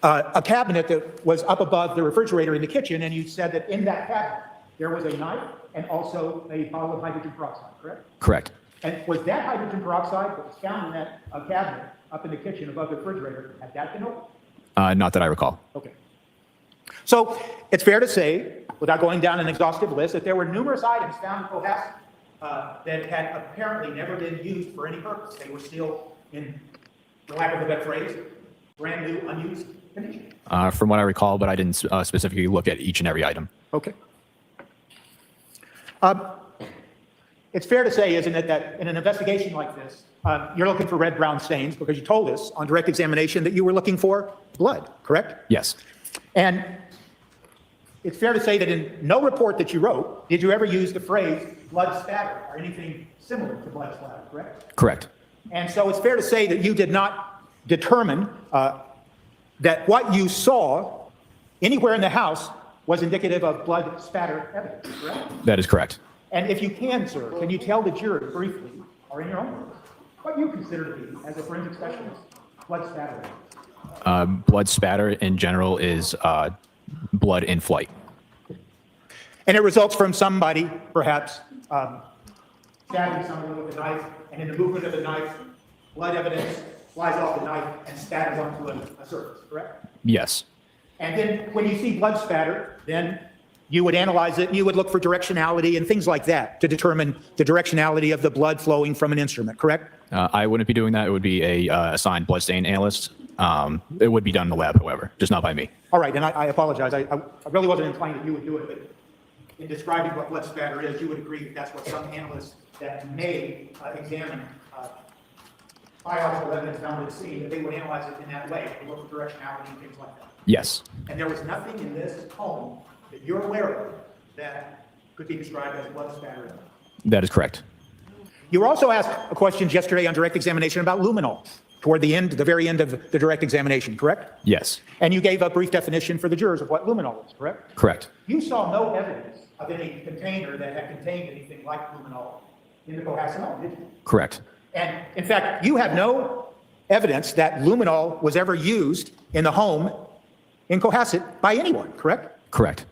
a cabinet that was up above the refrigerator in the kitchen, and you said that in that cabinet there was a knife and also a bottle of hydrogen peroxide, correct? Correct. And was that hydrogen peroxide that was found in that cabinet up in the kitchen above the refrigerator, had that been opened? Not that I recall. Okay. So it's fair to say, without going down an exhaustive list, that there were numerous items found in Cohasset that had apparently never been used for any purpose. They were still in, for lack of a better phrase, brand new, unused condition. From what I recall, but I didn't specifically look at each and every item. Okay. It's fair to say, isn't it, that in an investigation like this, you're looking for red-brown stains because you told us on direct examination that you were looking for blood, correct? Yes. And it's fair to say that in no report that you wrote did you ever use the phrase blood spatter or anything similar to blood splatter, correct? Correct. And so it's fair to say that you did not determine that what you saw anywhere in the house was indicative of blood spatter evidence, correct? That is correct. And if you can, sir, can you tell the jury briefly, or in your own words, what you consider to be, as a forensic specialist, blood spatter evidence? Blood spatter in general is blood in flight. And it results from somebody, perhaps, stabbing someone with a knife, and in the movement of the knife, blood evidence flies off the knife and spatters onto a surface, correct? Yes. And then when you see blood spatter, then you would analyze it, and you would look for directionality and things like that to determine the directionality of the blood flowing from an instrument, correct? I wouldn't be doing that. It would be a assigned bloodstain analyst. It would be done in the lab, however, just not by me. All right, and I apologize. I really wasn't implying that you would do it, but in describing what blood spatter is, you would agree that that's what some analysts that may examine biological evidence found at the scene, that they would analyze it in that way, to look for directionality and things like that. Yes. And there was nothing in this home that you're aware of that could be described as blood spatter. That is correct. You were also asked a question yesterday on direct examination about luminol toward the end, the very end of the direct examination, correct? Yes. And you gave a brief definition for the jurors of what luminol is, correct? Correct. You saw no evidence of any container that had contained anything like luminol in the Cohasset home, did you? Correct. And in fact, you have no evidence that luminol was ever used in the home in Cohasset by anyone, correct? Correct.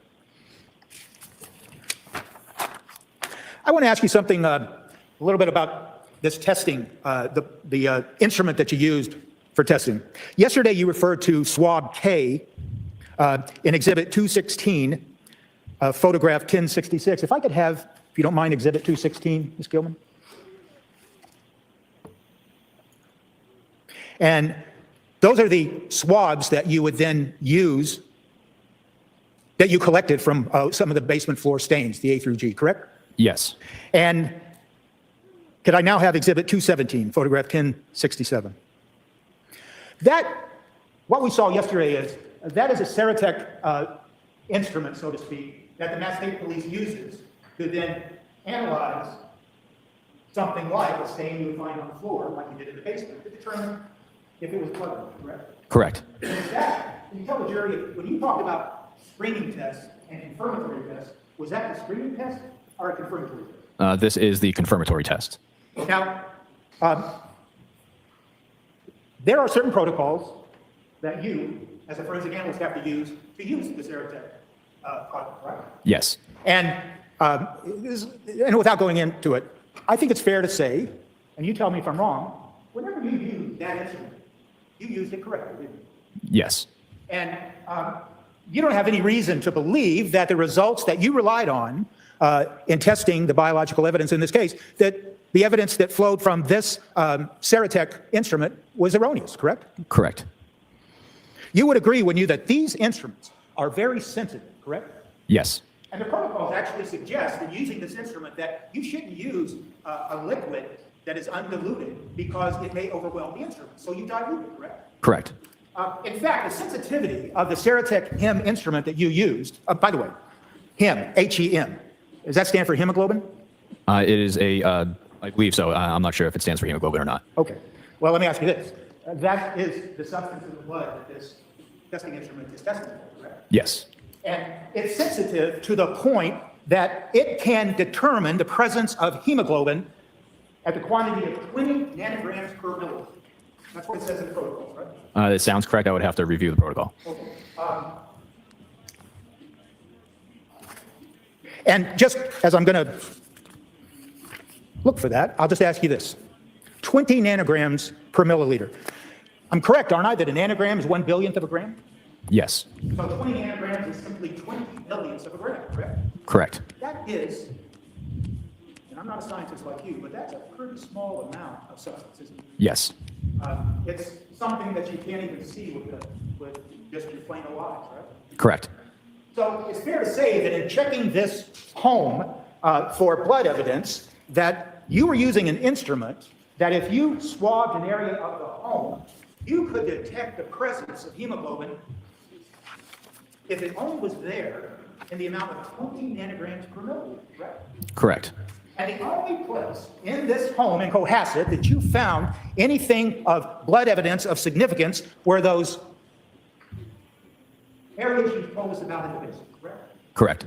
I want to ask you something a little bit about this testing, the instrument that you used for testing. Yesterday, you referred to swab K in Exhibit 216, photograph 1066. If I could have, if you don't mind, Exhibit 216, Ms. Gilman. And those are the swabs that you would then use, that you collected from some of the basement floor stains, the A through G, correct? Yes. And could I now have Exhibit 217, photograph 1067? That, what we saw yesterday is, that is a Ceratec instrument, so to speak, that the Mass State Police uses to then analyze something like a stain you would find on the floor, like you did in the basement, to determine if it was blood, correct? Correct. And that, can you tell the jury, when you talked about screening tests and confirmatory tests, was that the screening test or a confirmatory test? This is the confirmatory test. Now, there are certain protocols that you, as a forensic analyst, have to use the Ceratec product, right? Yes. And without going into it, I think it's fair to say, and you tell me if I'm wrong, whenever you use that instrument, you used it correctly, didn't you? Yes. And you don't have any reason to believe that the results that you relied on in testing the biological evidence in this case, that the evidence that flowed from this Ceratec instrument was erroneous, correct? Correct. You would agree, wouldn't you, that these instruments are very sensitive, correct? Yes. And the protocols actually suggest that using this instrument that you shouldn't use a liquid that is undiluted because it may overwhelm the instrument. So you dilute it, correct? Correct. In fact, the sensitivity of the Ceratec HEM instrument that you used, by the way, HEM, H-E-M, does that stand for hemoglobin? It is I believe so. I'm not sure if it stands for hemoglobin or not. Okay. Well, let me ask you this. That is the substance in the blood that this testing instrument is testing for, correct? Yes. And it's sensitive to the point that it can determine the presence of hemoglobin at the quantity of 20 nanograms per milliliter. That's what it says in the protocol, right? It sounds correct. I would have to review the protocol. Okay. And just as I'm going to look for that, I'll just ask you this. 20 nanograms per milliliter. I'm correct, aren't I, that a nanogram is 1/billionth of a gram? Yes. So 20 nanograms is simply 20 millionths of a gram, correct? Correct. That is, and I'm not a scientist like you, but that's a pretty small amount of substance, isn't it? Yes. It's something that you can't even see with just your plain old eyes, right? Correct. So it's fair to say that in checking this home for blood evidence, that you were using an instrument that if you swabbed an area of the home, you could detect the presence of hemoglobin if it only was there in the amount of 20 nanograms per milliliter, right? Correct. And the only place in this home in Cohasset that you found anything of blood evidence of significance were those areas you told us about in the basement, correct? Correct.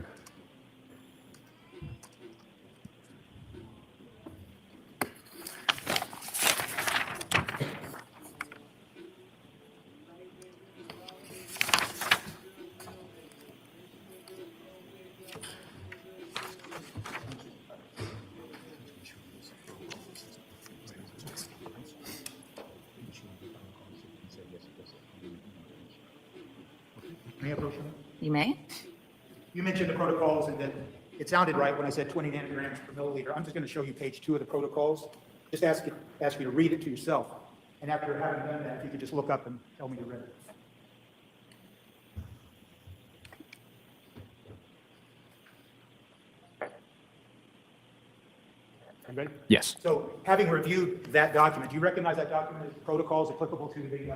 May I approach you? You may. You mentioned the protocols and that it sounded right when I said 20 nanograms per milliliter. I'm just going to show you page 2 of the protocols. Just ask you to read it to yourself. And after having done that, if you could just look up and tell me you read it. You ready? Yes. So having reviewed that document, do you recognize that document as protocols applicable to the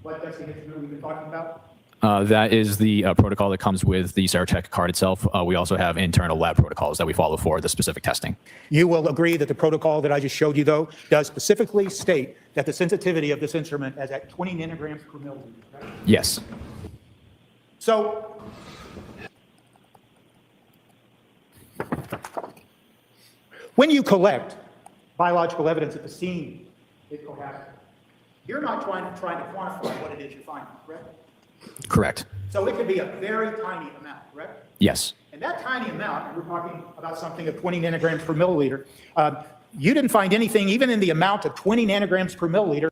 blood testing instrument we've been talking about? That is the protocol that comes with the Serocheck card itself. We also have internal lab protocols that we follow for the specific testing. You will agree that the protocol that I just showed you, though, does specifically state that the sensitivity of this instrument is at 20 nanograms per milliliter, right? Yes. So, when you collect biological evidence at the scene, you're not trying to quantify what it is you're finding, correct? Correct. So it could be a very tiny amount, correct? Yes. And that tiny amount, and we're talking about something of 20 nanograms per milliliter, you didn't find anything even in the amount of 20 nanograms per milliliter.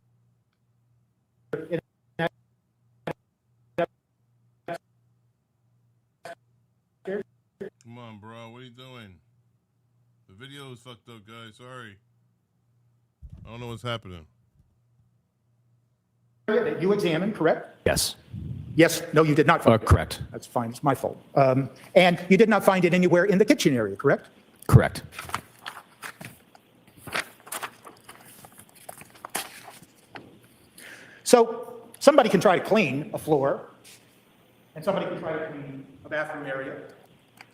Come on, bro. What are you doing? The video is fucked up, guys. Sorry. I don't know what's happening. That you examined, correct? Yes. Yes. No, you did not find it. Correct. That's fine. It's my fault. And you did not find it anywhere in the kitchen area, correct? Correct. So somebody can try to clean a floor, and somebody can try to clean a bathroom area.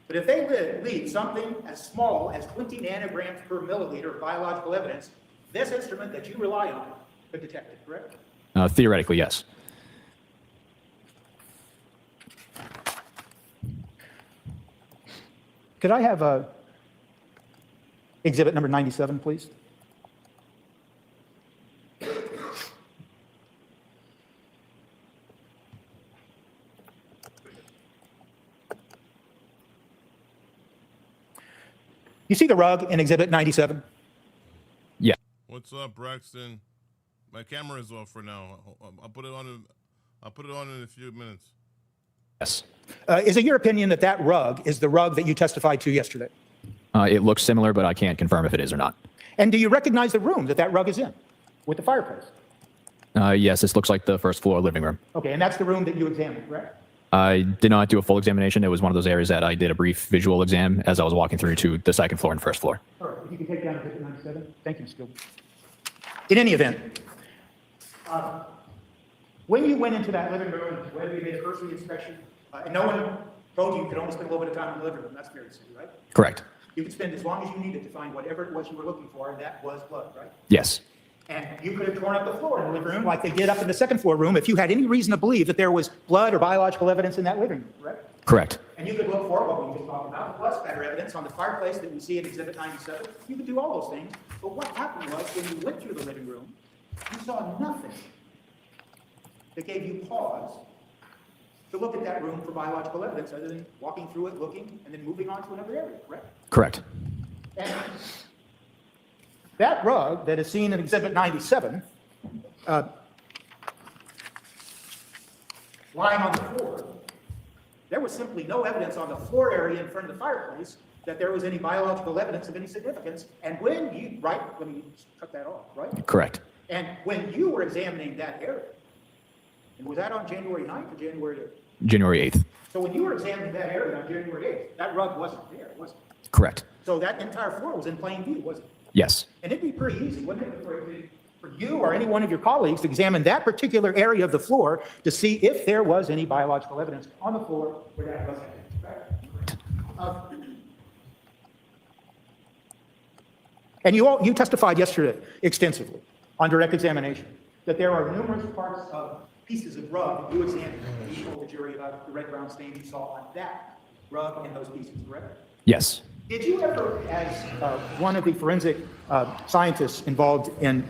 But if they leave something as small as 20 nanograms per milliliter of biological evidence, this instrument that you rely on could detect it, correct? Theoretically, yes. Could I have exhibit number 97, please? You see the rug in exhibit 97? Yeah. What's up, Braxton? My camera is off for now. I'll put it on. I'll put it on in a few minutes. Yes. Is it your opinion that that rug is the rug that you testified to yesterday? It looks similar, but I can't confirm if it is or not. And do you recognize the room that that rug is in with the fireplace? Yes, this looks like the first floor living room. Okay, and that's the room that you examined, correct? I did not do a full examination. It was one of those areas that I did a brief visual exam as I was walking through to the second floor and first floor. All right, if you can take down exhibit 97. Thank you, Mr. Gilbert. In any event, when you went into that living room, whether you made a cursory inspection, and no one told you you could only spend a little bit of time in the living room, that's fair to say, right? Correct. You could spend as long as you needed to find whatever it was you were looking for, and that was blood, right? Yes. And you could have torn up the floor in the living room like they did up in the second floor room if you had any reason to believe that there was blood or biological evidence in that living room, correct? Correct. And you could look for what we just talked about, the blood spatter evidence on the fireplace that we see in exhibit 97. You could do all those things. But what happened was when you went through the living room, you saw nothing that gave you pause to look at that room for biological evidence other than walking through it, looking, and then moving on to another area, correct? Correct. And that rug that is seen in exhibit 97, lying on the floor, there was simply no evidence on the floor area in front of the fireplace that there was any biological evidence of any significance. And when you, right, let me cut that off, right? Correct. And when you were examining that area, and was that on January 9th or January 8th? January 8th. So when you were examining that area on January 8th, that rug wasn't there, was it? Correct. So that entire floor was in plain view, wasn't it? Yes. And it'd be pretty easy, wouldn't it, for you or any one of your colleagues to examine that particular area of the floor to see if there was any biological evidence on the floor where that was happening. And you testified yesterday extensively on direct examination that there are numerous parts of pieces of rug that you examined. You told the jury about the red brown stain you saw on that rug and those pieces, correct? Yes. Did you ever, as one of the forensic scientists involved in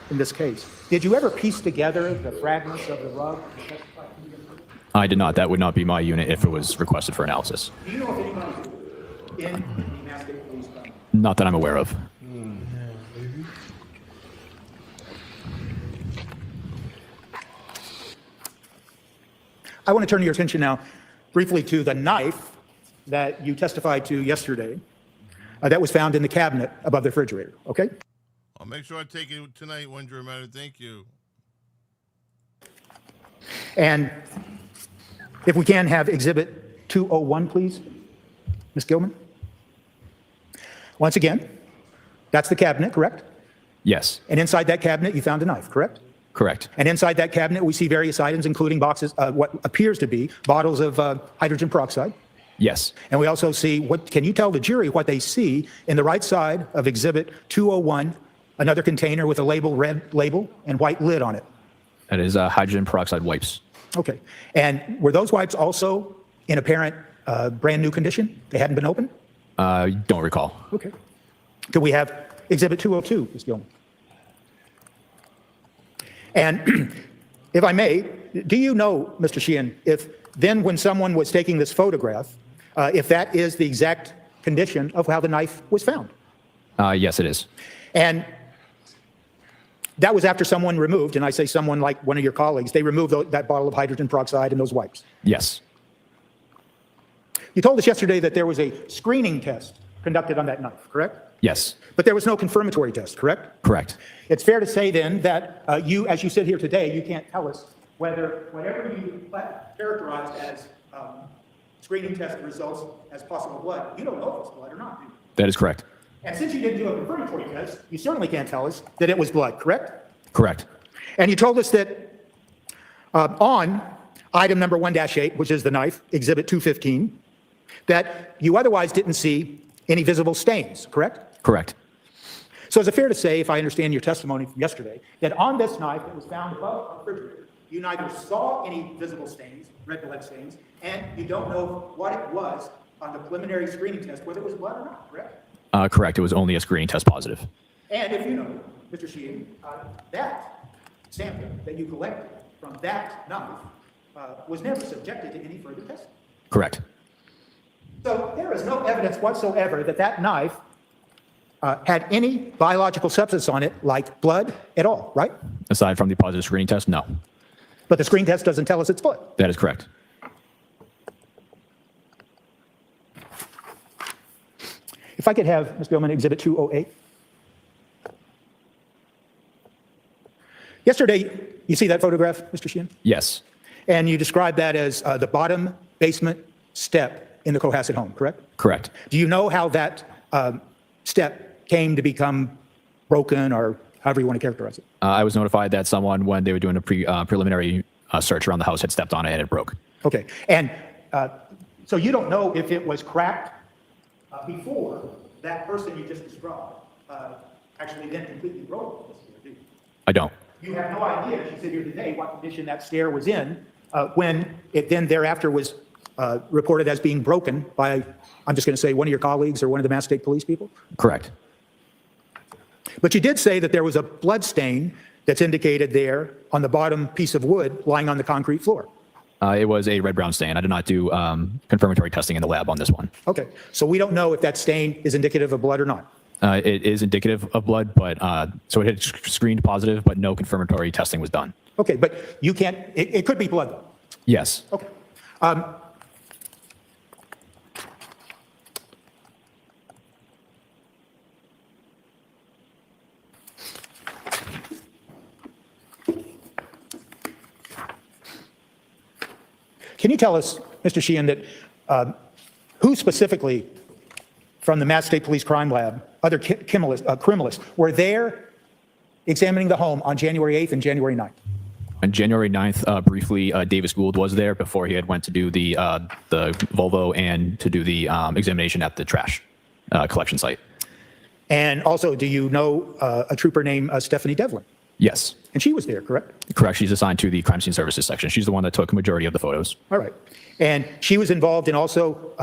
this case, did you ever piece together the fragments of the rug? I did not. That would not be my unit if it was requested for analysis. Do you know if anybody in the Mass State Police found it? Not that I'm aware of. I want to turn your attention now briefly to the knife that you testified to yesterday that was found in the cabinet above the refrigerator, okay? I'll make sure I take it tonight, when you're matter. Thank you. And if we can have Exhibit 201, please, Ms. Gilman. Once again, that's the cabinet, correct? Yes. And inside that cabinet, you found a knife, correct? Correct. And inside that cabinet, we see various items, including boxes, what appears to be bottles of hydrogen peroxide. Yes. And we also see, can you tell the jury what they see in the right side of Exhibit 201, another container with a red label and white lid on it? That is hydrogen peroxide wipes. Okay. And were those wipes also in apparent brand new condition? They hadn't been opened? Don't recall. Okay. Could we have Exhibit 202, Ms. Gilman? And if I may, do you know, Mr. Sheehan, if then when someone was taking this photograph, if that is the exact condition of how the knife was found? Yes, it is. And that was after someone removed, and I say someone like one of your colleagues, they removed that bottle of hydrogen peroxide and those wipes. Yes. You told us yesterday that there was a screening test conducted on that knife, correct? Yes. But there was no confirmatory test, correct? Correct. It's fair to say then that you, as you sit here today, you can't tell us whether whatever you characterized as screening test results as possible blood, you don't know if it's blood or not, do you? That is correct. And since you didn't do a confirmatory test, you certainly can't tell us that it was blood, correct? Correct. And you told us that on item number 1-8, which is the knife, Exhibit 215, that you otherwise didn't see any visible stains, correct? Correct. So is it fair to say, if I understand your testimony from yesterday, that on this knife that was found above the refrigerator, you neither saw any visible stains, red blood stains, and you don't know what it was on the preliminary screening test, whether it was blood or not, correct? Correct. It was only a screening test positive. And if you know, Mr. Sheehan, that sample that you collected from that knife was never subjected to any further testing. Correct. So there is no evidence whatsoever that that knife had any biological substance on it, like blood at all, right? Aside from the positive screening test, no. But the screen test doesn't tell us it's blood. That is correct. If I could have, Ms. Gilman, Exhibit 208. Yesterday, you see that photograph, Mr. Sheehan? Yes. And you described that as the bottom basement step in the Cohasset home, correct? Correct. Do you know how that step came to become broken, or however you want to characterize it? I was notified that someone, when they were doing a preliminary search around the house, had stepped on it and it broke. Okay. And so you don't know if it was cracked before that person you just described actually then completely broke this stair, do you? I don't. You have no idea, as you sit here today, what condition that stair was in when it then thereafter was reported as being broken by, I'm just going to say, one of your colleagues or one of the Mass State Police people? Correct. But you did say that there was a blood stain that's indicated there on the bottom piece of wood lying on the concrete floor. It was a red-brown stain. I did not do confirmatory testing in the lab on this one. Okay. So we don't know if that stain is indicative of blood or not. It is indicative of blood, but so it had screened positive, but no confirmatory testing was done. Okay, but you can't, it could be blood though. Yes. Okay. Can you tell us, Mr. Sheehan, that who specifically from the Mass State Police Crime Lab, other criminalists, were there examining the home on January 8th and January 9th? On January 9th, briefly, Davis Gould was there before he had went to do the Volvo and to do the examination at the trash collection site. And also, do you know a trooper named Stephanie Devlin? Yes. And she was there, correct? Correct. She's assigned to the crime scene services section. She's the one that took a majority of the photos. All right. And she was involved in also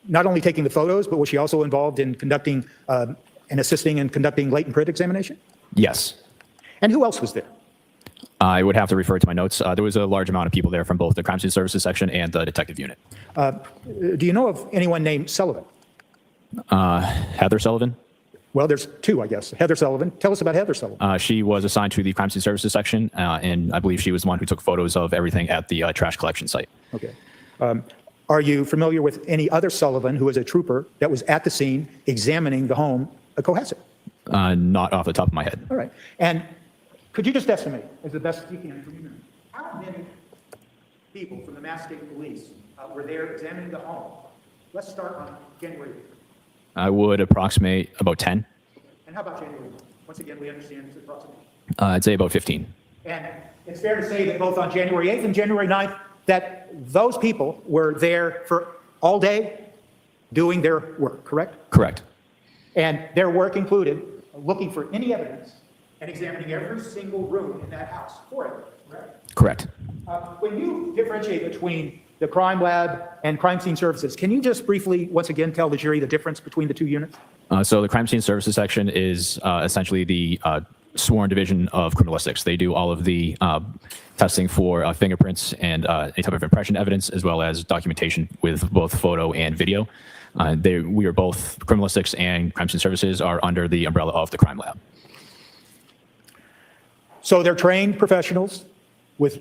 not only taking the photos, but was she also involved in conducting and assisting in conducting latent print examination? Yes. And who else was there? I would have to refer to my notes. There was a large amount of people there from both the crime scene services section and the detective unit. Do you know of anyone named Sullivan? Heather Sullivan? Well, there's two, I guess. Heather Sullivan. Tell us about Heather Sullivan. She was assigned to the crime scene services section, and I believe she was the one who took photos of everything at the trash collection site. Okay. Are you familiar with any other Sullivan who was a trooper that was at the scene examining the home at Cohasset? Not off the top of my head. All right. And could you just estimate, as the best you can, how many people from the Mass State Police were there examining the home? Let's start on January 8th. I would approximate about 10. And how about January 9th? Once again, we understand it's approximate. I'd say about 15. And it's fair to say that both on January 8th and January 9th, that those people were there for all day doing their work, correct? Correct. And their work included looking for any evidence and examining every single room in that house for it, correct? Correct. When you differentiate between the crime lab and crime scene services, can you just briefly, once again, tell the jury the difference between the two units? So the crime scene services section is essentially the sworn division of criminalistics. They do all of the testing for fingerprints and any type of impression evidence, as well as documentation with both photo and video. We are both criminalistics and crime scene services are under the umbrella of the crime lab. So they're trained professionals with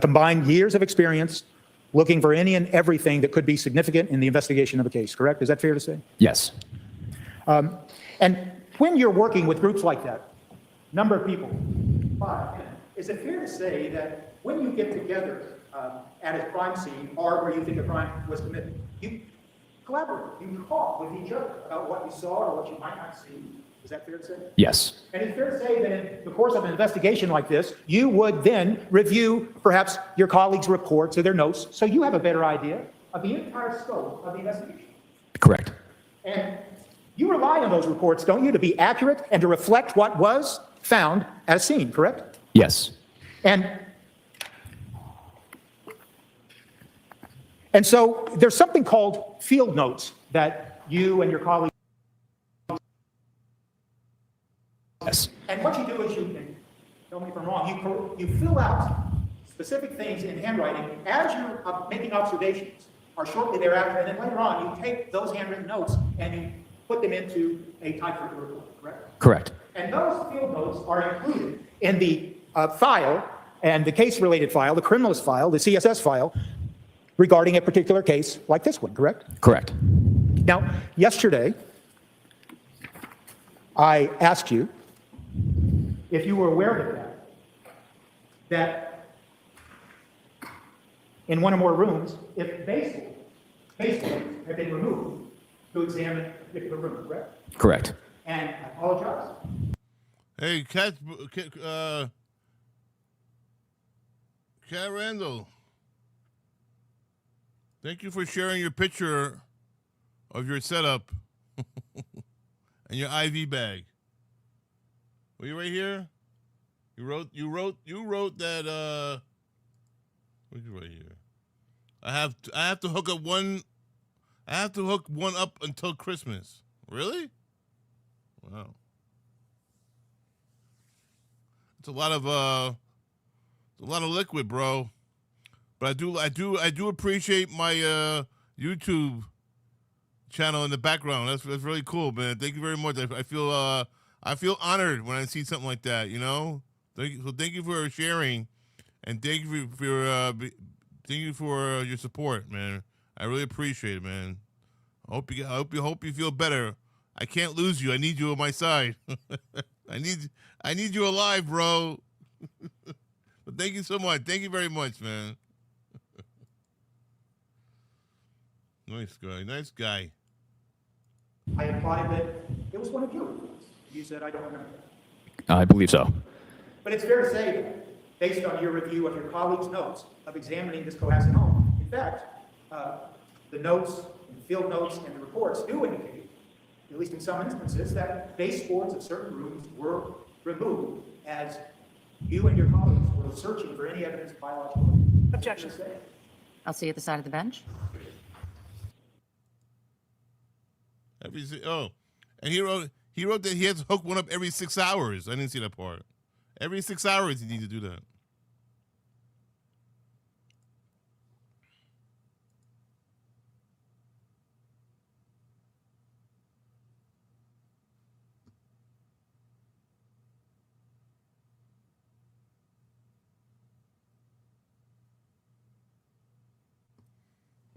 combined years of experience looking for any and everything that could be significant in the investigation of a case, correct? Is that fair to say? Yes. And when you're working with groups like that, number of people, 5, 10, is it fair to say that when you get together at a crime scene or where you think a crime was committed, you collaborate, you talk with each other about what you saw or what you might not see? Is that fair to say? Yes. And it's fair to say that in the course of an investigation like this, you would then review perhaps your colleagues' reports or their notes, so you have a better idea of the entire scope of the investigation. Correct. And you rely on those reports, don't you, to be accurate and to reflect what was found at a scene, correct? Yes. And so there's something called field notes that you and your colleagues. Yes. And what you do is and tell me if I'm wrong, you fill out specific things in handwriting as you're making observations, or shortly thereafter, and then later on, you take those handwritten notes and you put them into a typewritten report, correct? Correct. And those field notes are included in the file and the case-related file, the criminalist file, the CSS file, regarding a particular case like this one, correct? Correct. Now, yesterday, I asked you if you were aware of that in one or more rooms, if base had been removed to examine a particular room, correct? Correct. And I apologize. Hey, Cat Randall, thank you for sharing your picture of your setup and your IV bag. Were you right here? You wrote that. What you right here? I have to hook up one. I have to hook one up until Christmas. Really? Wow. It's a lot of liquid, bro. But I do appreciate my YouTube channel in the background. That's really cool, man. Thank you very much. I feel honored when I see something like that. You know. Thank you for sharing, and thank you for your support, man. I really appreciate it, man. I hope you feel better. I can't lose you. I need you on my side. I need you alive, bro. But thank you so much. Thank you very much, man. Nice guy. Nice guy. I implied that it was one of your reports. You said I don't remember. I believe so. But it's fair to say that based on your review of your colleagues' notes of examining this Cohasset home, in fact, the notes, and field notes, and the reports do indicate, at least in some instances, that baseboards of certain rooms were removed as you and your colleagues were searching for any evidence of biological Objection. I'll see you at the side of the bench. Oh, and he wrote that he has to hook one up every 6 hours. I didn't see that part. Every 6 hours you need to do that.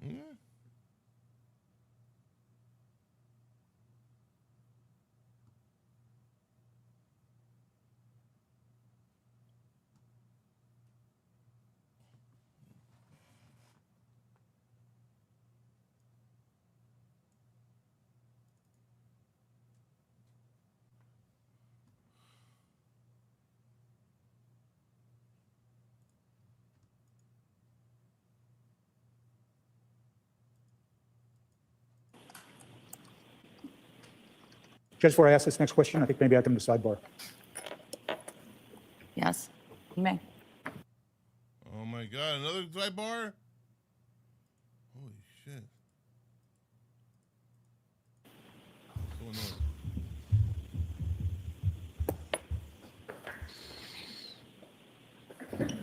Yeah. Just before I ask this next question, I think maybe I can do sidebar. Yes, you may. Oh my God, another sidebar? Holy shit. What's going on?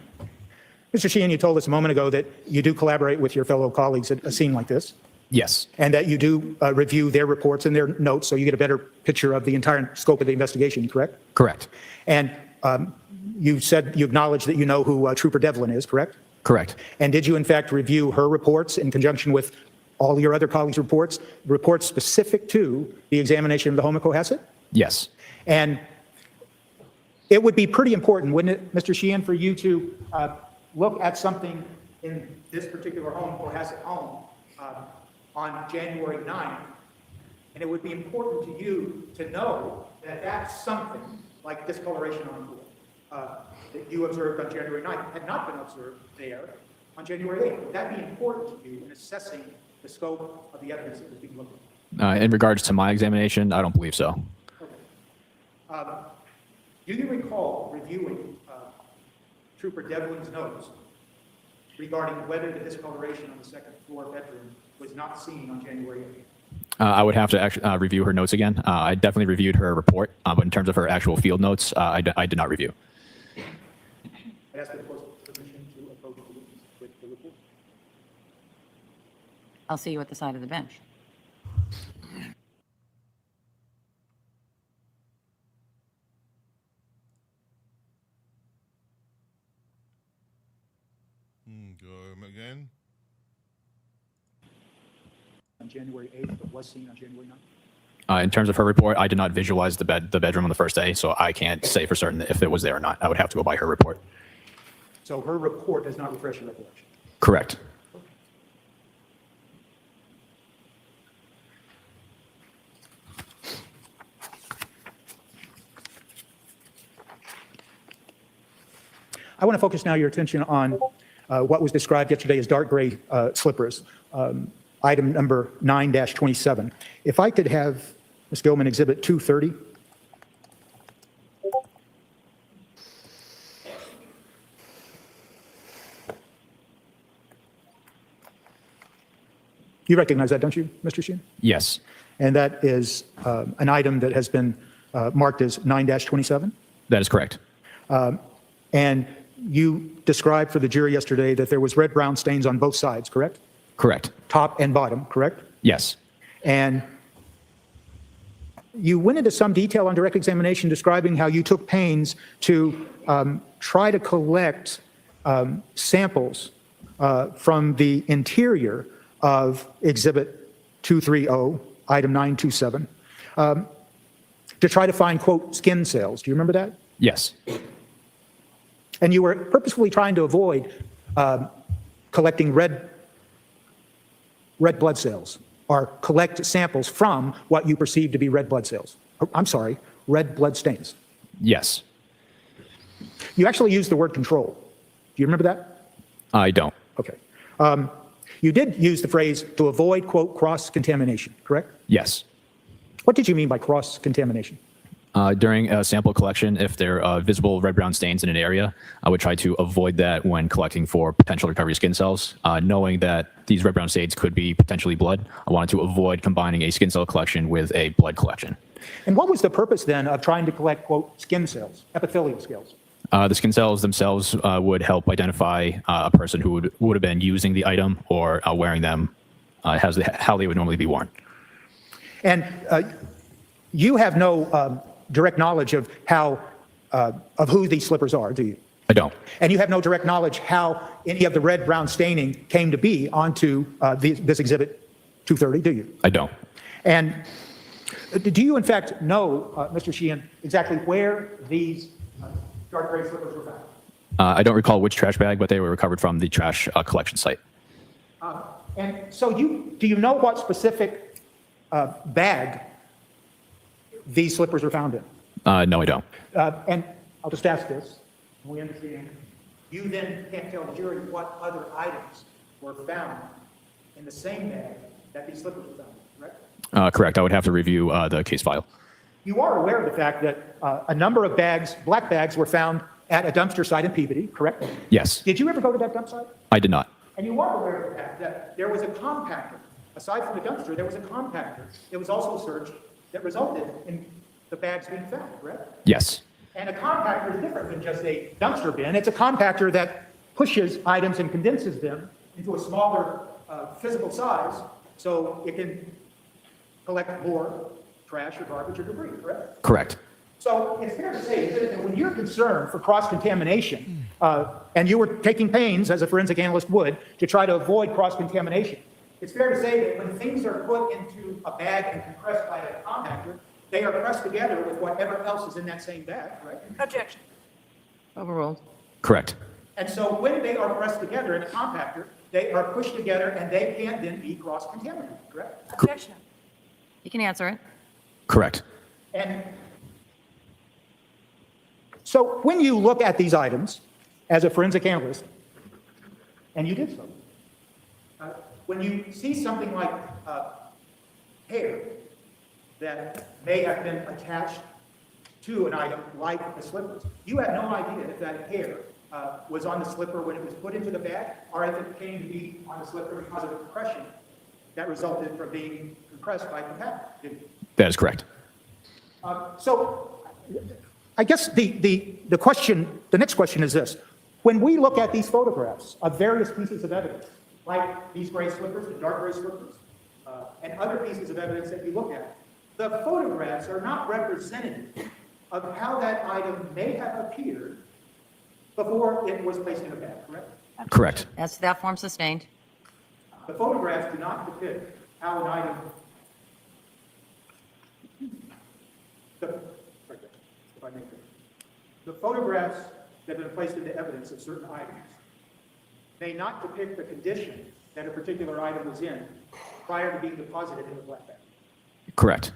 Mr. Sheehan, you told us a moment ago that you do collaborate with your fellow colleagues at a scene like this, Yes. and that you do review their reports and their notes so you get a better picture of the entire scope of the investigation, correct? Correct. And you said you acknowledge that you know who Trooper Devlin is, correct? Correct. And did you in fact review her reports in conjunction with all your other colleagues' reports specific to the examination of the home at Cohasset? Yes. And it would be pretty important, wouldn't it, Mr. Sheehan, for you to look at something in this particular home, Cohasset home, on January 9th, and it would be important to you to know that that's something like discoloration on the floor that you observed on January 9th had not been observed there on January 8th. Would that be important to you in assessing the scope of the evidence that was being looked at? In regards to my examination, I don't believe so. Okay. Do you recall reviewing Trooper Devlin's notes regarding whether the discoloration on the second floor bedroom was not seen on January 8th? I would have to actually review her notes again. I definitely reviewed her report, but in terms of her actual field notes, I did not review. I asked the court's permission to approach the witness with the report. I'll see you at the side of the bench. Go again. On January 8th, but was seen on January 9th? In terms of her report, I did not visualize the bedroom on the first day, so I can't say for certain if it was there or not. I would have to go by her report. So her report does not refresh your recollection? Correct. I want to focus now your attention on what was described yesterday as dark gray slippers, item number 9-27. If I could have Ms. Gilman exhibit 230. You recognize that, don't you, Mr. Sheehan? Yes. And that is an item that has been marked as 9-27? That is correct. And you described for the jury yesterday that there was red-brown stains on both sides, correct? Correct. Top and bottom, correct? Yes. And you went into some detail on direct examination describing how you took pains to try to collect samples from the interior of Exhibit 230, item 927, to try to find, quote, skin cells. Do you remember that? Yes. And you were purposefully trying to avoid collecting red red blood cells or collect samples from what you perceive to be red blood cells. I'm sorry, red blood stains. Yes. You actually used the word control. Do you remember that? I don't. Okay. You did use the phrase to avoid, quote, cross-contamination, correct? Yes. What did you mean by cross-contamination? During a sample collection, if there are visible red-brown stains in an area, I would try to avoid that when collecting for potential recovery skin cells. Knowing that these red-brown stains could be potentially blood, I wanted to avoid combining a skin cell collection with a blood collection. And what was the purpose then of trying to collect, quote, skin cells, epithelial cells? The skin cells themselves would help identify a person who would have been using the item or wearing them how they would normally be worn. And you have no direct knowledge of of who these slippers are, do you? I don't. And you have no direct knowledge how any of the red-brown staining came to be onto this exhibit 230, do you? I don't. And do you, in fact, know, Mr. Sheehan, exactly where these dark gray slippers were found? I don't recall which trash bag, but they were recovered from the trash collection site. And so do you know what specific bag these slippers were found in? No, I don't. And I'll just ask this, we understand. You then can't tell the jury what other items were found in the same bag that these slippers were found in, correct? Correct. I would have to review the case file. You are aware of the fact that a number of bags, black bags, were found at a dumpster site in Peabody, correct? Yes. Did you ever go to that dump site? I did not. And you are aware of the fact that there was a compactor. Aside from the dumpster, there was a compactor that was also searched that resulted in the bags being found, correct? Yes. And a compactor is different than just a dumpster bin. It's a compactor that pushes items and condenses them into a smaller physical size so it can collect more trash or garbage or debris, correct? Correct. So it's fair to say that when you're concerned for cross-contamination, and you were taking pains, as a forensic analyst would, to try to avoid cross-contamination, it's fair to say that when things are put into a bag and compressed by a compactor, they are pressed together with whatever else is in that same bag, right? Objection. Overruled. Correct. And so when they are pressed together in a compactor, they are pushed together and they can't then be cross-contaminated, correct? Objection. You can answer it. Correct. And so when you look at these items as a forensic analyst, and you did so, when you see something like hair that may have been attached to an item like the slippers, you have no idea if that hair was on the slipper when it was put into the bag, or if it came to be on the slipper because of the compression that resulted from being compressed by compactor. That is correct. So I guess the next question is this. When we look at these photographs of various pieces of evidence, like these gray slippers, the dark gray slippers, and other pieces of evidence that we look at, the photographs are not representative of how that item may have appeared before it was placed in a bag, correct? Correct. As to that form sustained. The photographs do not depict how an item, if I may finish. The photographs that have been placed into evidence of certain items may not depict the condition that a particular item was in prior to being deposited in the black bag. Correct.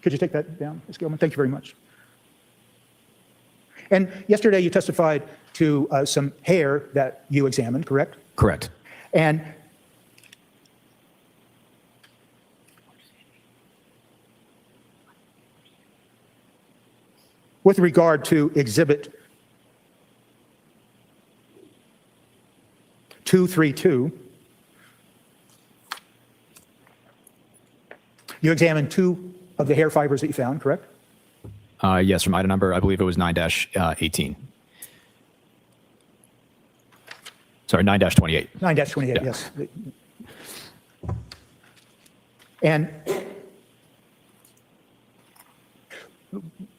Could you take that down, Ms. Gilman? Thank you very much. And yesterday you testified to some hair that you examined, correct? Correct. And with regard to Exhibit 232, you examined two of the hair fibers that you found, correct? Yes, from item number, I believe it was 9-18. Sorry, 9-28. 9-28, Yeah. yes. And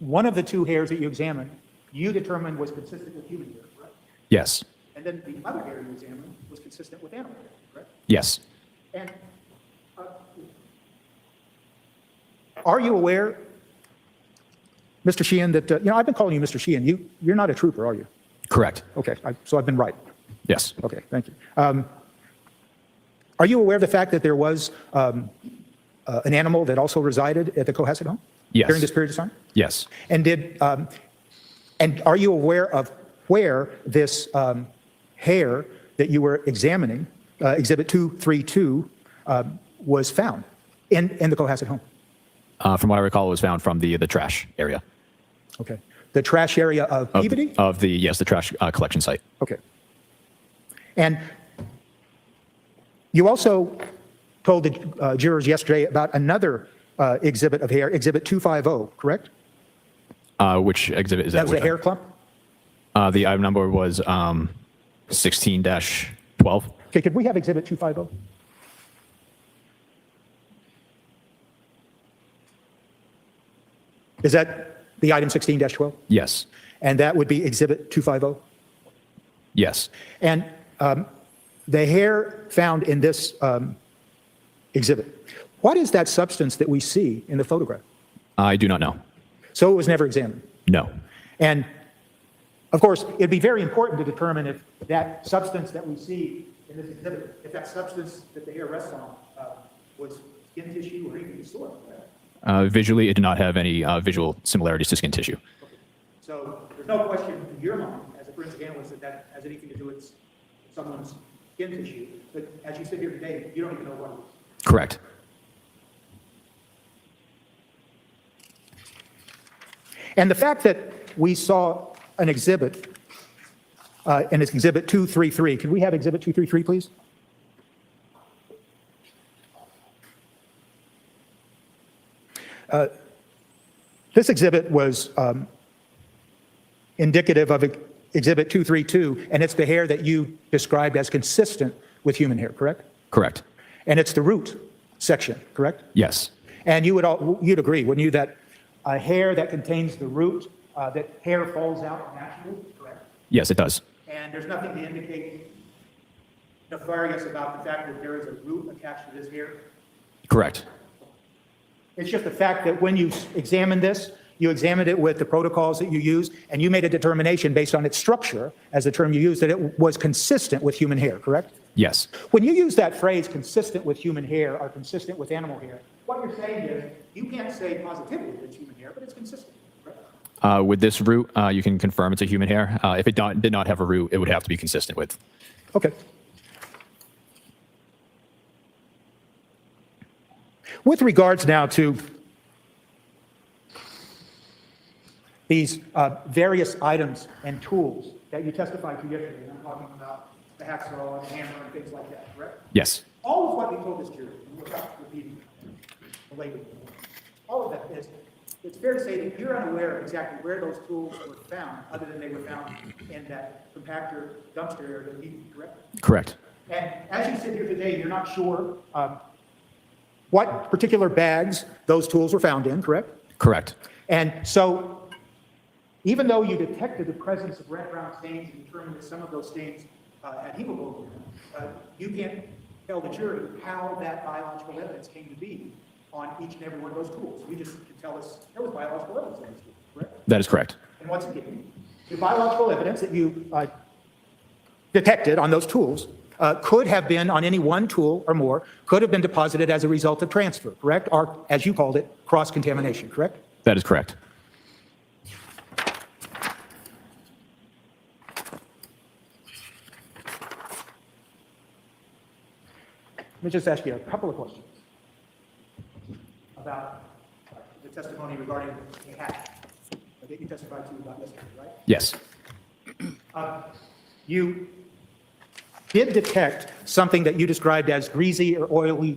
one of the two hairs that you examined, you determined was consistent with human hair, correct? Yes. And then the other hair you examined was consistent with animal hair, correct? Yes. And are you aware Mr. Sheehan, that, I've been calling you Mr. Sheehan. You're not a trooper, are you? Correct. Okay, so I've been right. Yes. Okay, thank you. Are you aware of the fact that there was an animal that also resided at the Cohasset home? Yes. During this period of time? Yes. And and are you aware of where this hair that you were examining, Exhibit 232, was found in the Cohasset home? From what I recall, it was found from the trash area. Okay. The trash area of Peabody? The trash collection site. Okay. And you also told the jurors yesterday about another exhibit of hair, Exhibit 250, correct? Which exhibit is that? That was a hair clump? The item number was 16-12. Okay, could we have Exhibit 250? Is that the item 16-12? Yes. And that would be Exhibit 250? Yes. And the hair found in this exhibit, what is that substance that we see in the photograph? I do not know. So it was never examined? No. And of course, it'd be very important to determine if that substance that we see in this exhibit, if that substance that the hair rests on was skin tissue or anything of the sort. Visually, it did not have any visual similarities to skin tissue. Okay. So there's no question in your mind, as a forensic analyst, that that has anything to do with someone's skin tissue. But as you sit here today, you don't even know what it is. Correct. And the fact that we saw an exhibit, and it's Exhibit 233. Could we have Exhibit 233, please? This exhibit was indicative of Exhibit 232, and it's the hair that you described as consistent with human hair, correct? Correct. And it's the root section, correct? Yes. And you'd agree, wouldn't you, that a hair that contains the root, that hair falls out naturally, correct? Yes, it does. And there's nothing to indicate nefarious about the fact that there is a root attached to this hair? Correct. It's just the fact that when you examined this, you examined it with the protocols that you used, and you made a determination based on its structure, as the term you used, that it was consistent with human hair, correct? Yes. When you use that phrase, consistent with human hair or consistent with animal hair, what you're saying is you can't say positively that it's human hair, but it's consistent, correct? With this root, you can confirm it's a human hair. If it did not have a root, it would have to be consistent with. Okay. With regards now to these various items and tools that you testified to yesterday, and I'm talking about the hacksaw and the hammer and things like that, correct? Yes. All of what you told this jury, and without repeating later, all of that is, it's fair to say that you're unaware of exactly where those tools were found, other than they were found in that compactor dumpster area that you, correct? Correct. And as you sit here today, you're not sure what particular bags those tools were found in, correct? Correct. And so, even though you detected the presence of red-brown stains and determined that some of those stains had hemoglobin, you can't tell the jury how that biological evidence came to be on each and every one of those tools. You just can tell us there was biological evidence in those tools, correct? That is correct. And once again, the biological evidence that you detected on those tools could have been on any one tool or more, could have been deposited as a result of transfer, correct? Or, as you called it, cross-contamination, correct? That is correct. Let me just ask you a couple of questions about the testimony regarding the hatch that you testified to about yesterday, right? Yes. You did detect something that you described as greasy or oily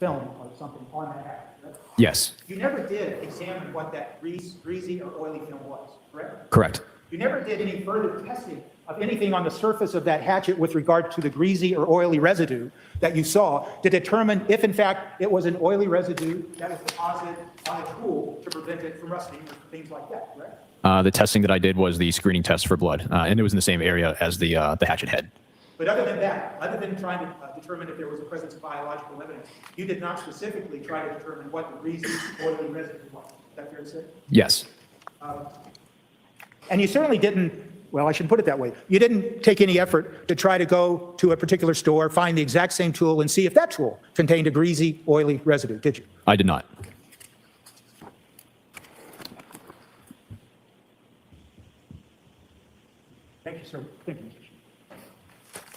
film or something on the hatch, right? Yes. You never did examine what that greasy or oily film was, correct? Correct. You never did any further testing of anything on the surface of that hatchet with regard to the greasy or oily residue that you saw to determine if, in fact, it was an oily residue that was deposited on a tool to prevent it from rusting or things like that, correct? The testing that I did was the screening test for blood, and it was in the same area as the hatchet head. But other than that, other than trying to determine if there was a presence of biological evidence, you did not specifically try to determine what the greasy, oily residue was. that fair to say? Yes. And you certainly didn't, well, I shouldn't put it that way. You didn't take any effort to try to go to a particular store, find the exact same tool, and see if that tool contained a greasy, oily residue, did you? I did not. Thank you, sir. Thank you.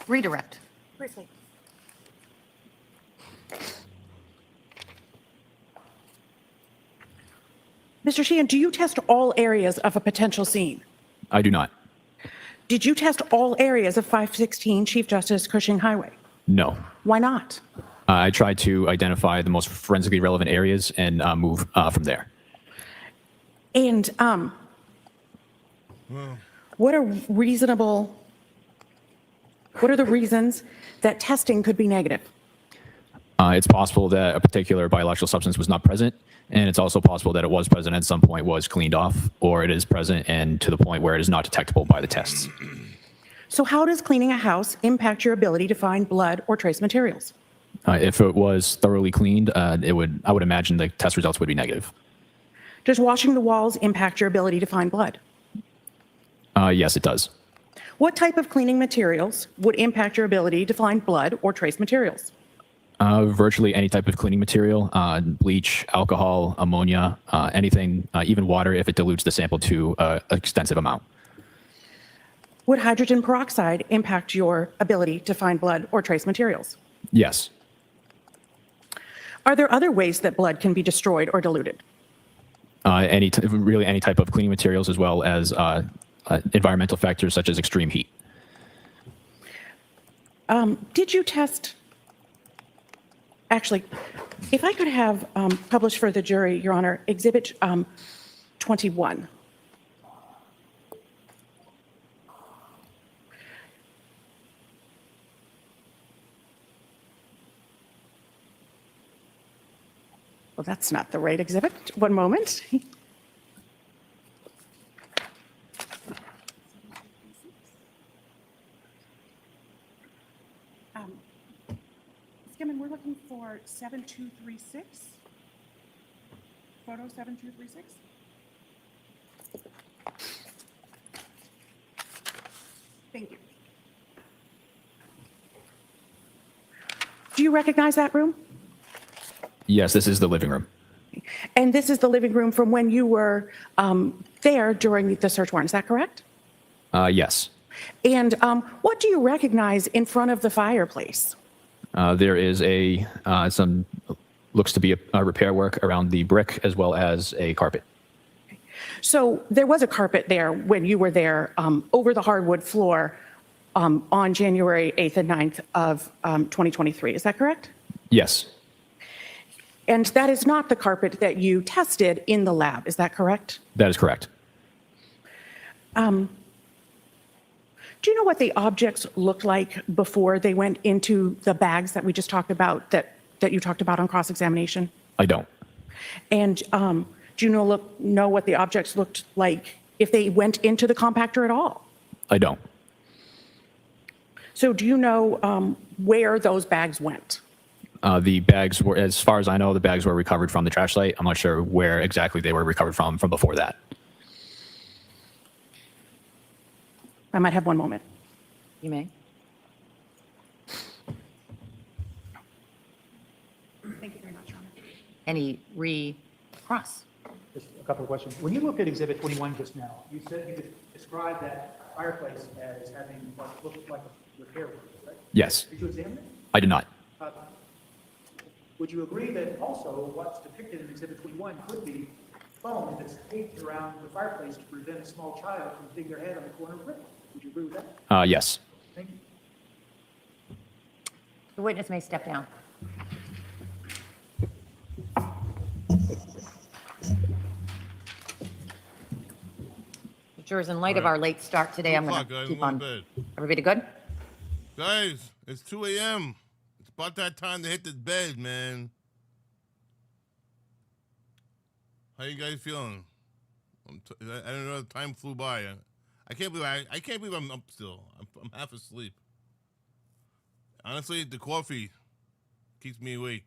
Redirect. Briefly. Mr. Sheehan, do you test all areas of a potential scene? I do not. Did you test all areas of 516 Chief Justice Cushing Highway? No. Why not? I tried to identify the most forensically relevant areas and move from there. And what are the reasons that testing could be negative? It's possible that a particular biological substance was not present, and it's also possible that it was present at some point, was cleaned off, or it is present and to the point where it is not detectable by the tests. So how does cleaning a house impact your ability to find blood or trace materials? If it was thoroughly cleaned, I would imagine the test results would be negative. Does washing the walls impact your ability to find blood? Yes, it does. What type of cleaning materials would impact your ability to find blood or trace materials? Virtually any type of cleaning material, bleach, alcohol, ammonia, anything, even water if it dilutes the sample to an extensive amount. Would hydrogen peroxide impact your ability to find blood or trace materials? Yes. Are there other ways that blood can be destroyed or diluted? Really any type of cleaning materials, as well as environmental factors such as extreme heat. Did you test? Actually, if I could have published for the jury, Your Honor, Exhibit 21. Well, that's not the right exhibit. One moment. Skimmin, we're looking for 7236. Photo 7236. Thank you. Do you recognize that room? Yes, this is the living room. And this is the living room from when you were there during the search warrant, is that correct? Yes. And what do you recognize in front of the fireplace? There is some looks to be a repair work around the brick, as well as a carpet. So there was a carpet there when you were there over the hardwood floor on January 8th and 9th of 2023, is that correct? Yes. And that is not the carpet that you tested in the lab, is that correct? That is correct. Do you know what the objects looked like before they went into the bags that we just talked about, that you talked about on cross-examination? I don't. And do you know what the objects looked like if they went into the compactor at all? I don't. So do you know where those bags went? The bags were, as far as I know, the bags were recovered from the trash site. I'm not sure where exactly they were recovered from before that. I might have one moment. You may. Thank you very much, Your Honor. Any cross? Just a couple of questions. When you looked at Exhibit 21 just now, you said you described that fireplace as having what looked like a repair room, right? Yes. Did you examine it? I did not. Would you agree that also what's depicted in Exhibit 21 could be foam that's taped around the fireplace to prevent a small child from hitting their head on the corner of a brick? Would you agree with that? Yes. Thank you. The witness may step down. Jurors, in light of our late start today, I'm going to keep on. Everybody good? Guys, it's 2 a.m. It's about that time to hit the bed, man. How you guys feeling? I don't know. Time flew by. I can't believe I can't believe I'm up still. I'm half asleep. Honestly, the coffee keeps me awake.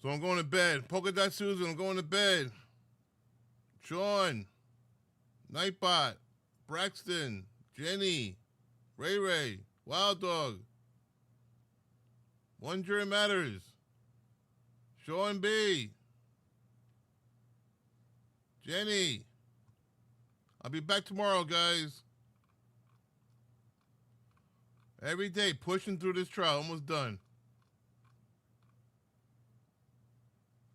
So I'm going to bed. Polka Dot Susan, I'm going to bed. Sean, Nightbot, Braxton, Jenny, Ray Ray, Wild Dog, One Jury Matters, Sean B, Jenny. I'll be back tomorrow, guys. Every day, pushing through this trial. Almost done.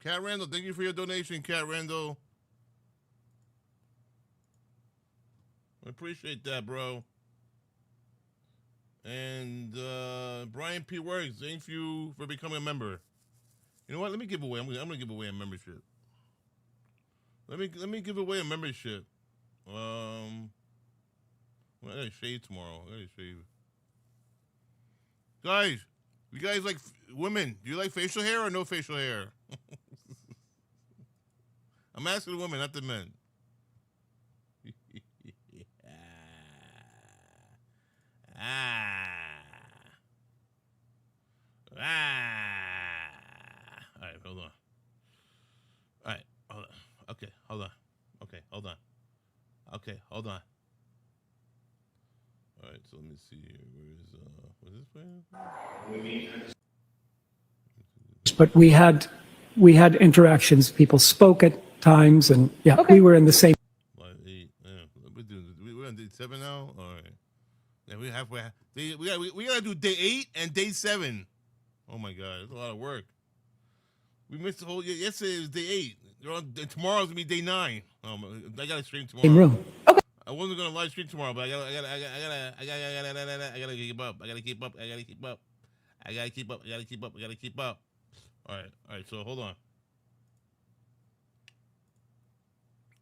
Cat Randall, thank you for your donation, Cat Randall. I appreciate that, bro. And Brian P. Works, thank you for becoming a member. You know what? Let me give away. I'm gonna give away a membership. Let me give away a membership. Well, I gotta shave tomorrow. I gotta shave. Guys, you guys like women? Do you like facial hair or no facial hair? I'm asking the women, not the men. All right, hold on. All right, hold on. Okay, hold on. Okay, hold on. Okay, hold on. All right, so let me see here. Where's this plan? But we had interactions. People spoke at times, and yeah, we were in the same. Like 8. Yeah, we're on day 7 now. All right. Yeah, we halfway. We gotta do day 8 and day 7. Oh my God, it's a lot of work. We missed the whole. Yesterday was day 8. Tomorrow's gonna be day 9. I gotta stream tomorrow. Same room. Okay. I wasn't gonna live stream tomorrow, but I gotta keep up. I gotta keep up. All right. So hold on.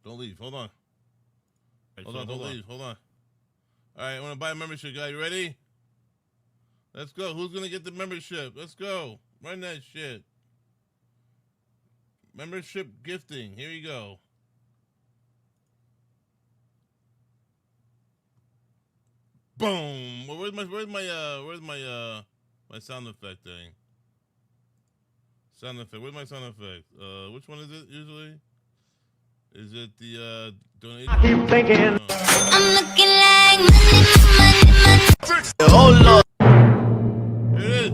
Don't leave. Hold on. Don't leave. Hold on. All right, I want to buy a membership, guys. You ready? Let's go. Who's gonna get the membership? Let's go. Run that shit. Membership gifting. Here you go. Boom. Well, where's my sound effect thing? Sound effect. Where's my sound effect? Which one is it usually? Is it the donation? I keep thinking. I'm looking like money. Oh Lord. Here it is.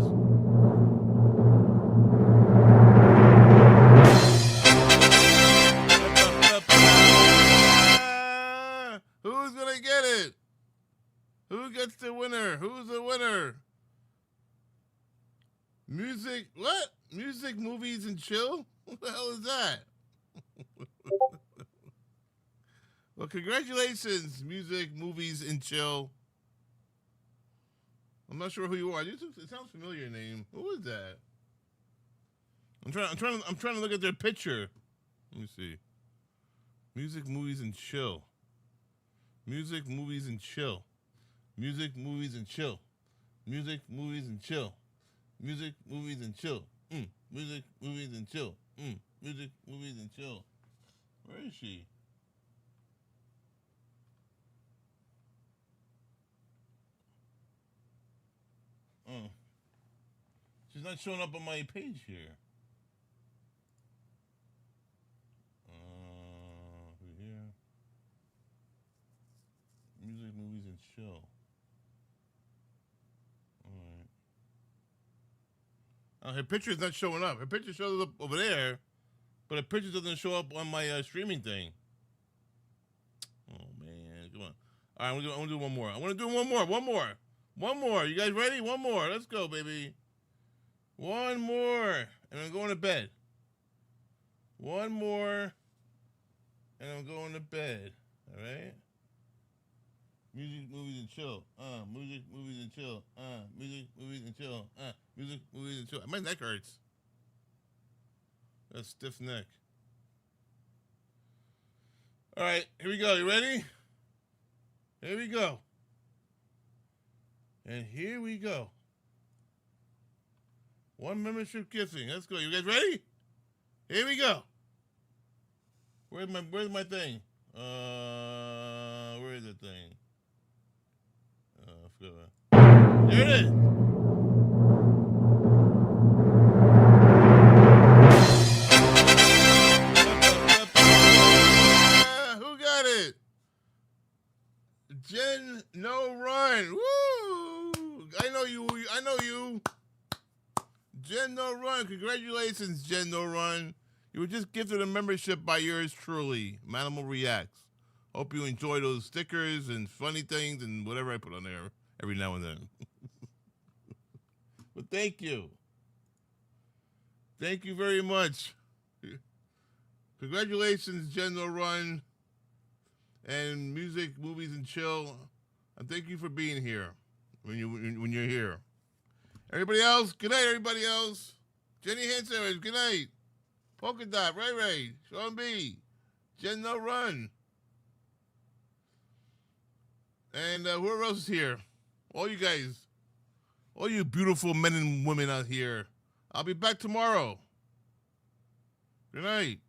Who's gonna get it? Who gets the winner? Who's the winner? Music, what? Music, movies, and chill? What the hell is that? Well, congratulations, music, movies, and chill. I'm not sure who you are. It sounds familiar name. Who is that? I'm trying to look at their picture. Let me see. Music, movies, and chill. Music, movies, and chill. Music, movies, and chill. Music, movies, and chill. Music, movies, and chill. Music, movies, and chill. Music, movies, and chill. Where is she? Oh. She's not showing up on my page here. Here. Music, movies, and chill. Her picture is not showing up. Her picture shows up over there, but her picture doesn't show up on my streaming thing. Oh, man. Come on. All right, I want to do one more. I want to do one more. One more. You guys ready? One more. Let's go, baby. One more. And I'm going to bed. One more. And I'm going to bed. All right? Music, movies, and chill. Music, movies, and chill. Music, movies, and chill. Music, movies, and chill. My neck hurts. Got a stiff neck. All right, here we go. You ready? Here we go. And here we go. One membership gifting. Let's go. You guys ready? Here we go. Where's my thing? Where is the thing? I forgot. There it is. Jen No Run. Woo! I know you. Jen No Run. Congratulations, Jen No Run. You were just gifted a membership by yours truly, Manimal Reacts. Hope you enjoy those stickers and funny things and whatever I put on there every now and then. But thank you. Thank you very much. Congratulations, Jen No Run and Music, Movies, and Chill. And thank you for being here when you're here. Everybody else, good night, everybody else. Jenny Hansen, good night. Polka Dot, Ray, Sean B, Jen No Run. And whoever else is here. All you guys. All you beautiful men and women out here. I'll be back tomorrow. Good night.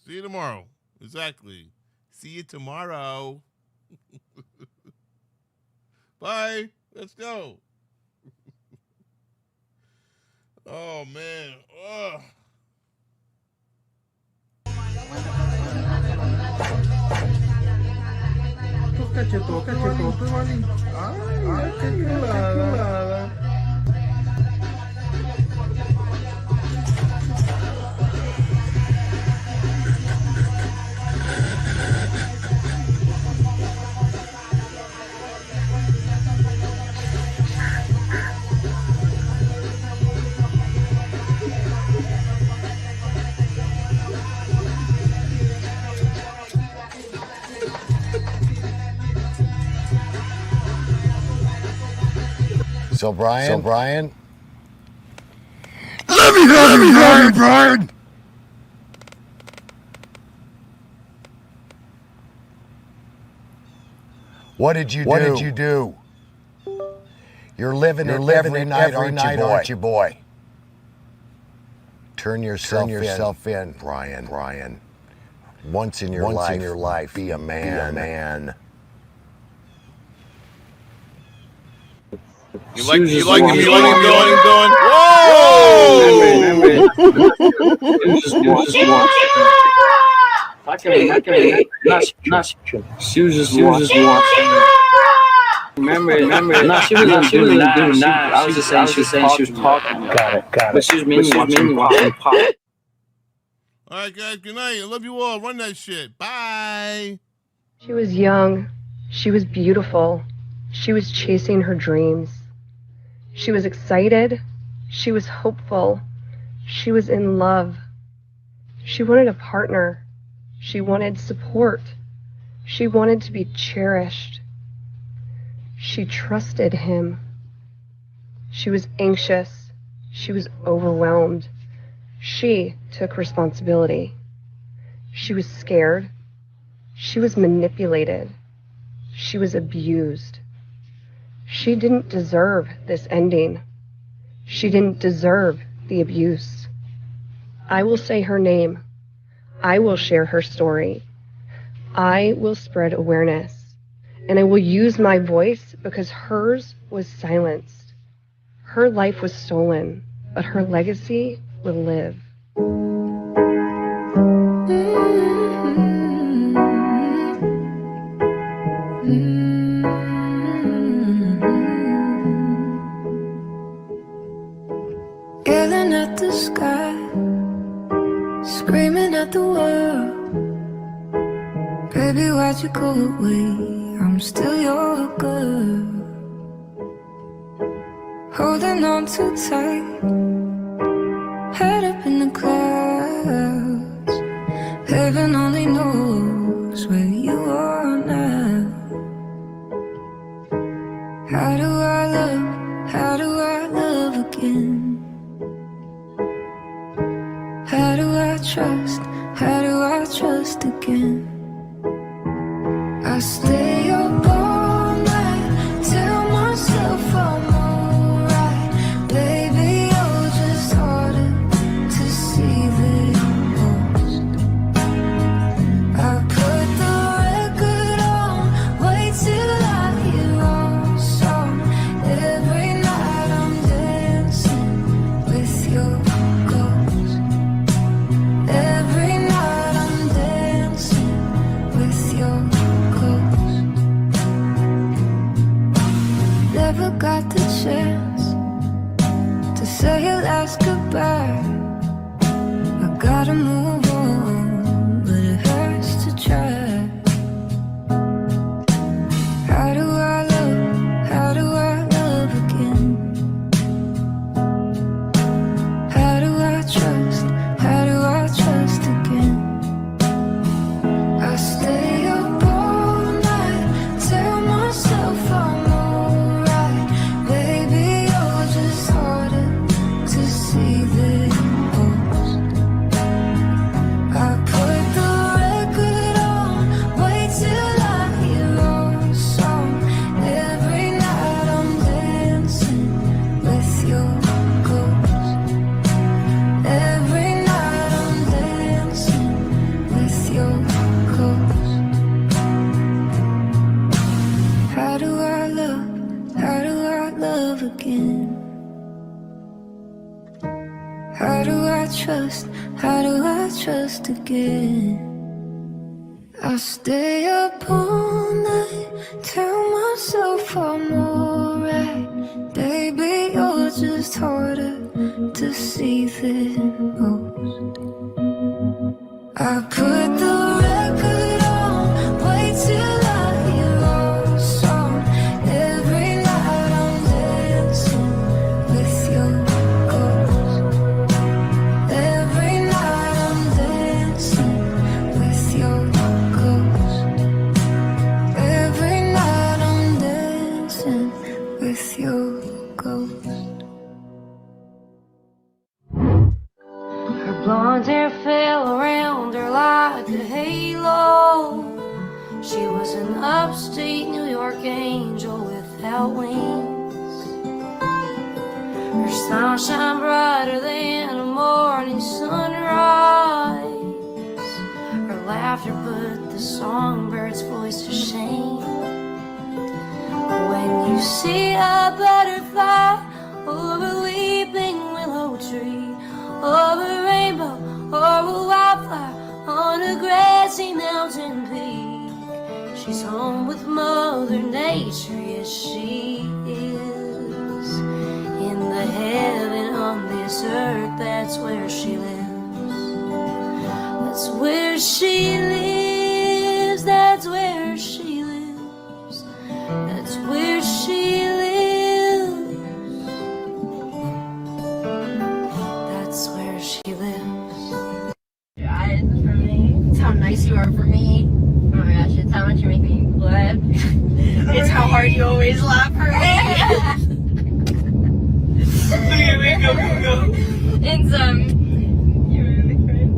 See you tomorrow. Exactly. See you tomorrow. Bye. Let's go. Oh, man. Ugh. Tócate, Vali. Ay, qué chulada. So Brian. Let me have you, Brian. What did you do? You're living every night, aren't you, boy? Turn yourself in, Brian. Once in your life, be a man. You like me going? Whoa! She was just watching. Remember, no, she wasn't doing that. I was just saying she was talking. Got it. But she was mainly watching pop. All right, guys, good night. I love you all. Run that shit. Bye. She was young. She was beautiful. She was chasing her dreams. She was excited. She was hopeful. She was in love. She wanted a partner. She wanted support. She wanted to be cherished. She trusted him. She was anxious. She was overwhelmed. She took responsibility. She was scared. She was manipulated. She was abused. She didn't deserve this ending. She didn't deserve the abuse. I will say her name. I will share her story. I will spread awareness. And I will use my voice because hers was silenced. Her life was stolen, but her legacy will live. Yelling at the sky, screaming at the world. Baby, why'd you go away? I'm still your girl. Holding on too tight, head up in the clouds. Heaven only knows where you are now. How do I love again? How do I trust again? I stay up all night, tell myself I'm alright. Baby, you're just harder to see than most. I put the record on, wait till I hear our song. Every night I'm dancing with your ghost. Every night I'm dancing got the chance to say your last goodbye. I gotta move on, but it hurts to try. How do I love again? How do I trust again? I stay up all night, tell myself I'm alright. Baby, you're just harder to see than most. I put the record on, wait till I hear your song. Every night I'm dancing with your ghost. Every night I'm dancing with your ghost. How do I love again? How do I trust again? I stay up all night, tell myself I'm alright. Baby, you're just harder to see than most. I put the record on, wait till I hear your song. Every night I'm dancing with your ghost. Every night I'm dancing with your ghost. Every night I'm dancing with your ghost. Her blonde hair fell around her like a halo. She was an upstate New York angel without wings. Her smile shone brighter than a morning sunrise. Her laughter put the songbird's voice to shame. When you see a butterfly over a weeping willow tree, or a rainbow, or a wildflower on a grassy mountain peak, she's home with Mother Nature, yes she is. In the heaven on this earth, that's where she lives. That's where she lives, that's where she lives. That's where she lives. That's where she lives. Guys, for me, it's how nice you are for me. Oh my gosh, it's how much you make me glad. It's how hard you always laugh for me. Okay, go. It's you're really great.